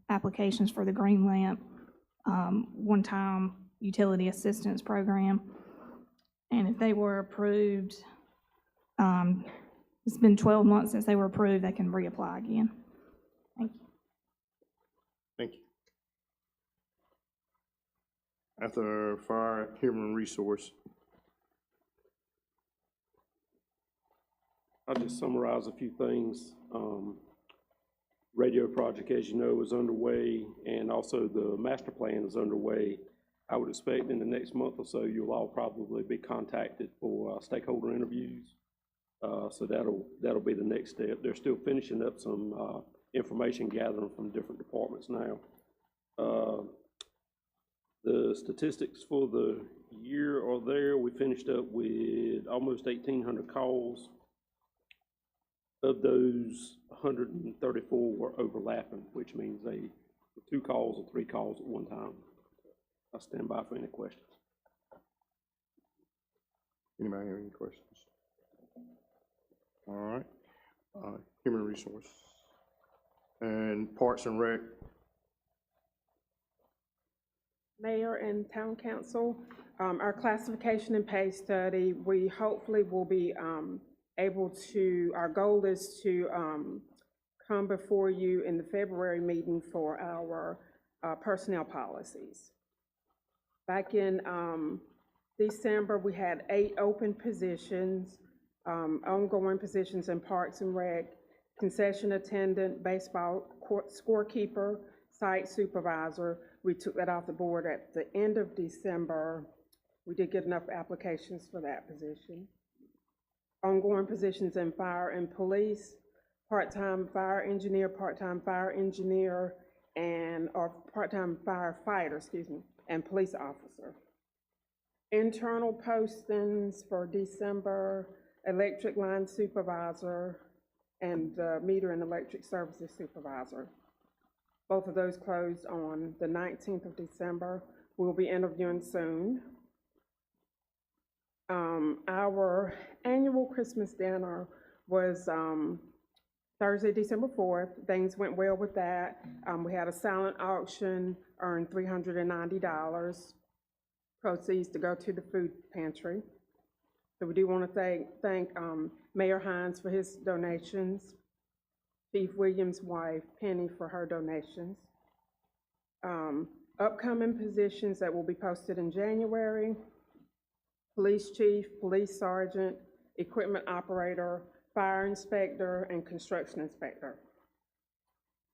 applications for the Green Lamp one-time utility assistance program. And if they were approved, it's been 12 months since they were approved, they can reapply again. Thank you. Thank you. After fire, human resource. I'll just summarize a few things. Radio project, as you know, is underway, and also the master plan is underway. I would expect in the next month or so, you'll all probably be contacted for stakeholder interviews. So that'll be the next step. They're still finishing up some information gathering from different departments now. The statistics for the year are there. We finished up with almost 1,800 calls. Of those, 134 were overlapping, which means they were 2 calls or 3 calls at one time. I stand by for any questions. Anybody have any questions? All right. Human resource. And Parks and Rec. Mayor and Town Council, our classification and pay study, we hopefully will be able to, our goal is to come before you in the February meeting for our personnel policies. Back in December, we had 8 open positions, ongoing positions in Parks and Rec, concession attendant, baseball scorekeeper, site supervisor. We took that off the board at the end of December. We did get enough applications for that position. Ongoing positions in fire and police, part-time fire engineer, and or part-time firefighter, and police officer. Internal postings for December, electric line supervisor and meter and electric services supervisor. Both of those closed on the 19th of December. We'll be interviewing soon. Our annual Christmas dinner was Thursday, December 4th. Things went well with that. We had a silent auction, earned $390. Proceeds to go to the food pantry. So we do want to thank Mayor Hines for his donations, Chief Williams' wife, Penny, for her donations. Upcoming positions that will be posted in January: police chief, police sergeant, equipment operator, fire inspector, and construction inspector.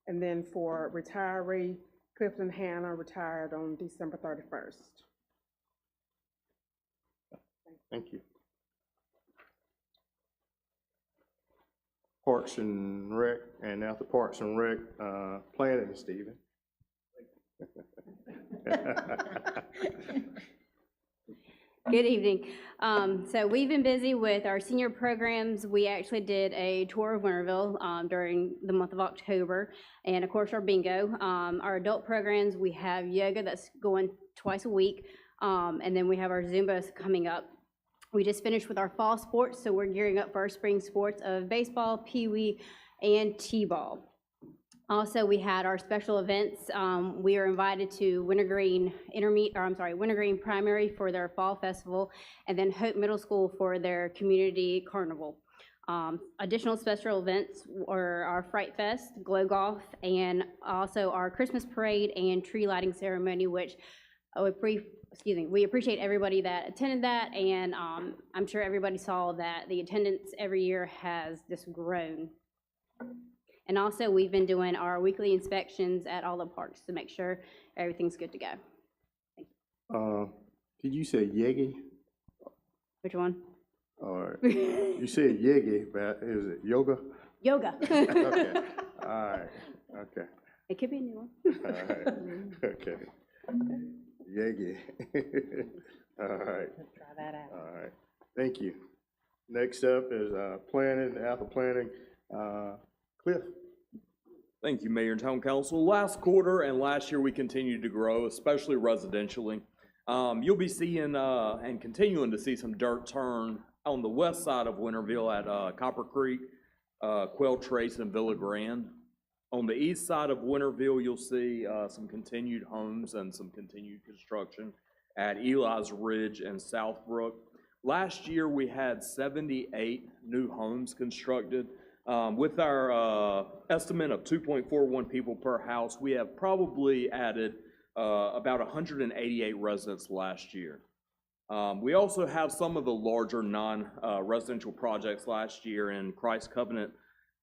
And then for retiree, Clifton Hannah retired on December 31st. Thank you. Parks and Rec, and after Parks and Rec, planning, Stephen. Good evening. So we've been busy with our senior programs. We actually did a tour of Winterville during the month of October, and of course our bingo. Our adult programs, we have yoga that's going twice a week, and then we have our Zumba coming up. We just finished with our fall sports, so we're gearing up for our spring sports of baseball, pee-wee, and t-ball. Also, we had our special events. We are invited to Wintergreen Wintergreen Primary for their fall festival, and then Hope Middle School for their community carnival. Additional special events were our Fright Fest, Glow Golf, and also our Christmas parade and tree lighting ceremony, which we appreciate everybody that attended that, and I'm sure everybody saw that the attendance every year has just grown. And also, we've been doing our weekly inspections at all the parks to make sure everything's good to go. Thank Did you say Yegi? Which one? Or you said Yegi, but is it yoga? Yoga. Okay, all right, okay, It could be a new one. all right, okay. Yegi. All right, Try that out. all right, thank you. Next up is planning, after planning, Cliff. Thank you, Mayor and Town Council. Last quarter and last year, we continued to grow, especially residentially. You'll be seeing and continuing to see some dirt turn on the west side of Winterville at Copper Creek, Quail Trace, and Villa Grande. On the east side of Winterville, you'll see some continued homes and some continued construction at Eli's Ridge and Southbrook. Last year, we had 78 new homes constructed. With our estimate of 2.41 people per house, we have probably added about 188 residents last year. We also have some of the larger non-residential projects last year in Christ Covenant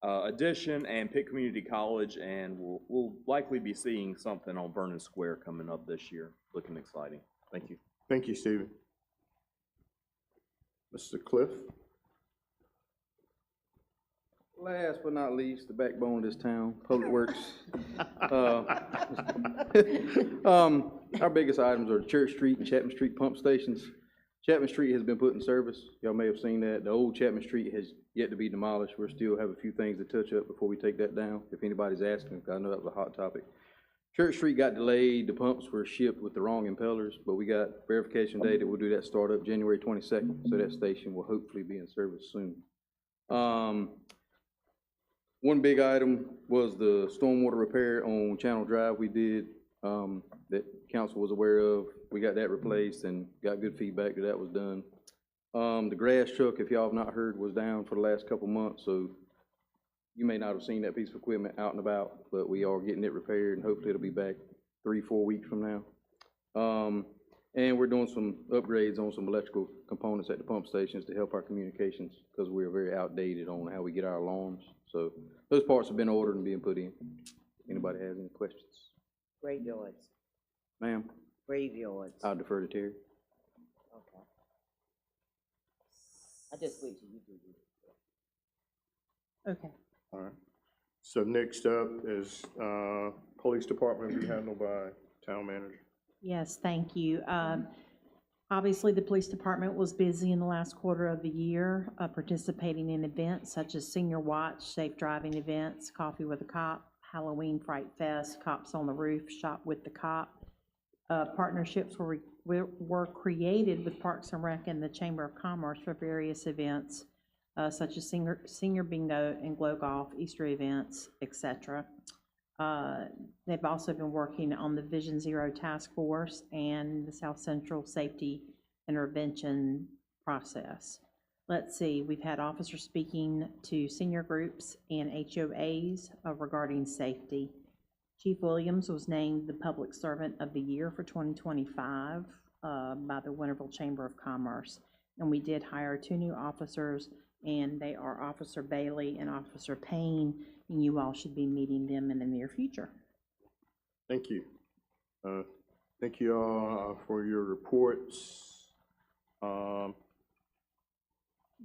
Addition and Pitt Community College, and we'll likely be seeing something on Vernon Square coming up this year. Looking exciting. Thank you. Thank you, Stephen. Mr. Cliff? Last but not least, the backbone of this town, Public Works. Our biggest items are Church Street and Chapman Street pump stations. Chapman Street has been put in service. Y'all may have seen that. The old Chapman Street has yet to be demolished. We still have a few things to touch up before we take that down, if anybody's asking, because I know that was a hot topic. Church Street got delayed. The pumps were shipped with the wrong impellers, but we got verification date that we'll do that startup January 22nd, so that station will hopefully be in service soon. One big item was the stormwater repair on Channel Drive we did, that council was aware of. We got that replaced and got good feedback that was done. The grass truck, if y'all have not heard, was down for the last couple months, so you may not have seen that piece of equipment out and about, but we are getting it repaired, and hopefully it'll be back 3-4 weeks from now. And we're doing some upgrades on some electrical components at the pump stations to help our communications, because we are very outdated on how we get our alarms. So those parts have been ordered and being put in. Anybody has any questions? Graveyards. Ma'am? Graveyards. I'll defer to Terry. Okay. I just wait till you do it. Okay. All right. So next up is Police Department, be handled by Town Manager. Yes, thank you. Obviously, the police department was busy in the last quarter of the year, participating in events such as Senior Watch, safe driving events, Coffee with a Cop, Halloween Fright Fest, Cops on the Roof, Shop with the Cop. Partnerships were created with Parks and Rec and the Chamber of Commerce for various events, such as Senior Bingo and Glow Golf, Easter events, etc. They've also been working on the Vision Zero Task Force and the South Central Safety Intervention process. Let's see, we've had officers speaking to senior groups and HOAs regarding safety. Chief Williams was named the Public Servant of the Year for 2025 by the Winterville Chamber of Commerce. And we did hire 2 new officers, and they are Officer Bailey and Officer Payne, and you all should be meeting them in the near future. Thank you. Thank you all for your reports.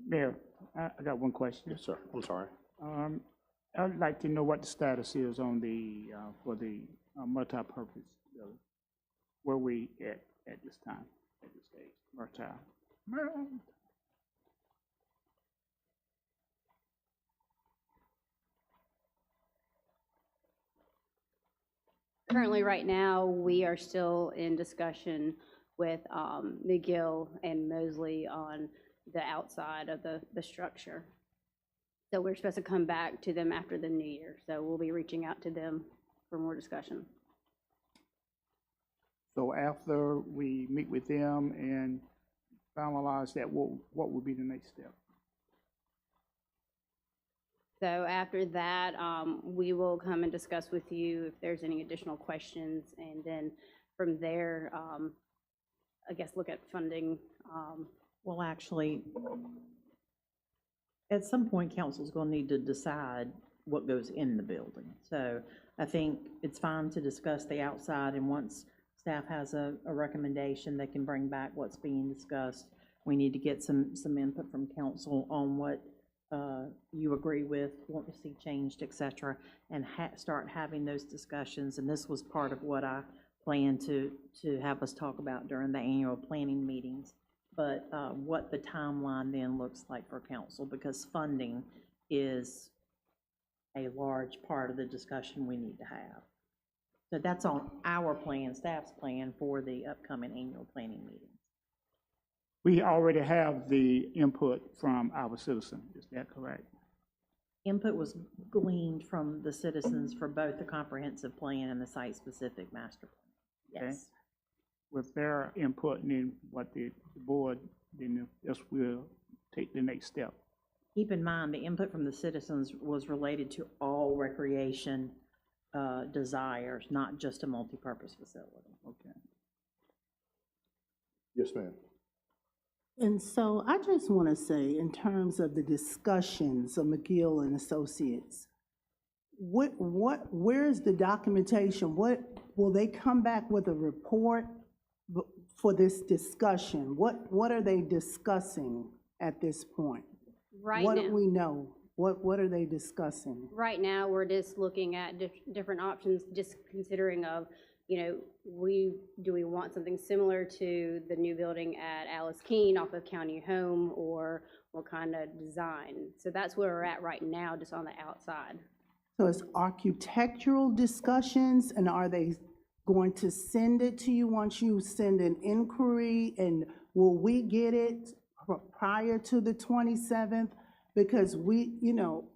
Mayor, I got one question. Yes, sir. I'm sorry. I'd like to know what the status is on the, for the multi-purpose building. Where we at this time, at this stage, multi. Currently, right now, we are still in discussion with McGill and Mosley on the outside of the structure. So we're supposed to come back to them after the new year. So we'll be reaching out to them for more discussion. So after we meet with them and finalize that, what would be the next step? So after that, we will come and discuss with you if there's any additional questions, and then from there, I guess look at funding. Well, actually, at some point, council's going to need to decide what goes in the building. So I think it's fine to discuss the outside, and once staff has a recommendation, they can bring back what's being discussed. We need to get some input from council on what you agree with, want to see changed, et cetera, and start having those discussions. And this was part of what I planned to have us talk about during the annual planning meetings. But what the timeline then looks like for council, because funding is a large part of the discussion we need to have. So that's on our plan, staff's plan for the upcoming annual planning meetings. We already have the input from our citizens, is that correct? Input was gleaned from the citizens for both the comprehensive plan and the site-specific master plan. Okay. Yes. With their input and then what the board, then this will take the next step. Keep in mind, the input from the citizens was related to all recreation desires, not just a multipurpose facility. Okay. Yes, ma'am. And so I just want to say, in terms of the discussions of McGill and Associates, where's the documentation? What, will they come back with a report for this discussion? What are they discussing at this point? Right What now. do we know? What are they discussing? Right now, we're just looking at different options, just considering of, you know, do we want something similar to the new building at Alice Keene off of County Home, or what kind of design? So that's where we're at right now, just on the outside. So it's architectural discussions, and are they going to send it to you once you send an inquiry? And will we get it prior to the 27th? Because we, you know,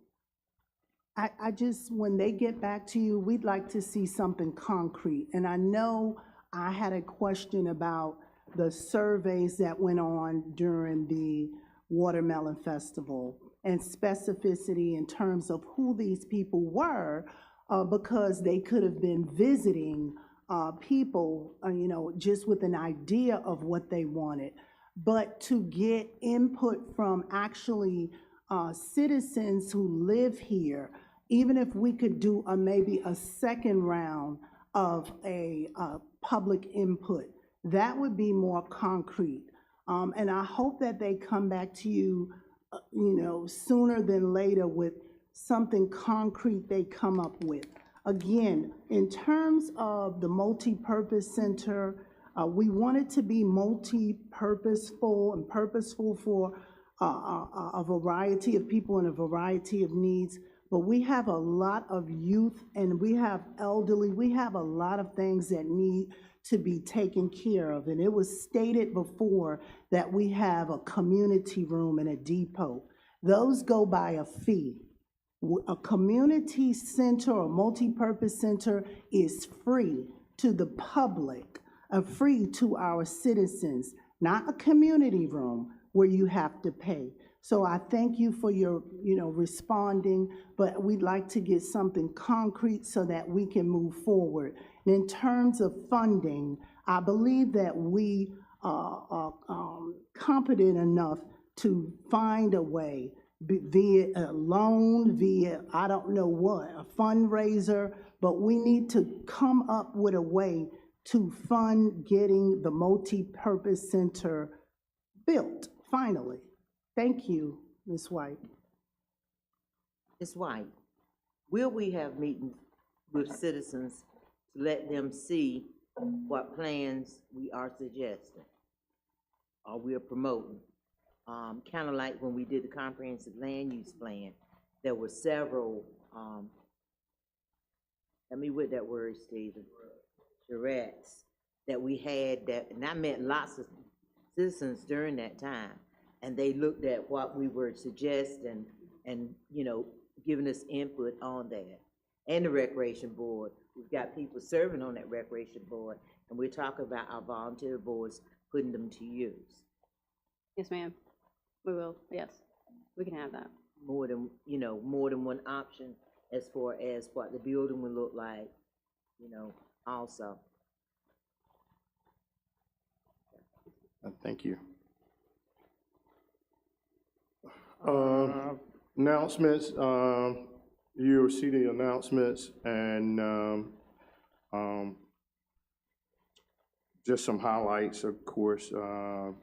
I just, when they get back to you, we'd like to see something concrete. And I know I had a question about the surveys that went on during the Watermelon Festival and specificity in terms of who these people were, because they could have been visiting people, you know, just with an idea of what they wanted. But to get input from actually citizens who live here, even if we could do maybe a second round of a public input, that would be more concrete. And I hope that they come back to you, you know, sooner than later with something concrete they come up with. Again, in terms of the multi-purpose center, we want it to be multi-purposeful and purposeful for a variety of people and a variety of needs. But we have a lot of youth and we have elderly, we have a lot of things that need to be taken care of. And it was stated before that we have a community room and a depot. Those go by a fee. A community center or multi-purpose center is free to the public, free to our citizens, not a community room where you have to pay. So I thank you for your, you know, responding, but we'd like to get something concrete so that we can move forward. And in terms of funding, I believe that we are competent enough to find a way, via a loan, via I don't know what, a fundraiser, but we need to come up with a way to fund getting the multi-purpose center built, finally. Thank you, Ms. White. Ms. White, will we have meetings with citizens to let them see what plans we are suggesting or we are promoting? Kind of like when we did the comprehensive land use plan, there were several, let me with that word, Stephen, charrettes that we had that, and I met lots of citizens during that time. And they looked at what we were suggesting and, you know, giving us input on that. And the recreation board, we've got people serving on that recreation board, and we're talking about our volunteer boards, putting them to use. Yes, ma'am. We will, yes. We can have that. More than, you know, more than one option as far as what the building would look like, you know, also. Thank you. Announcements, you'll see the announcements, and just some highlights, of course. The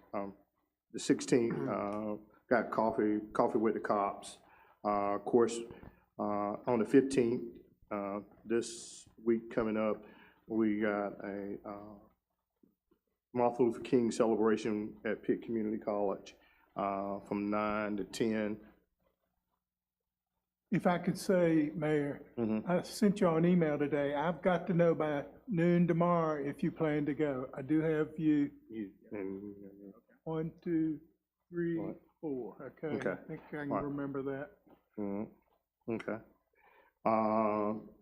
16th, got coffee with the cops. Of course, on the 15th, this week coming up, we got a Martin Luther King celebration at Pitt Community College from 9 to 10. If I could say, Mayor, I sent you an email today. I've got to know by noon tomorrow if you plan to go. I do have you. 1, 2, 3, 4. Okay. Okay. I think I can Right. remember that. Okay.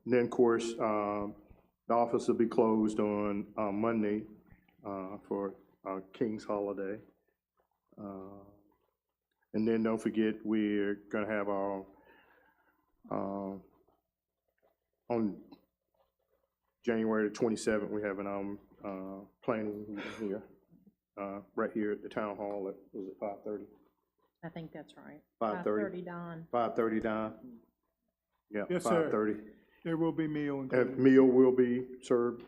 Then, of course, the office will be closed on Monday for King's holiday. And then don't forget, we're gonna have our, on January the 27th, we have an planning meeting here, right here at the town hall at, was it 5:30? I think that's right. 5:30. 5:30, Don. 5:30, Don? Yeah, Yes, sir. 5:30. There will be meal And included. meal will be served?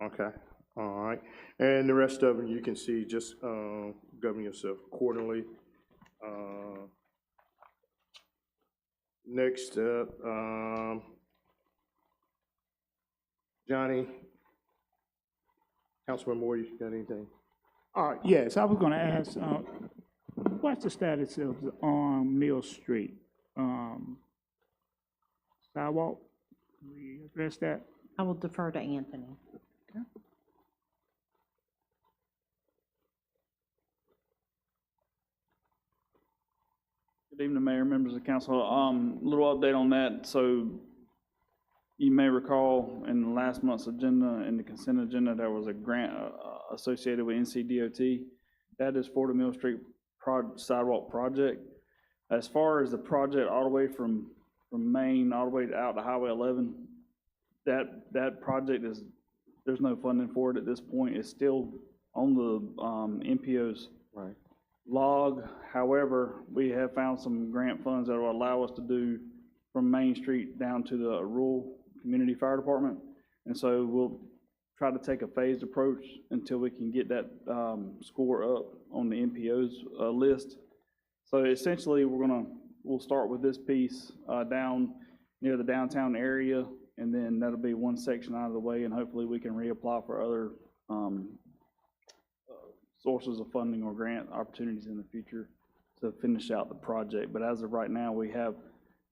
Okay, all right. And the rest of them, you can see, just govern yourself accordingly. Next up, Johnny, Councilman Moore, you got anything? Yes, I was gonna ask, what's the status of on Mill Street? Sidewalk, we address that? I will defer to Anthony. Good evening, Mayor, members of the council. Little update on that. So you may recall in the last month's agenda, in the consent agenda, there was a grant associated with NCDOT. That is for the Mill Street sidewalk project. As far as the project all the way from Maine all the way out to Highway 11, that project is, there's no funding for it at this point. It's still on the MPO's log. However, we have found some grant funds that will allow us to do from Main Street down to the rural community fire department. And so we'll try to take a phased approach until we can get that score up on the MPO's list. So essentially, we'll start with this piece down near the downtown area, and then that'll be one section out of the way, and hopefully we can reapply for other sources of funding or grant opportunities in the future to finish out the project. But as of right now, we have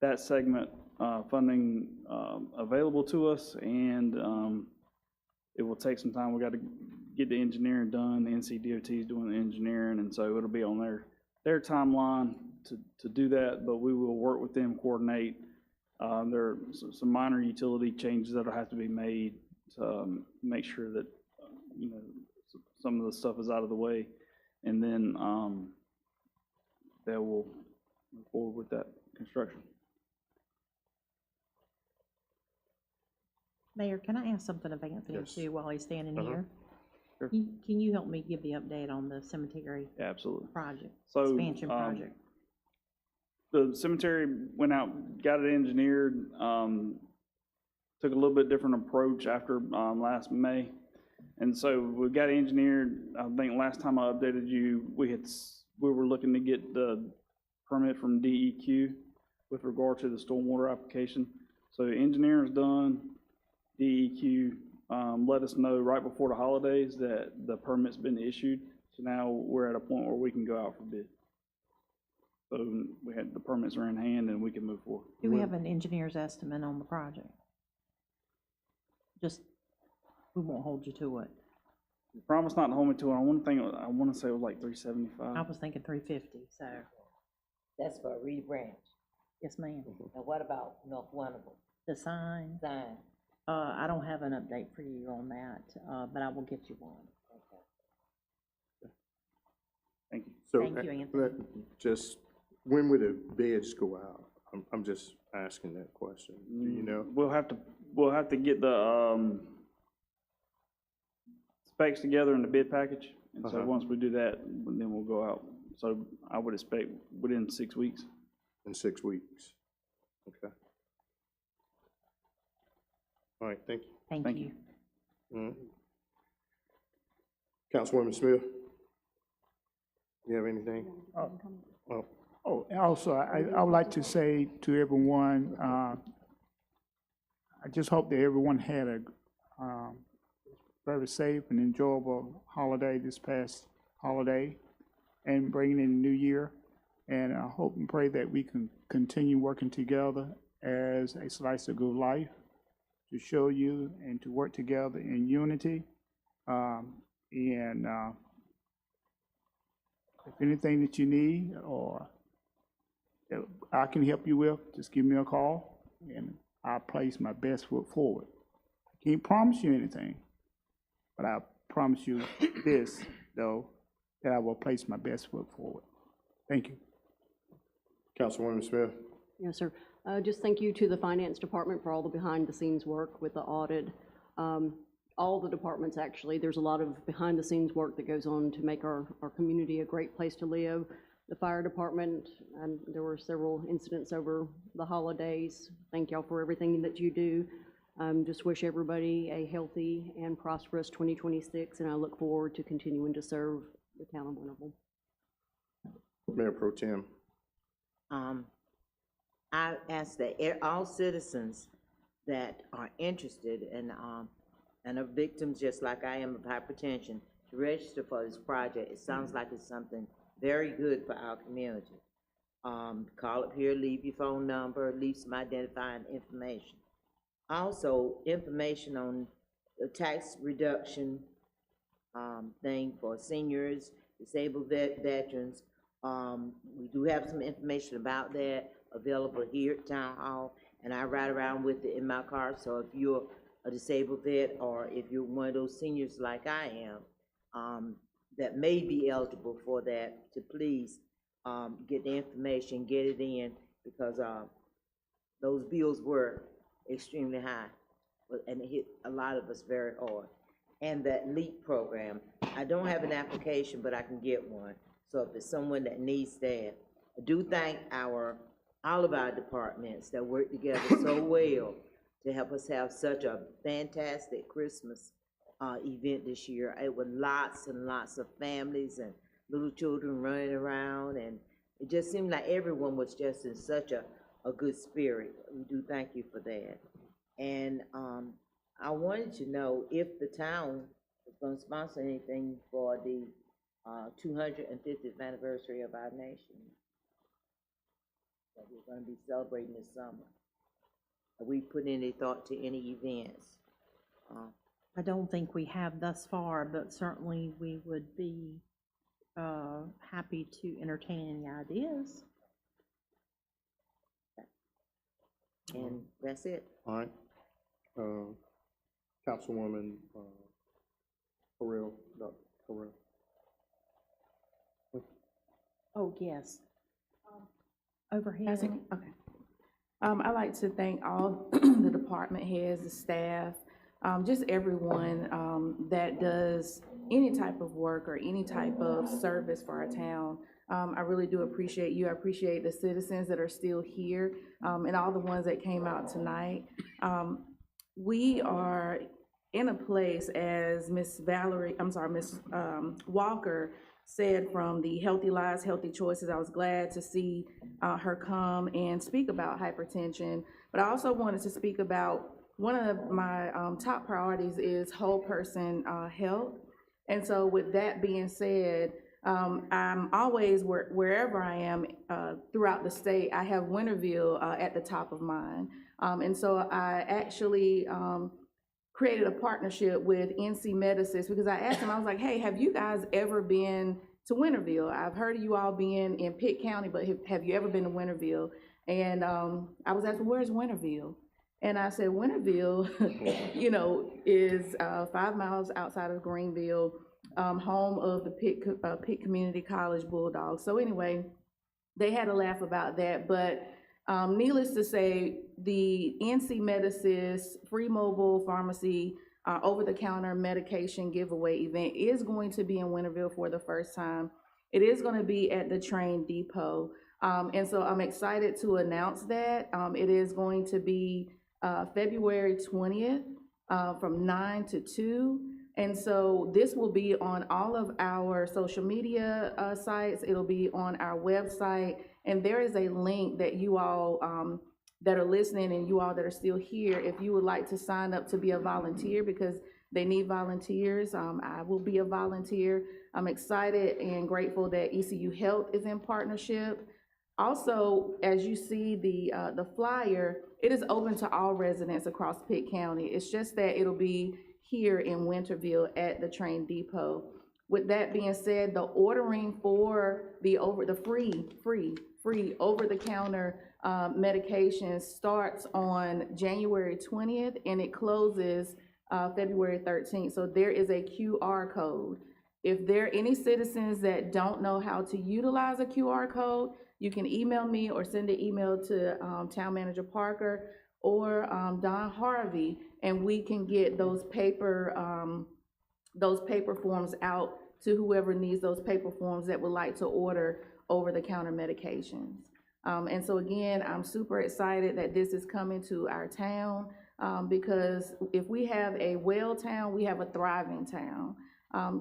that segment funding available to us, and it will take some time. We got to get the engineering done. The NCDOT is doing the engineering, and so it'll be on their timeline to do that, but we will work with them, coordinate. There are some minor utility changes that will have to be made to make sure that, some of the stuff is out of the way, and then they will move forward with that construction. Mayor, can I ask something of Anthony too while he's standing here? Sure. Can you help me give the update on the cemetery Absolutely. project, So, expansion project? The cemetery went out, got it engineered, took a little bit different approach after last May. And so we got it engineered. I think last time I updated you, we were looking to get the permit from DEQ with regard to the stormwater application. So engineering's done. DEQ let us know right before the holidays that the permit's been issued. So now we're at a point where we can go out for bid. So the permits are in hand and we can move forward. Do we have an engineer's estimate on the project? Just, we won't hold you to it. Promise not to hold me to it. I want to say it was like $375. I was thinking 350, so. That's for Reed Branch. Yes, ma'am. And what about North Winterville? The sign? Sign. I don't have an update for you on that, but I will get you one. Thank you. So, Thank you, Anthony. just, when would the bids go out? I'm just asking that question. Do you know? We'll have to get the specs together in the bid package, and so once we do that, then we'll go out. So I would expect within 6 weeks. In 6 weeks. Okay. All right, thank you. Thank you. Mhm. Councilwoman Smith? You have anything? Oh, and also, I would like to say to everyone, I just hope that everyone had a very safe and enjoyable holiday this past holiday and bringing in the new year. And I hope and pray that we can continue working together as a slice of good life to show you and to work together in unity. If anything that you need or that I can help you with, just give me a call and I'll place my best foot forward. I can't promise you anything, but I promise you this, though, that I will place my best foot forward. Thank you. Councilwoman Smith? Yes, sir. Just thank you to the Finance Department for all the behind-the-scenes work with the audit. All the departments, actually. There's a lot of behind-the-scenes work that goes on to make our community a great place to live. The Fire Department, and there were several incidents over the holidays. Thank y'all for everything that you do. Just wish everybody a healthy and prosperous 2026, and I look forward to continuing to serve the town of Winterville. Mayor Pro Tem. I ask that all citizens that are interested and are victims, just like I am, of hypertension, to register for this project. It sounds like it's something very good for our community. Call up here, leave your phone number, leave some identifying information. Also, information on the tax reduction thing for seniors, disabled veterans. We do have some information about that available here at Town Hall, and I ride around with it in my car. So if you're a disabled vet or if you're one of those seniors like I am, that may be eligible for that, to please get the information, get it in, because those bills were extremely high, and it hit a lot of us very hard. And that LEAP program, I don't have an application, but I can get one. So if there's someone that needs that, I do thank all of our departments that work together so well to help us have such a fantastic Christmas event this year. It was lots and lots of families and little children running around, and it just seemed like everyone was just in such a good spirit. We do thank you for that. And I wanted to know if the town is going to sponsor anything for the 250th anniversary of our nation that we're going to be celebrating this summer. Have we put any thought to any events? I don't think we have thus far, but certainly we would be happy to entertain any ideas. And that's it. All right. Councilwoman Correll, Dr. Correll. Oh, yes. Over here. Okay. I'd like to thank all the department heads, the staff, just everyone that does any type of work or any type of service for our town. I really do appreciate you. I appreciate the citizens that are still here and all the ones that came out tonight. We are in a place, as Miss Walker said, from the Healthy Lives, Healthy Choices. I was glad to see her come and speak about hypertension, but I also wanted to speak about one of my top priorities is whole person health. And so with that being said, I'm always, wherever I am throughout the state, I have Winterville at the top of mind. And so I actually created a partnership with NC Medicine, because I asked them, I was like, hey, have you guys ever been to Winterville? I've heard of you all being in Pitt County, but have you ever been to Winterville? And I was asked, well, where's Winterville? And I said, Winterville, is 5 miles outside of Greenville, home of the Pitt Community College Bulldogs. So anyway, they had a laugh about that, but needless to say, the NC Medicine free mobile pharmacy over-the-counter medication giveaway event is going to be in Winterville for the first time. It is going to be at the train depot. And so I'm excited to announce that. It is going to be February 20th from 9 to 2. And so this will be on all of our social media sites. It'll be on our website. And there is a link that you all that are listening and you all that are still here, if you would like to sign up to be a volunteer, because they need volunteers. I will be a volunteer. I'm excited and grateful that ECU Health is in partnership. Also, as you see the flyer, it is open to all residents across Pitt County. It's just that it'll be here in Winterville at the train depot. With that being said, the ordering for the free over-the-counter medication starts on January 20th and it closes February 13th. So there is a QR code. If there are any citizens that don't know how to utilize a QR code, you can email me or send an email to Town Manager Parker or Don Harvey, and we can get those paper forms out to whoever needs those paper forms that would like to order over-the-counter medications. And so again, I'm super excited that this is coming to our town because if we have a well town, we have a thriving town.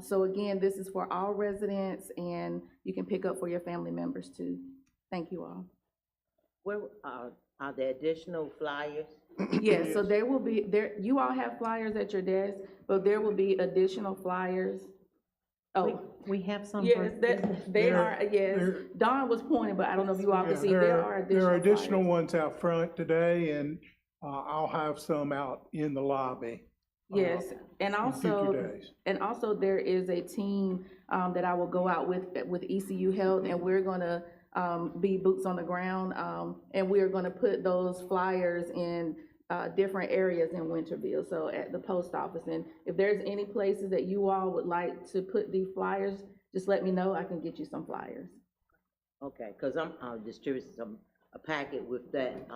So again, this is for all residents, and you can pick up for your family members too. Thank you all. Where are there additional flyers? Yes, so there will be, you all have flyers at your desk, but there will be additional flyers. Oh, we have some. yes, they are, yes. Dawn was pointing, but I don't know if you all can see, there are additional There are additional flyers. ones out front today, and I'll have some out in the lobby. Yes, and in future also, days. there is a team that I will go out with ECU Health, and we're gonna be boots on the ground, and we are gonna put those flyers in different areas in Winterville, so at the post office. And if there's any places that you all would like to put these flyers, just let me know, I can get you some flyers. Okay, because I'm distributing a packet with that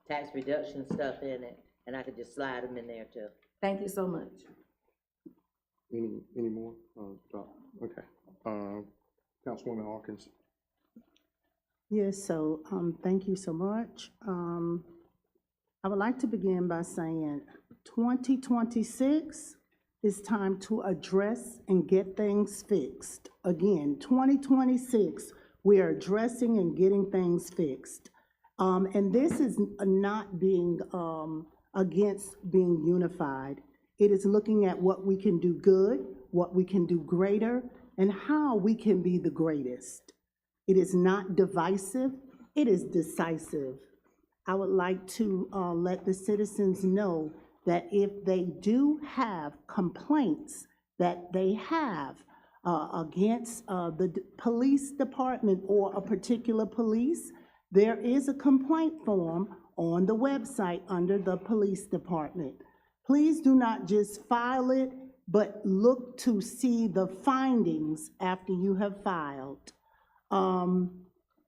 tax reduction stuff in it, and I could just slide them in there too. Thank you so much. Any more? Okay. Councilwoman Hawkins. Yes, so thank you so much. I would like to begin by saying 2026 is time to address and get things fixed. Again, 2026, we are addressing and getting things fixed. And this is not being against being unified. It is looking at what we can do good, what we can do greater, and how we can be the greatest. It is not divisive, it is decisive. I would like to let the citizens know that if they do have complaints that they have against the police department or a particular police, there is a complaint form on the website under the police department. Please do not just file it, but look to see the findings after you have filed.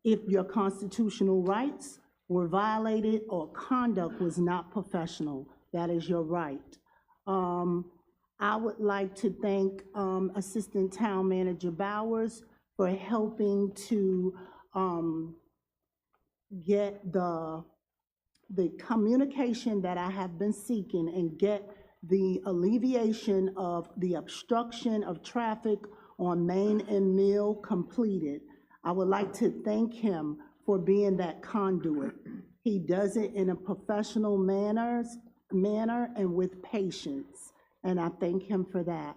If your constitutional rights were violated or conduct was not professional, that is your right. I would like to thank Assistant Town Manager Bowers for helping to get the communication that I have been seeking and get the alleviation of the obstruction of traffic on Main and Mill completed. I would like to thank him for being that conduit. He does it in a professional manner and with patience, and I thank him for that.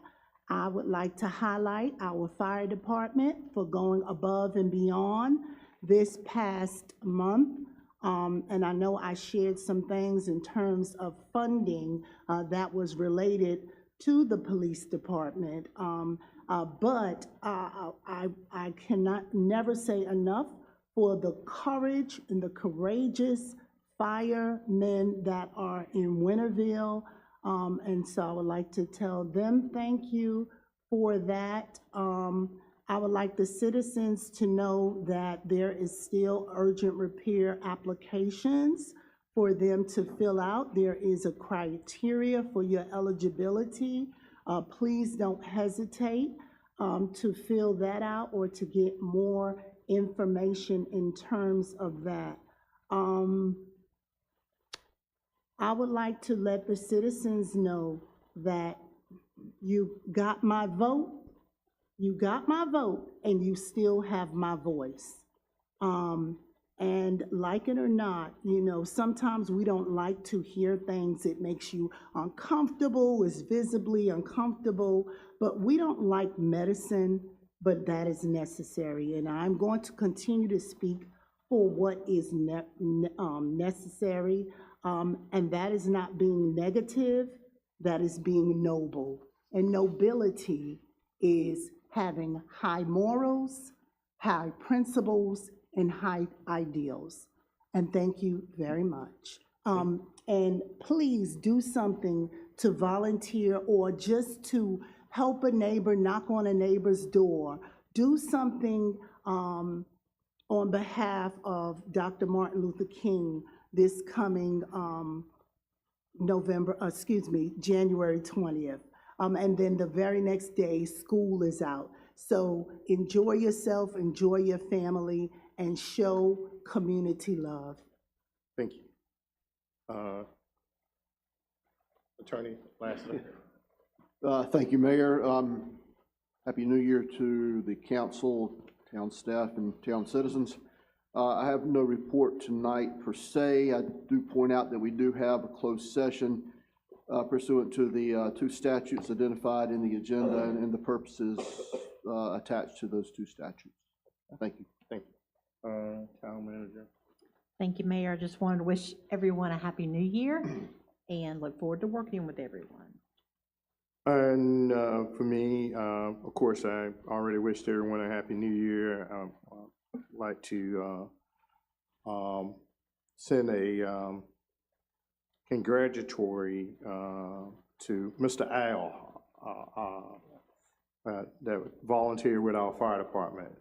I would like to highlight our fire department for going above and beyond this past month. And I know I shared some things in terms of funding that was related to the police department. But I cannot never say enough for the courage and the courageous firemen that are in Winterville. And so I would like to tell them thank you for that. I would like the citizens to know that there is still urgent repair applications for them to fill out. There is a criteria for your eligibility. Please don't hesitate to fill that out or to get more information in terms of that. I would like to let the citizens know that You got my vote, and you still have my voice. And like it or not, you know, sometimes we don't like to hear things. It makes you uncomfortable, it's visibly uncomfortable, but we don't like medicine, but that is necessary. And I'm going to continue to speak for what is necessary, and that is not being negative, that is being noble. And nobility is having high morals, high principles, and high ideals. And thank you very much. And please do something to volunteer or just to help a neighbor, knock on a neighbor's door. Do something on behalf of Dr. Martin Luther King this coming January 20th. And then the very next day, school is out. So enjoy yourself, enjoy your family, and show community love. Thank you. Attorney Lashley. Thank you, Mayor. Happy New Year to the council, town staff, and town citizens. I have no report tonight per se. I do point out that we do have a closed session pursuant to the two statutes identified in the agenda and the purposes attached to those two statutes. Thank you. Thank you. Town manager. Thank you, Mayor. I just wanted to wish everyone a happy new year and look forward to working with everyone. And for me, of course, I already wished everyone a happy new year. I'd like to send a congratulatory to Mr. Al that volunteered with our fire department.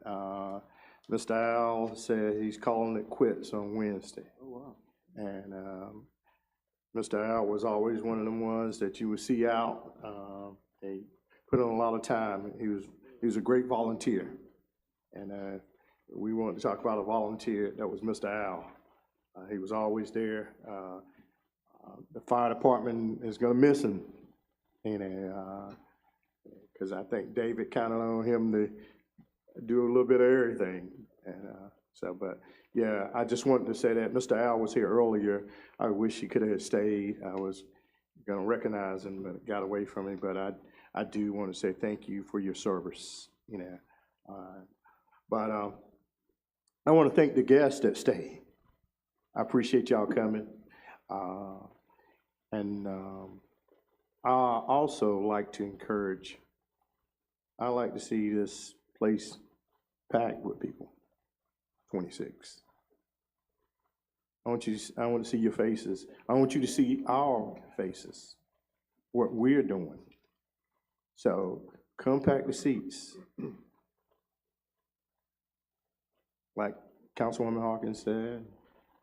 Mr. Al said he's calling it quits on Wednesday. Oh, wow. And Mr. Al was always one of them ones that you would see out. He put in a lot of time. He was a great volunteer. And we wanted to talk about a volunteer that was Mr. Al. He was always there. The fire department is going to miss him, because I think David counted on him to do a little bit of everything. And but yeah, I just wanted to say that Mr. Al was here earlier. I wish he could have stayed. I was going to recognize him, but it got away from me. But I do want to say thank you for your service. But I want to thank the guests that stayed. I appreciate y'all coming. And I also like to encourage, I like to see this place packed with people, 26. I want to see your faces. I want you to see our faces, what we're doing. So come pack the seats. Like Councilwoman Hawkins said,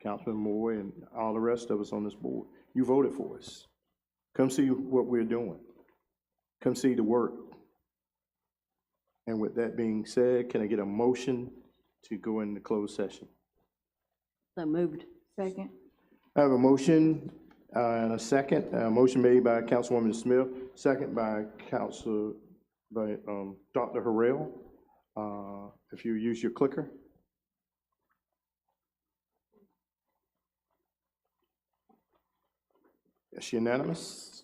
Councilman Moore, and all the rest of us on this board, you voted for us. Come see what we're doing. Come see the work. And with that being said, can I get a motion to go into closed session? So moved. Second. I have a motion and a second. A motion made by Councilwoman Smith, second by Dr. Harrell. If you use your clicker. It's unanimous.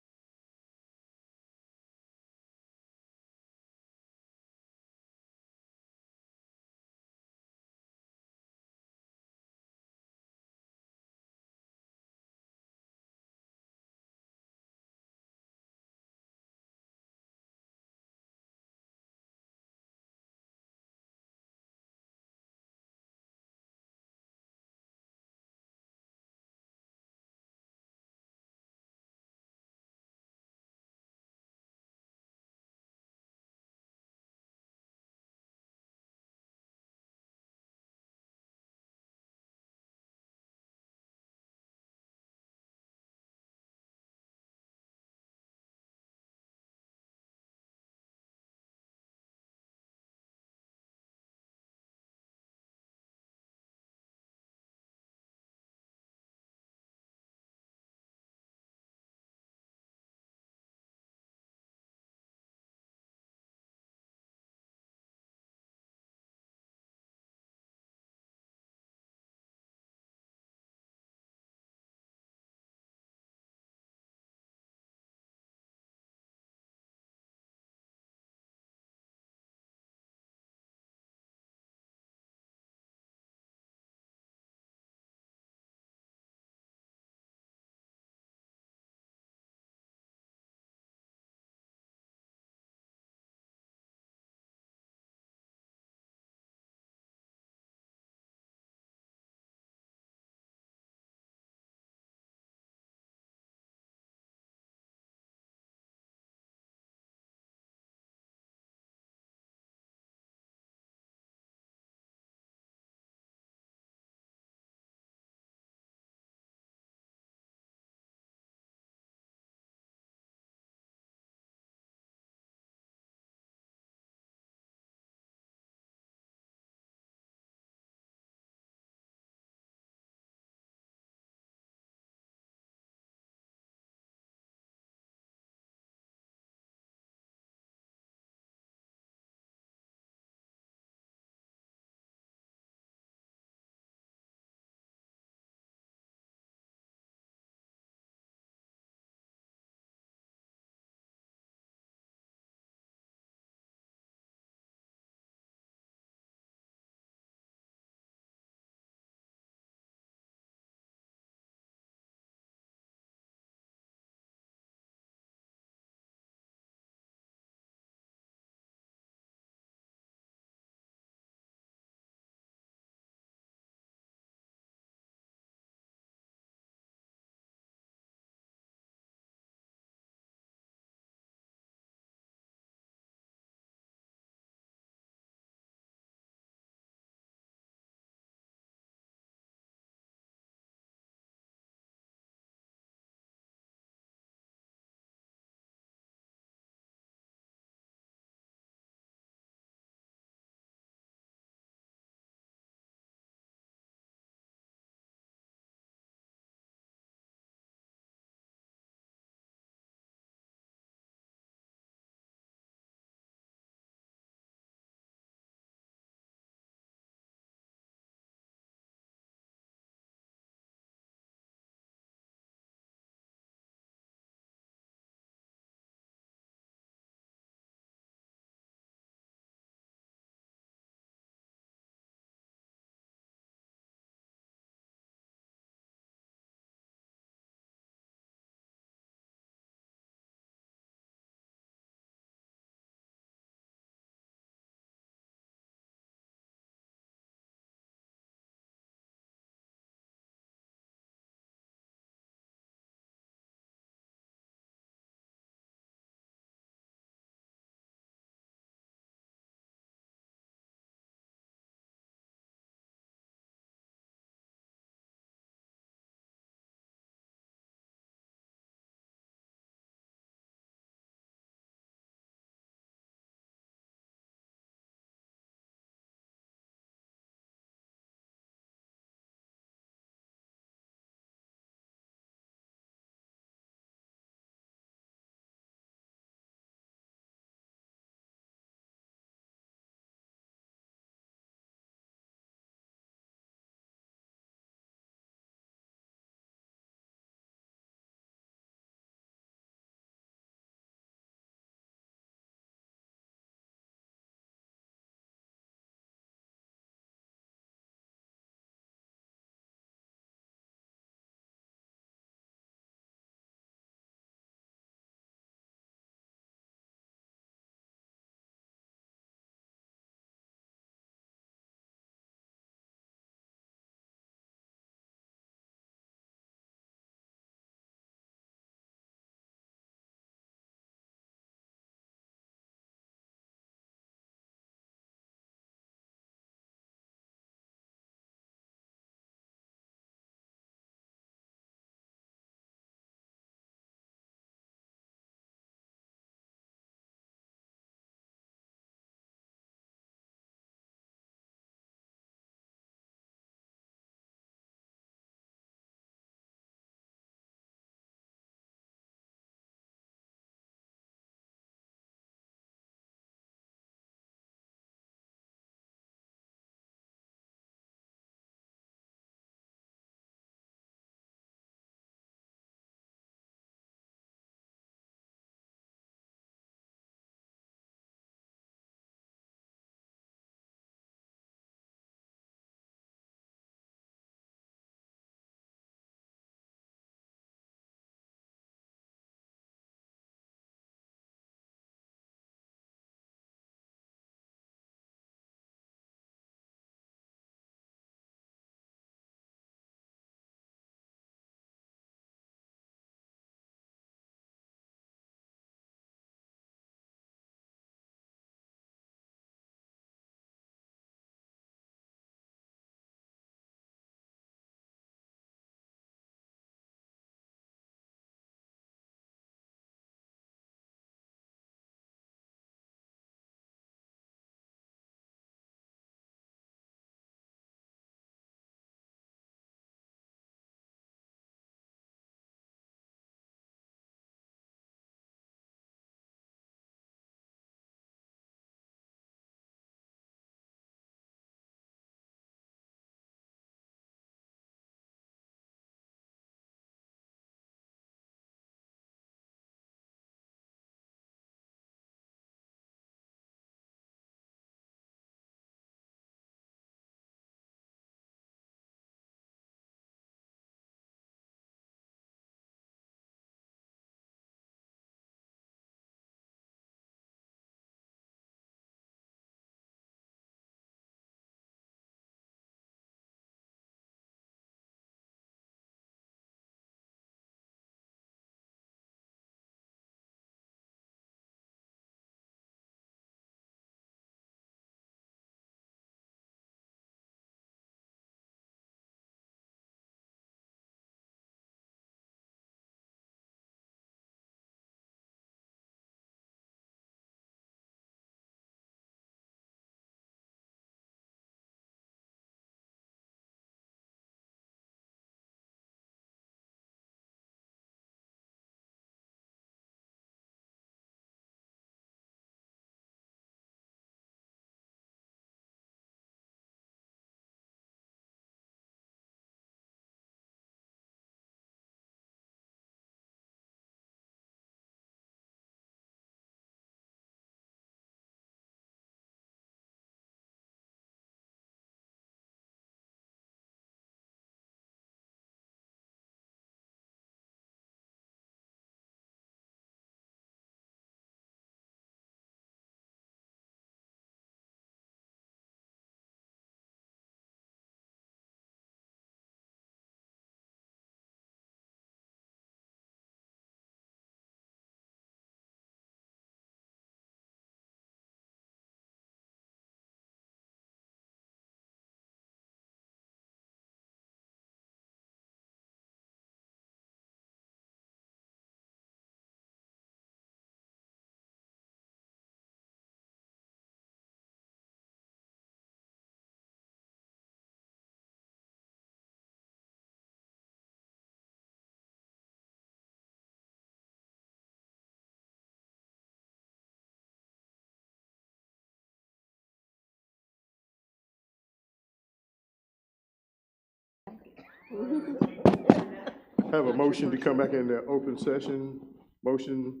Have a motion to come back into open session. Motion,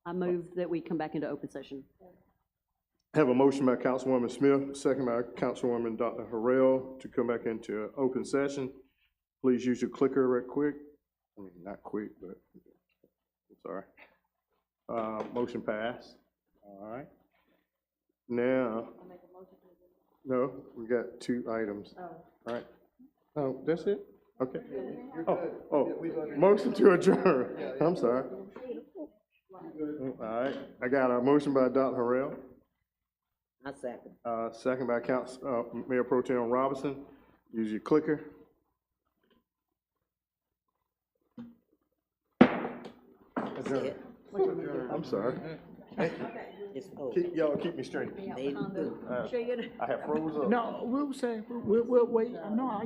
I move that we come back into open session. have a motion by Councilwoman Smith, second by Councilwoman Dr. Harrell to come back into open session. Please use your clicker right quick. I mean, not quick, but, sorry. Motion passed. All right. Now, no, we got 2 items. All right. Oh, that's it? Okay. Motion to adjourn. I'm sorry. All right, I got a motion by Dr. Harrell, I second. second by Mayor Pro Tem Robinson. Use your clicker. Adjourn. I'm sorry. Y'all keep me straight. They do. I have froze up. No, we'll say, we'll wait. No,